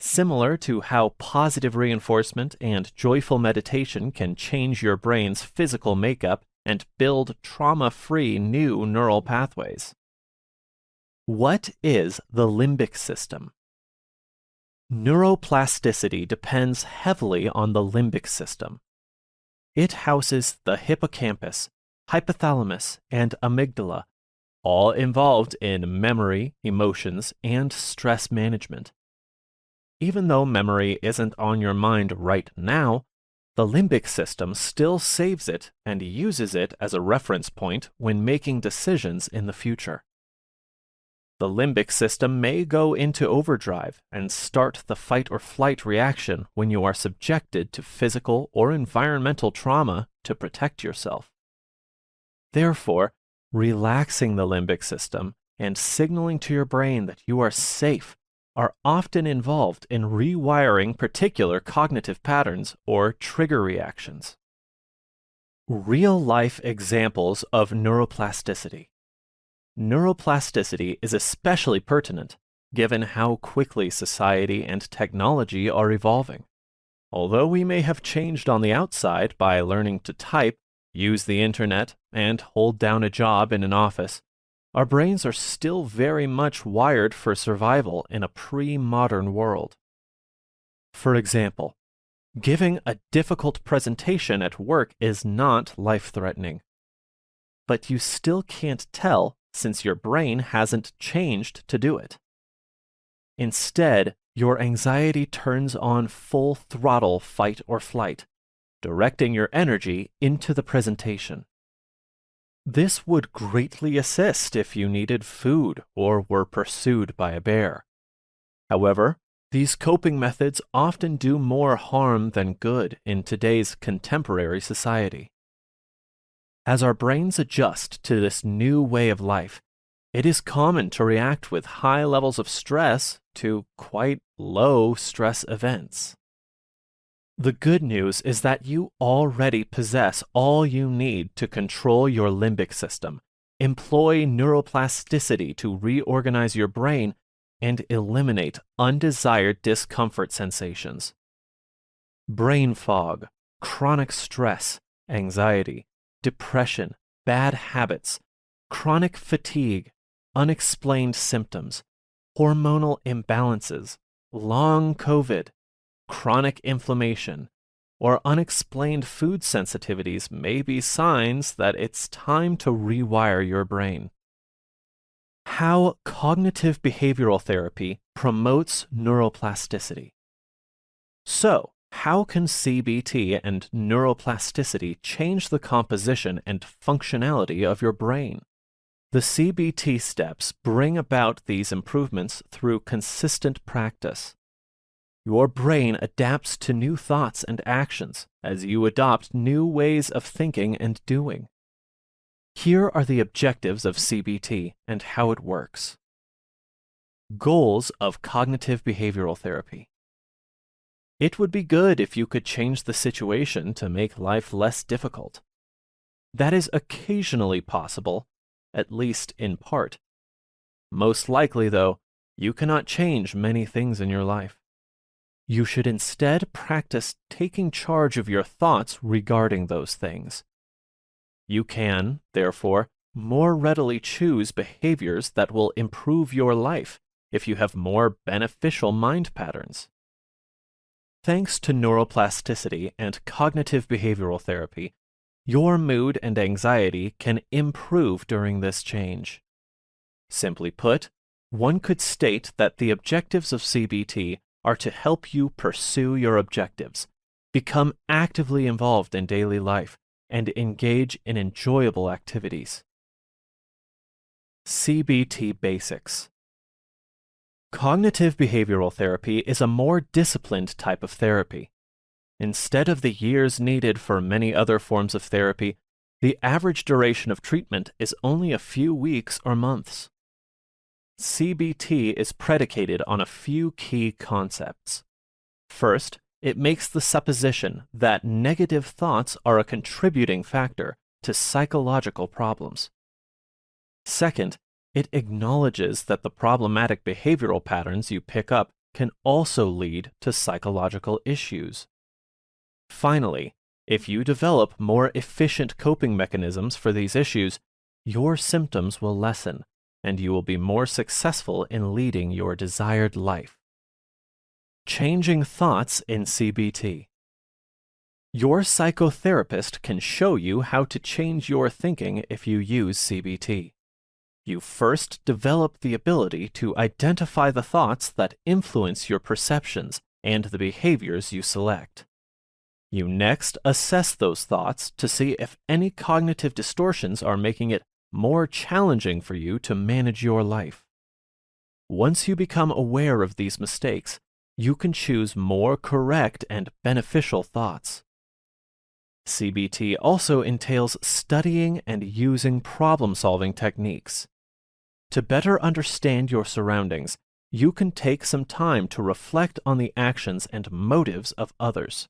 Similar to how positive reinforcement and joyful meditation can change your brain's physical makeup and build trauma-free new neural pathways. What is the limbic system? Neuroplasticity depends heavily on the limbic system. It houses the hippocampus, hypothalamus, and amygdala, all involved in memory, emotions, and stress management. Even though memory isn't on your mind right now, the limbic system still saves it and uses it as a reference point when making decisions in the future. The limbic system may go into overdrive and start the fight or flight reaction when you are subjected to physical or environmental trauma to protect yourself. Therefore, relaxing the limbic system and signaling to your brain that you are safe are often involved in rewiring particular cognitive patterns or trigger reactions. Real-life examples of neuroplasticity. Neuroplasticity is especially pertinent given how quickly society and technology are evolving. Although we may have changed on the outside by learning to type, use the internet, and hold down a job in an office, our brains are still very much wired for survival in a pre-modern world. For example, giving a difficult presentation at work is not life-threatening. but you still can't tell since your brain hasn't changed to do it. Instead, your anxiety turns on full throttle fight or flight, directing your energy into the presentation. This would greatly assist if you needed food or were pursued by a bear. However, these coping methods often do more harm than good in today's contemporary society. As our brains adjust to this new way of life, it is common to react with high levels of stress to quite low stress events. The good news is that you already possess all you need to control your limbic system, employ neuroplasticity to reorganize your brain, and eliminate undesired discomfort sensations. Brain fog, chronic stress, anxiety, depression, bad habits, chronic fatigue, unexplained symptoms, hormonal imbalances, long COVID, chronic inflammation, or unexplained food sensitivities may be signs that it's time to rewire your brain. How cognitive behavioral therapy promotes neuroplasticity. So, how can CBT and neuroplasticity change the composition and functionality of your brain? The CBT steps bring about these improvements through consistent practice. Your brain adapts to new thoughts and actions as you adopt new ways of thinking and doing. Here are the objectives of CBT and how it works. Goals of cognitive behavioral therapy. It would be good if you could change the situation to make life less difficult. That is occasionally possible, at least in part. Most likely, though, you cannot change many things in your life. You should instead practice taking charge of your thoughts regarding those things. You can, therefore, more readily choose behaviors that will improve your life if you have more beneficial mind patterns. Thanks to neuroplasticity and cognitive behavioral therapy, your mood and anxiety can improve during this change. Simply put, one could state that the objectives of CBT are to help you pursue your objectives, become actively involved in daily life, and engage in enjoyable activities. CBT Basics. Cognitive behavioral therapy is a more disciplined type of therapy. Instead of the years needed for many other forms of therapy, the average duration of treatment is only a few weeks or months. CBT is predicated on a few key concepts. First, it makes the supposition that negative thoughts are a contributing factor to psychological problems. Second, it acknowledges that the problematic behavioral patterns you pick up can also lead to psychological issues. Finally, if you develop more efficient coping mechanisms for these issues, your symptoms will lessen, and you will be more successful in leading your desired life. Changing thoughts in CBT. Your psychotherapist can show you how to change your thinking if you use CBT. You first develop the ability to identify the thoughts that influence your perceptions and the behaviors you select. You next assess those thoughts to see if any cognitive distortions are making it more challenging for you to manage your life. Once you become aware of these mistakes, you can choose more correct and beneficial thoughts. CBT also entails studying and using problem-solving techniques. To better understand your surroundings, you can take some time to reflect on the actions and motives of others.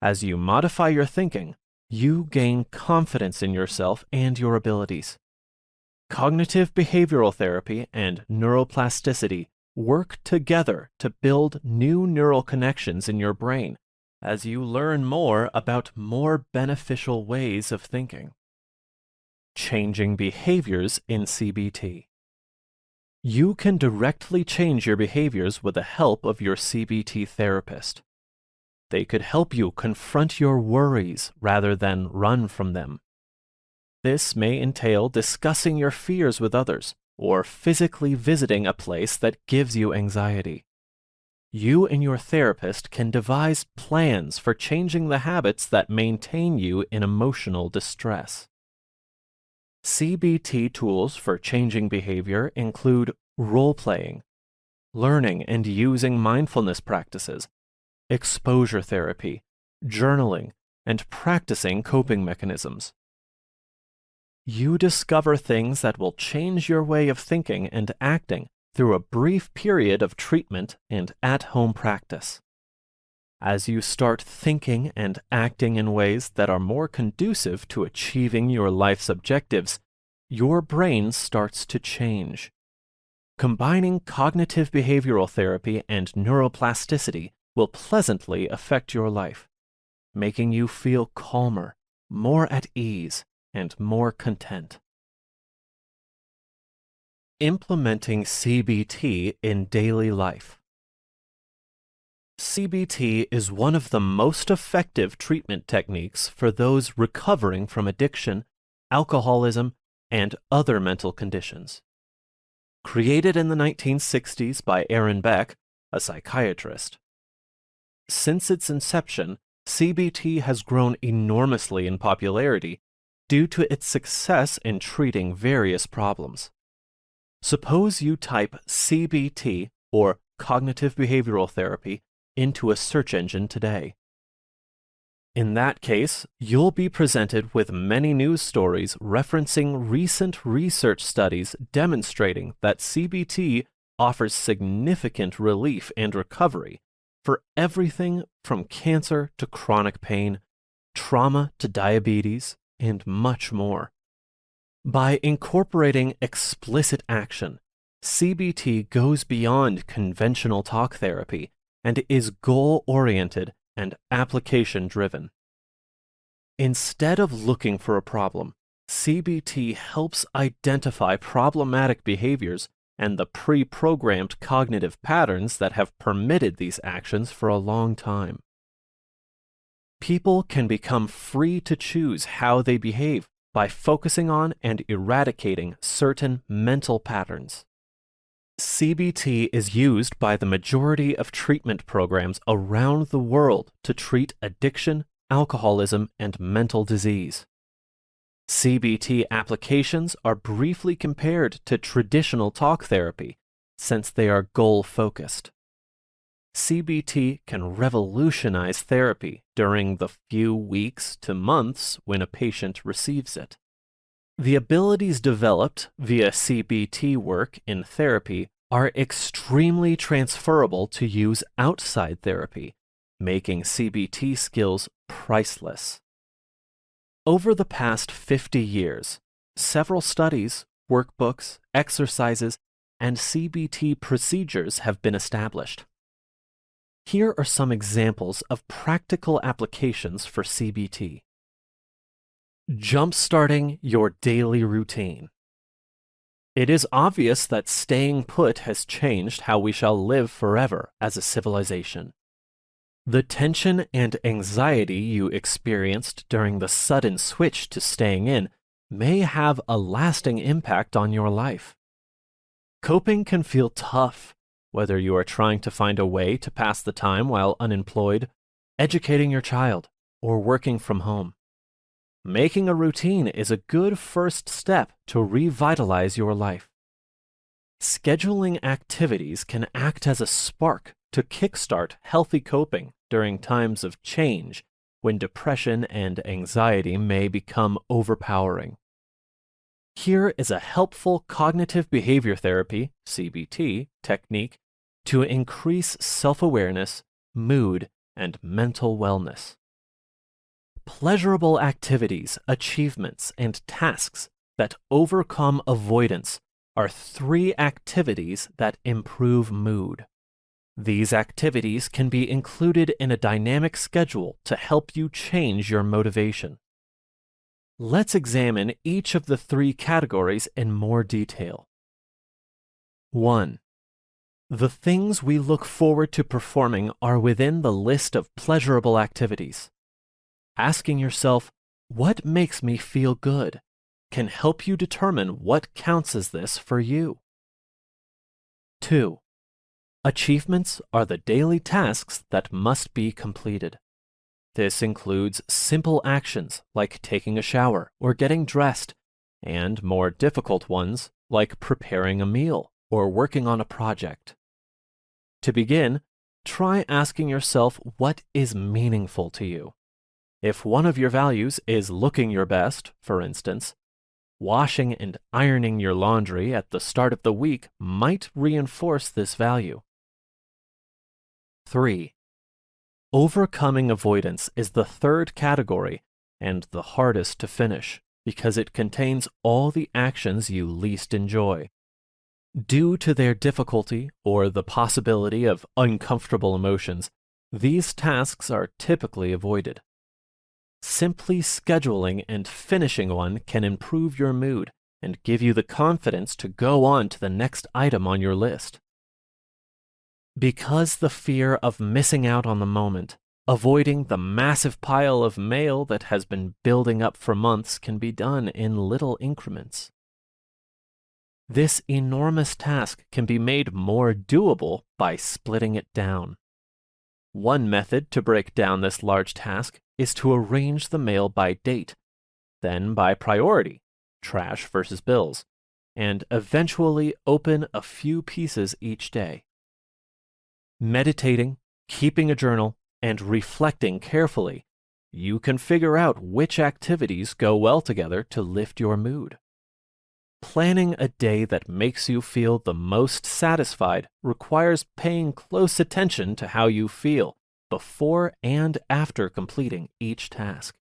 As you modify your thinking, you gain confidence in yourself and your abilities. Cognitive behavioral therapy and neuroplasticity work together to build new neural connections in your brain as you learn more about more beneficial ways of thinking. Changing behaviors in CBT. You can directly change your behaviors with the help of your CBT therapist. They could help you confront your worries rather than run from them. This may entail discussing your fears with others or physically visiting a place that gives you anxiety. You and your therapist can devise plans for changing the habits that maintain you in emotional distress. CBT tools for changing behavior include role-playing, learning and using mindfulness practices, exposure therapy, journaling, and practicing coping mechanisms. You discover things that will change your way of thinking and acting through a brief period of treatment and at-home practice. As you start thinking and acting in ways that are more conducive to achieving your life's objectives, your brain starts to change. Combining cognitive behavioral therapy and neuroplasticity will pleasantly affect your life, making you feel calmer, more at ease, and more content. Implementing CBT in daily life. CBT is one of the most effective treatment techniques for those recovering from addiction, alcoholism, and other mental conditions. Created in the 1960s by Aaron Beck, a psychiatrist. Since its inception, CBT has grown enormously in popularity due to its success in treating various problems. Suppose you type CBT, or cognitive behavioral therapy, into a search engine today. In that case, you'll be presented with many news stories referencing recent research studies demonstrating that CBT offers significant relief and recovery for everything from cancer to chronic pain, trauma to diabetes, and much more. By incorporating explicit action, CBT goes beyond conventional talk therapy and is goal-oriented and application-driven. Instead of looking for a problem, CBT helps identify problematic behaviors and the pre-programmed cognitive patterns that have permitted these actions for a long time. People can become free to choose how they behave by focusing on and eradicating certain mental patterns. CBT is used by the majority of treatment programs around the world to treat addiction, alcoholism, and mental disease. CBT applications are briefly compared to traditional talk therapy, since they are goal-focused. CBT can revolutionize therapy during the few weeks to months when a patient receives it. The abilities developed via CBT work in therapy are extremely transferable to use outside therapy, making CBT skills priceless. Over the past 50 years, several studies, workbooks, exercises, and CBT procedures have been established. Here are some examples of practical applications for CBT. Jump-starting your daily routine. It is obvious that staying put has changed how we shall live forever as a civilization. The tension and anxiety you experienced during the sudden switch to staying in may have a lasting impact on your life. Coping can feel tough, whether you are trying to find a way to pass the time while unemployed, educating your child, or working from home. Making a routine is a good first step to revitalize your life. Scheduling activities can act as a spark to kickstart healthy coping during times of change when depression and anxiety may become overpowering. Here is a helpful cognitive behavior therapy, CBT, technique to increase self-awareness, mood, and mental wellness. Pleasurable activities, achievements, and tasks that overcome avoidance are 3 activities that improve mood. These activities can be included in a dynamic schedule to help you change your motivation. Let's examine each of the 3 categories in more detail. 1. The things we look forward to performing are within the list of pleasurable activities. Asking yourself, what makes me feel good? can help you determine what counts as this for you. 2. Achievements are the daily tasks that must be completed. This includes simple actions like taking a shower or getting dressed, and more difficult ones like preparing a meal or working on a project. To begin, try asking yourself what is meaningful to you. If one of your values is looking your best, for instance, washing and ironing your laundry at the start of the week might reinforce this value. 3. Overcoming avoidance is the third category and the hardest to finish because it contains all the actions you least enjoy. Due to their difficulty or the possibility of uncomfortable emotions, these tasks are typically avoided. Simply scheduling and finishing one can improve your mood and give you the confidence to go on to the next item on your list. Because the fear of missing out on the moment, avoiding the massive pile of mail that has been building up for months can be done in little increments. This enormous task can be made more doable by splitting it down. One method to break down this large task is to arrange the mail by date, then by priority, trash versus bills, and eventually open a few pieces each day. Meditating, keeping a journal, and reflecting carefully, you can figure out which activities go well together to lift your mood. Planning a day that makes you feel the most satisfied requires paying close attention to how you feel before and after completing each task.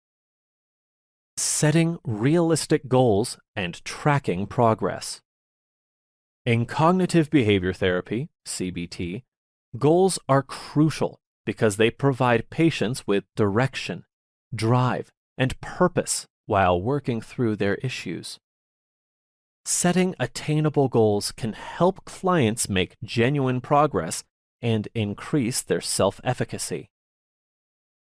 Setting realistic goals and tracking progress. In cognitive behavior therapy, CBT, goals are crucial because they provide patients with direction, drive, and purpose while working through their issues. Setting attainable goals can help clients make genuine progress and increase their self-efficacy.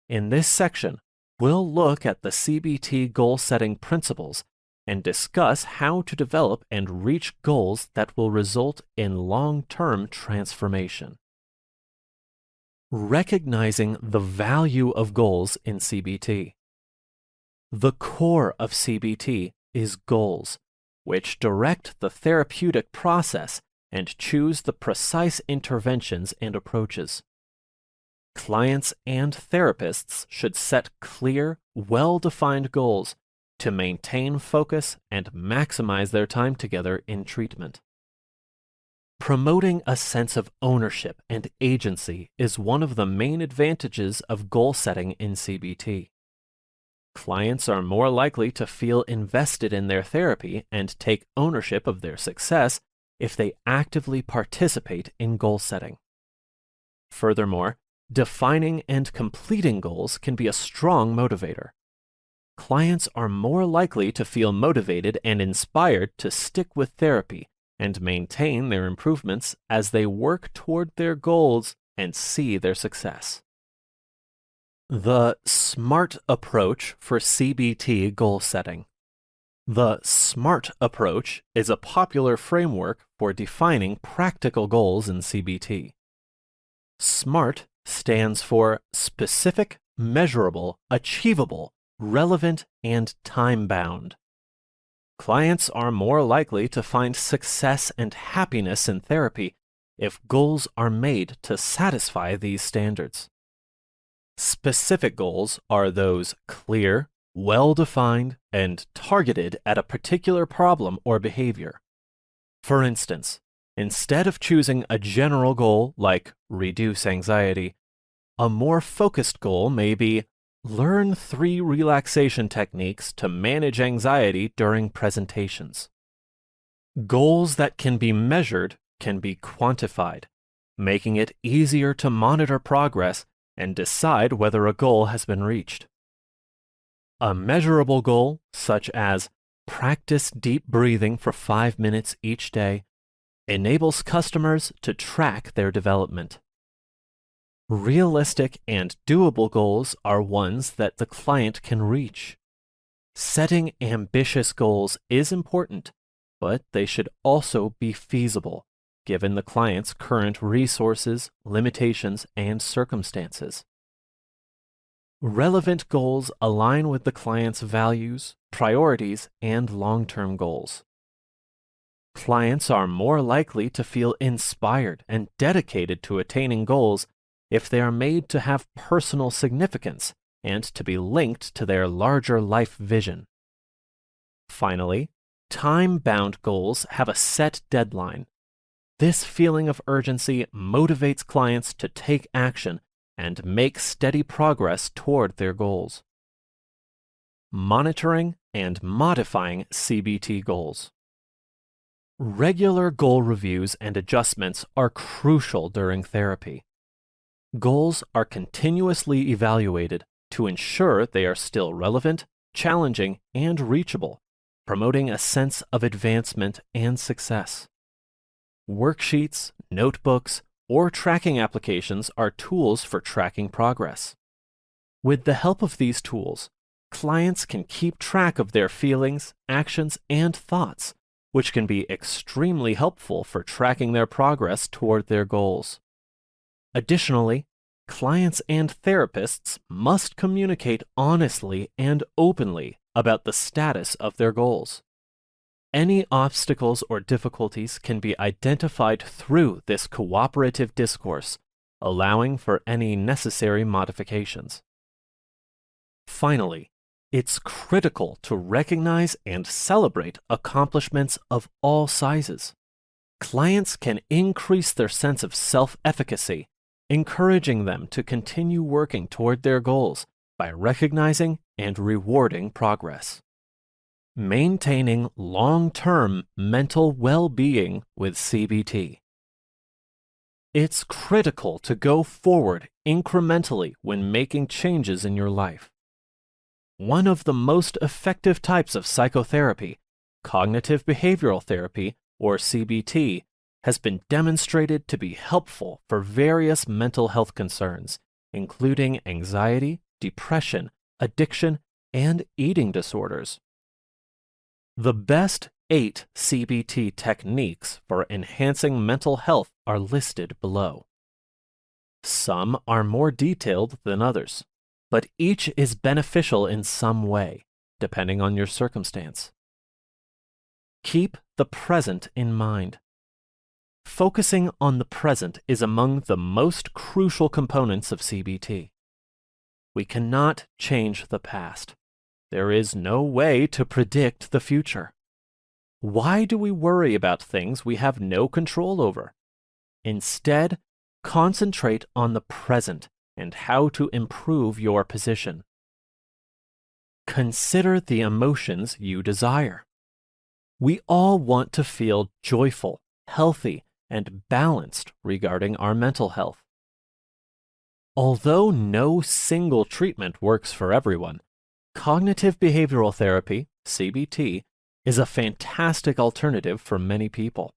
In this section, we'll look at the CBT goal-setting principles and discuss how to develop and reach goals that will result in long-term transformation. Recognizing the value of goals in CBT. The core of CBT is goals, which direct the therapeutic process and choose the precise interventions and approaches. Clients and therapists should set clear, well-defined goals to maintain focus and maximize their time together in treatment. Promoting a sense of ownership and agency is one of the main advantages of goal setting in CBT. Clients are more likely to feel invested in their therapy and take ownership of their success if they actively participate in goal setting. Furthermore, defining and completing goals can be a strong motivator. Clients are more likely to feel motivated and inspired to stick with therapy and maintain their improvements as they work toward their goals and see their success. The SMART approach for CBT goal setting. The SMART approach is a popular framework for defining practical goals in CBT. SMART stands for specific, measurable, achievable, relevant, and time-bound. Clients are more likely to find success and happiness in therapy if goals are made to satisfy these standards. Specific goals are those clear, well-defined, and targeted at a particular problem or behavior. For instance, instead of choosing a general goal like reduce anxiety, a more focused goal may be learn 3 relaxation techniques to manage anxiety during presentations. Goals that can be measured can be quantified, making it easier to monitor progress and decide whether a goal has been reached. A measurable goal, such as practice deep breathing for 5 minutes each day, enables customers to track their development. Realistic and doable goals are ones that the client can reach. Setting ambitious goals is important, but they should also be feasible, given the client's current resources, limitations, and circumstances. Relevant goals align with the client's values, priorities, and long-term goals. Clients are more likely to feel inspired and dedicated to attaining goals if they are made to have personal significance and to be linked to their larger life vision. Finally, time-bound goals have a set deadline. This feeling of urgency motivates clients to take action and make steady progress toward their goals. Monitoring and modifying CBT goals. Regular goal reviews and adjustments are crucial during therapy. Goals are continuously evaluated to ensure they are still relevant, challenging, and reachable, promoting a sense of advancement and success. Worksheets, notebooks, or tracking applications are tools for tracking progress. With the help of these tools, clients can keep track of their feelings, actions, and thoughts, which can be extremely helpful for tracking their progress toward their goals. Additionally, clients and therapists must communicate honestly and openly about the status of their goals. Any obstacles or difficulties can be identified through this cooperative discourse, allowing for any necessary modifications. Finally, it's critical to recognize and celebrate accomplishments of all sizes. Clients can increase their sense of self-efficacy, encouraging them to continue working toward their goals by recognizing and rewarding progress. Maintaining long-term mental well-being with CBT. It's critical to go forward incrementally when making changes in your life. One of the most effective types of psychotherapy, cognitive behavioral therapy, or CBT, has been demonstrated to be helpful for various mental health concerns, including anxiety, depression, addiction, and eating disorders. The best 8 CBT techniques for enhancing mental health are listed below. Some are more detailed than others, but each is beneficial in some way, depending on your circumstance. Keep the present in mind. Focusing on the present is among the most crucial components of CBT. We cannot change the past. There is no way to predict the future. Why do we worry about things we have no control over? Instead, concentrate on the present and how to improve your position. Consider the emotions you desire. We all want to feel joyful, healthy, and balanced regarding our mental health. Although no single treatment works for everyone, cognitive behavioral therapy, CBT, is a fantastic alternative for many people.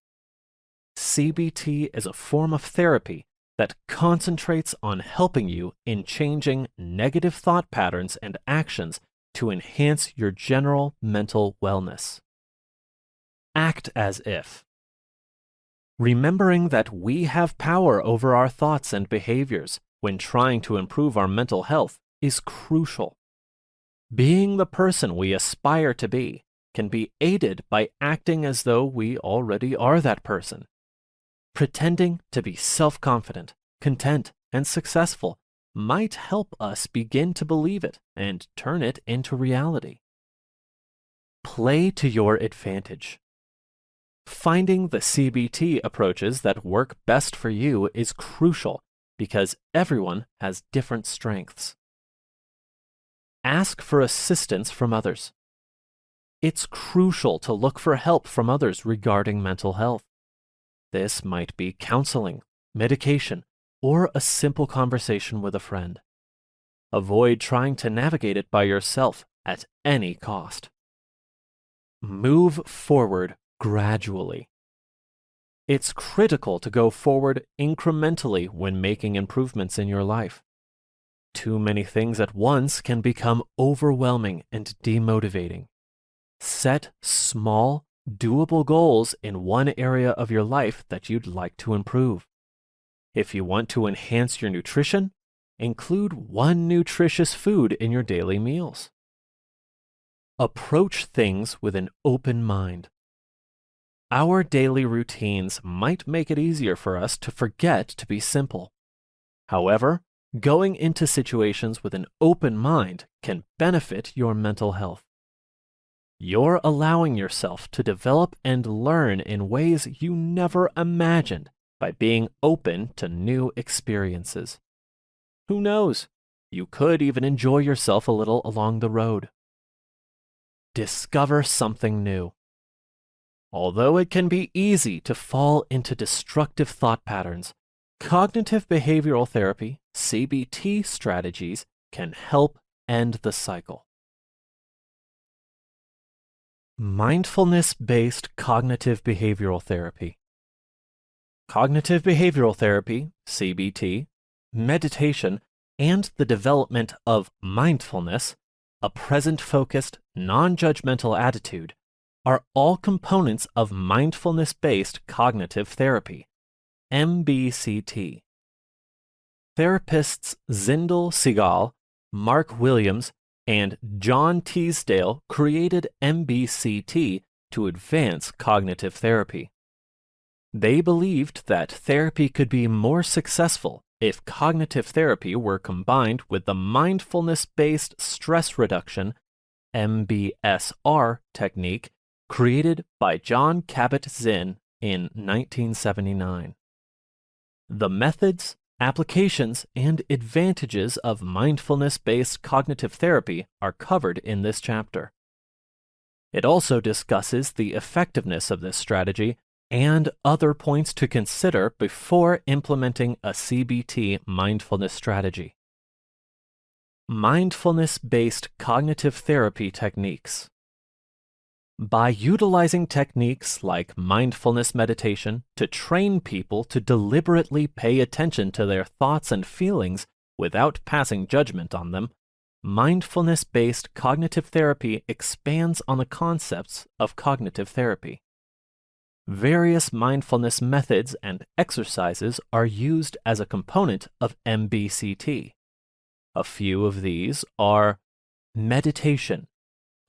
CBT is a form of therapy that concentrates on helping you in changing negative thought patterns and actions to enhance your general mental wellness. Act as if. Remembering that we have power over our thoughts and behaviors when trying to improve our mental health is crucial. Being the person we aspire to be can be aided by acting as though we already are that person. Pretending to be self-confident, content, and successful might help us begin to believe it and turn it into reality. Play to your advantage. Finding the CBT approaches that work best for you is crucial because everyone has different strengths. Ask for assistance from others. It's crucial to look for help from others regarding mental health. This might be counseling, medication, or a simple conversation with a friend. Avoid trying to navigate it by yourself at any cost. Move forward gradually. It's critical to go forward incrementally when making improvements in your life. Too many things at once can become overwhelming and demotivating. Set small, doable goals in one area of your life that you'd like to improve. If you want to enhance your nutrition, include one nutritious food in your daily meals. Approach things with an open mind. Our daily routines might make it easier for us to forget to be simple. However, going into situations with an open mind can benefit your mental health. You're allowing yourself to develop and learn in ways you never imagined by being open to new experiences. Who knows? You could even enjoy yourself a little along the road. Discover something new. Although it can be easy to fall into destructive thought patterns, cognitive behavioral therapy, CBT strategies can help end the cycle. Mindfulness-Based Cognitive Behavioral Therapy. Cognitive behavioral therapy, CBT, meditation, and the development of mindfulness, a present-focused, non-judgmental attitude, are all components of mindfulness-based cognitive therapy, MBCT. Therapists Zindel Segal, Mark Williams, and John Teasdale created MBCT to advance cognitive therapy. They believed that therapy could be more successful if cognitive therapy were combined with the mindfulness-based stress reduction, MBSR, technique created by John Kabat-Zinn in 1979. The methods, applications, and advantages of mindfulness-based cognitive therapy are covered in this chapter. It also discusses the effectiveness of this strategy and other points to consider before implementing a CBT mindfulness strategy. Mindfulness-based cognitive therapy techniques. By utilizing techniques like mindfulness meditation to train people to deliberately pay attention to their thoughts and feelings without passing judgment on them, mindfulness-based cognitive therapy expands on the concepts of cognitive therapy. Various mindfulness methods and exercises are used as a component of MBCT. A few of these are meditation.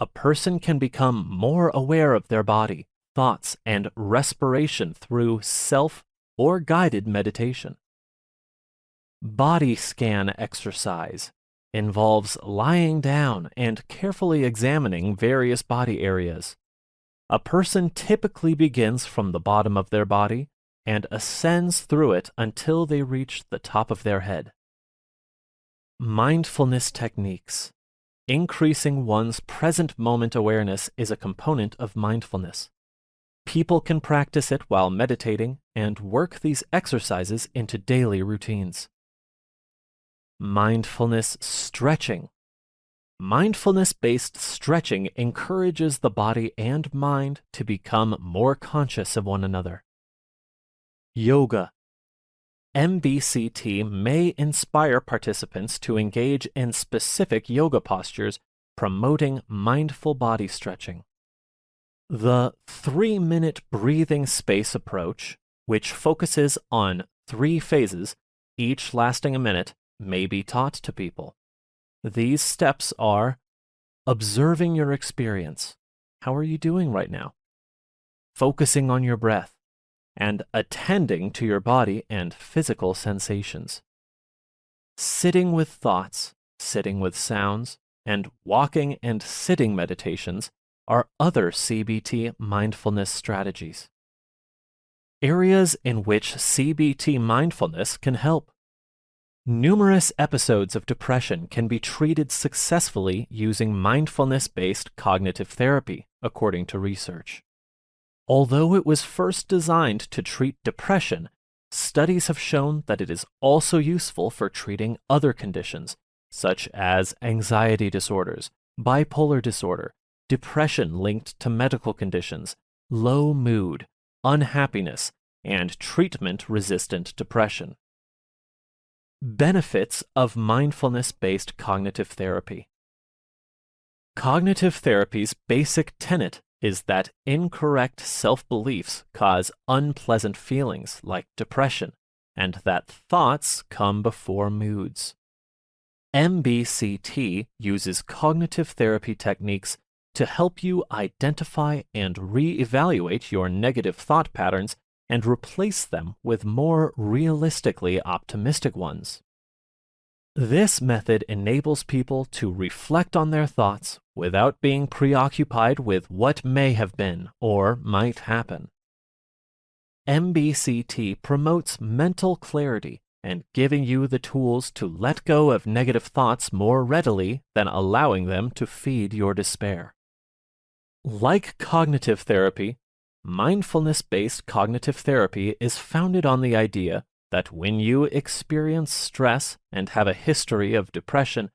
A person can become more aware of their body, thoughts, and respiration through self or guided meditation. Body scan exercise involves lying down and carefully examining various body areas. A person typically begins from the bottom of their body and ascends through it until they reach the top of their head. Mindfulness techniques. Increasing one's present moment awareness is a component of mindfulness. People can practice it while meditating and work these exercises into daily routines. Mindfulness stretching. Mindfulness-based stretching encourages the body and mind to become more conscious of one another. Yoga. MBCT may inspire participants to engage in specific yoga postures, promoting mindful body stretching. The 3-minute breathing space approach, which focuses on 3 phases, each lasting a minute, may be taught to people. These steps are observing your experience. How are you doing right now? Focusing on your breath, and attending to your body and physical sensations. Sitting with thoughts, sitting with sounds, and walking and sitting meditations are other CBT mindfulness strategies. Areas in which CBT mindfulness can help. Numerous episodes of depression can be treated successfully using mindfulness-based cognitive therapy, according to research. Although it was first designed to treat depression, studies have shown that it is also useful for treating other conditions, such as anxiety disorders, bipolar disorder, depression linked to medical conditions, low mood, unhappiness, and treatment-resistant depression. Benefits of mindfulness-based cognitive therapy. Cognitive therapy's basic tenet is that incorrect self-beliefs cause unpleasant feelings like depression, and that thoughts come before moods. MBCT uses cognitive therapy techniques to help you identify and reevaluate your negative thought patterns and replace them with more realistically optimistic ones. This method enables people to reflect on their thoughts without being preoccupied with what may have been or might happen. MBCT promotes mental clarity and giving you the tools to let go of negative thoughts more readily than allowing them to feed your despair. Like cognitive therapy, mindfulness-based cognitive therapy is founded on the idea that when you experience stress and have a history of depression,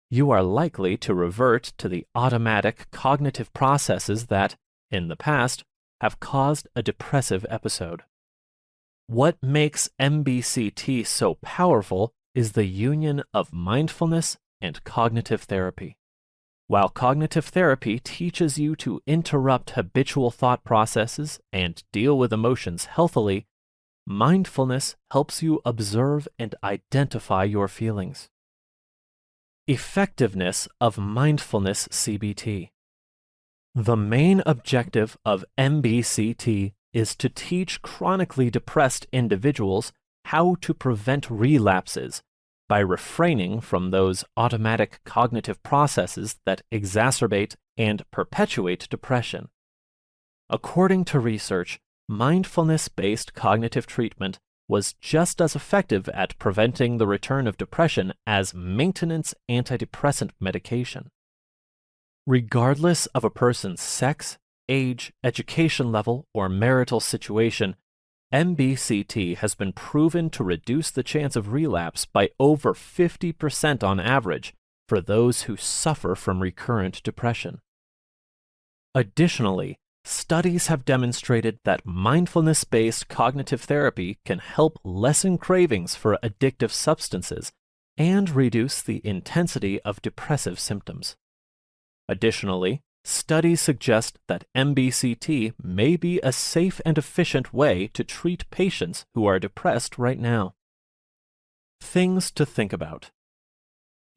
you are likely to revert to the automatic cognitive processes that, in the past, have caused a depressive episode. What makes MBCT so powerful is the union of mindfulness and cognitive therapy. While cognitive therapy teaches you to interrupt habitual thought processes and deal with emotions healthily, mindfulness helps you observe and identify your feelings. Effectiveness of mindfulness CBT. The main objective of MBCT is to teach chronically depressed individuals how to prevent relapses by refraining from those automatic cognitive processes that exacerbate and perpetuate depression. According to research, mindfulness-based cognitive treatment was just as effective at preventing the return of depression as maintenance antidepressant medication. Regardless of a person's sex, age, education level, or marital situation, MBCT has been proven to reduce the chance of relapse by over 50% on average for those who suffer from recurrent depression. Additionally, studies have demonstrated that mindfulness-based cognitive therapy can help lessen cravings for addictive substances and reduce the intensity of depressive symptoms. Additionally, studies suggest that MBCT may be a safe and efficient way to treat patients who are depressed right now. Things to think about.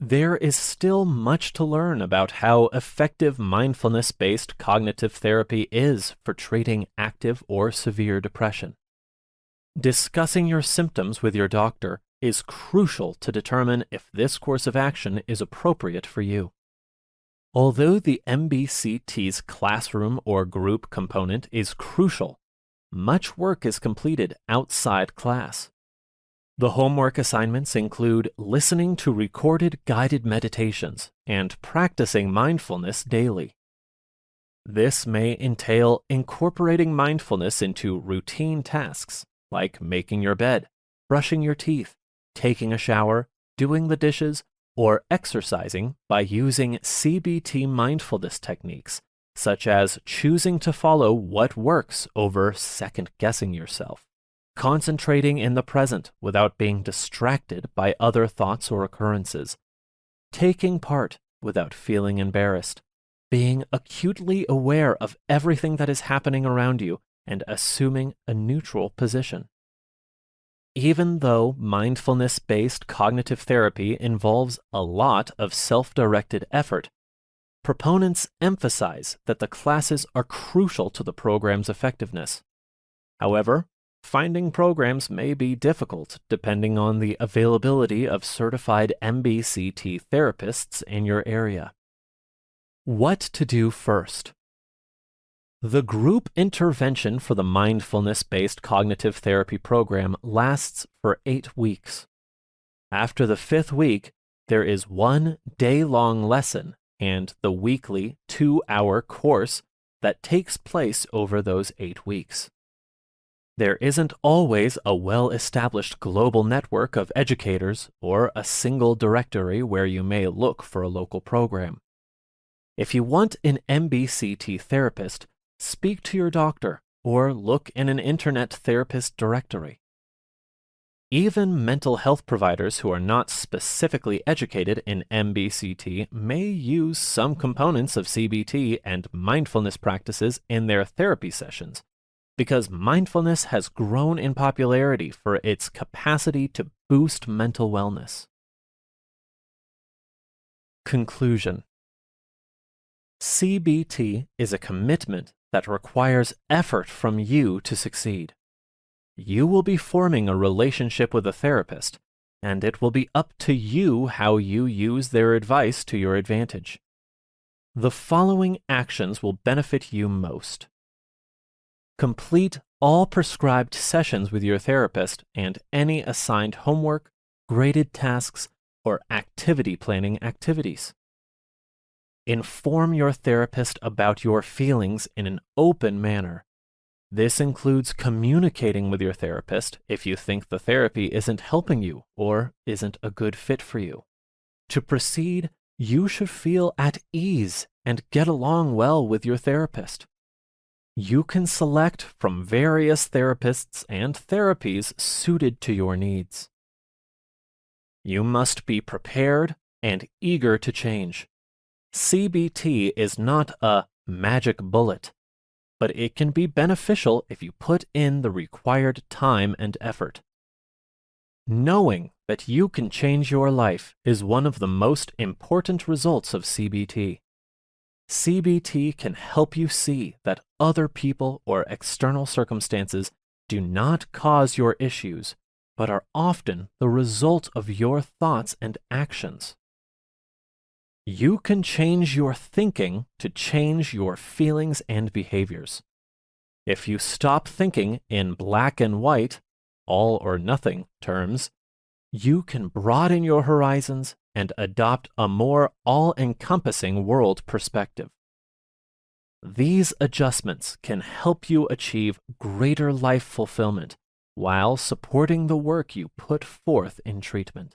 There is still much to learn about how effective mindfulness-based cognitive therapy is for treating active or severe depression. Discussing your symptoms with your doctor is crucial to determine if this course of action is appropriate for you. Although the MBCT's classroom or group component is crucial, much work is completed outside class. The homework assignments include listening to recorded guided meditations and practicing mindfulness daily. This may entail incorporating mindfulness into routine tasks like making your bed, brushing your teeth, taking a shower, doing the dishes, or exercising by using CBT mindfulness techniques, such as choosing to follow what works over second-guessing yourself, concentrating in the present without being distracted by other thoughts or occurrences, taking part without feeling embarrassed, being acutely aware of everything that is happening around you, and assuming a neutral position. Even though mindfulness-based cognitive therapy involves a lot of self-directed effort, proponents emphasize that the classes are crucial to the program's effectiveness. However, finding programs may be difficult depending on the availability of certified MBCT therapists in your area. What to do first? The group intervention for the mindfulness-based cognitive therapy program lasts for 8 weeks. After the 5th week, there is 1 day-long lesson and the weekly 2-hour course that takes place over those 8 weeks. There isn't always a well-established global network of educators or a single directory where you may look for a local program. If you want an MBCT therapist, speak to your doctor or look in an internet therapist directory. Even mental health providers who are not specifically educated in MBCT may use some components of CBT and mindfulness practices in their therapy sessions, because mindfulness has grown in popularity for its capacity to boost mental wellness. Conclusion: CBT is a commitment that requires effort from you to succeed. You will be forming a relationship with a therapist, and it will be up to you how you use their advice to your advantage. The following actions will benefit you most. Complete all prescribed sessions with your therapist and any assigned homework, graded tasks, or activity planning activities. Inform your therapist about your feelings in an open manner. This includes communicating with your therapist if you think the therapy isn't helping you or isn't a good fit for you. To proceed, you should feel at ease and get along well with your therapist. You can select from various therapists and therapies suited to your needs. You must be prepared and eager to change. CBT is not a magic bullet, but it can be beneficial if you put in the required time and effort. Knowing that you can change your life is one of the most important results of CBT. CBT can help you see that other people or external circumstances do not cause your issues, but are often the result of your thoughts and actions. You can change your thinking to change your feelings and behaviors. If you stop thinking in black and white, all or nothing terms, you can broaden your horizons and adopt a more all-encompassing world perspective. These adjustments can help you achieve greater life fulfillment while supporting the work you put forth in treatment.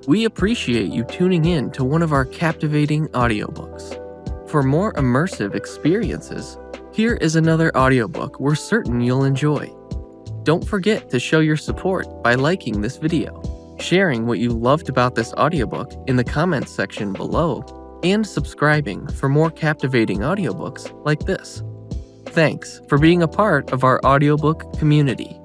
We appreciate you tuning in to one of our captivating audiobooks. For more immersive experiences, here is another audiobook we're certain you'll enjoy. Don't forget to show your support by liking this video, sharing what you loved about this audiobook in the comments section below, and subscribing for more captivating audiobooks like this. Thanks for being a part of our audiobook community.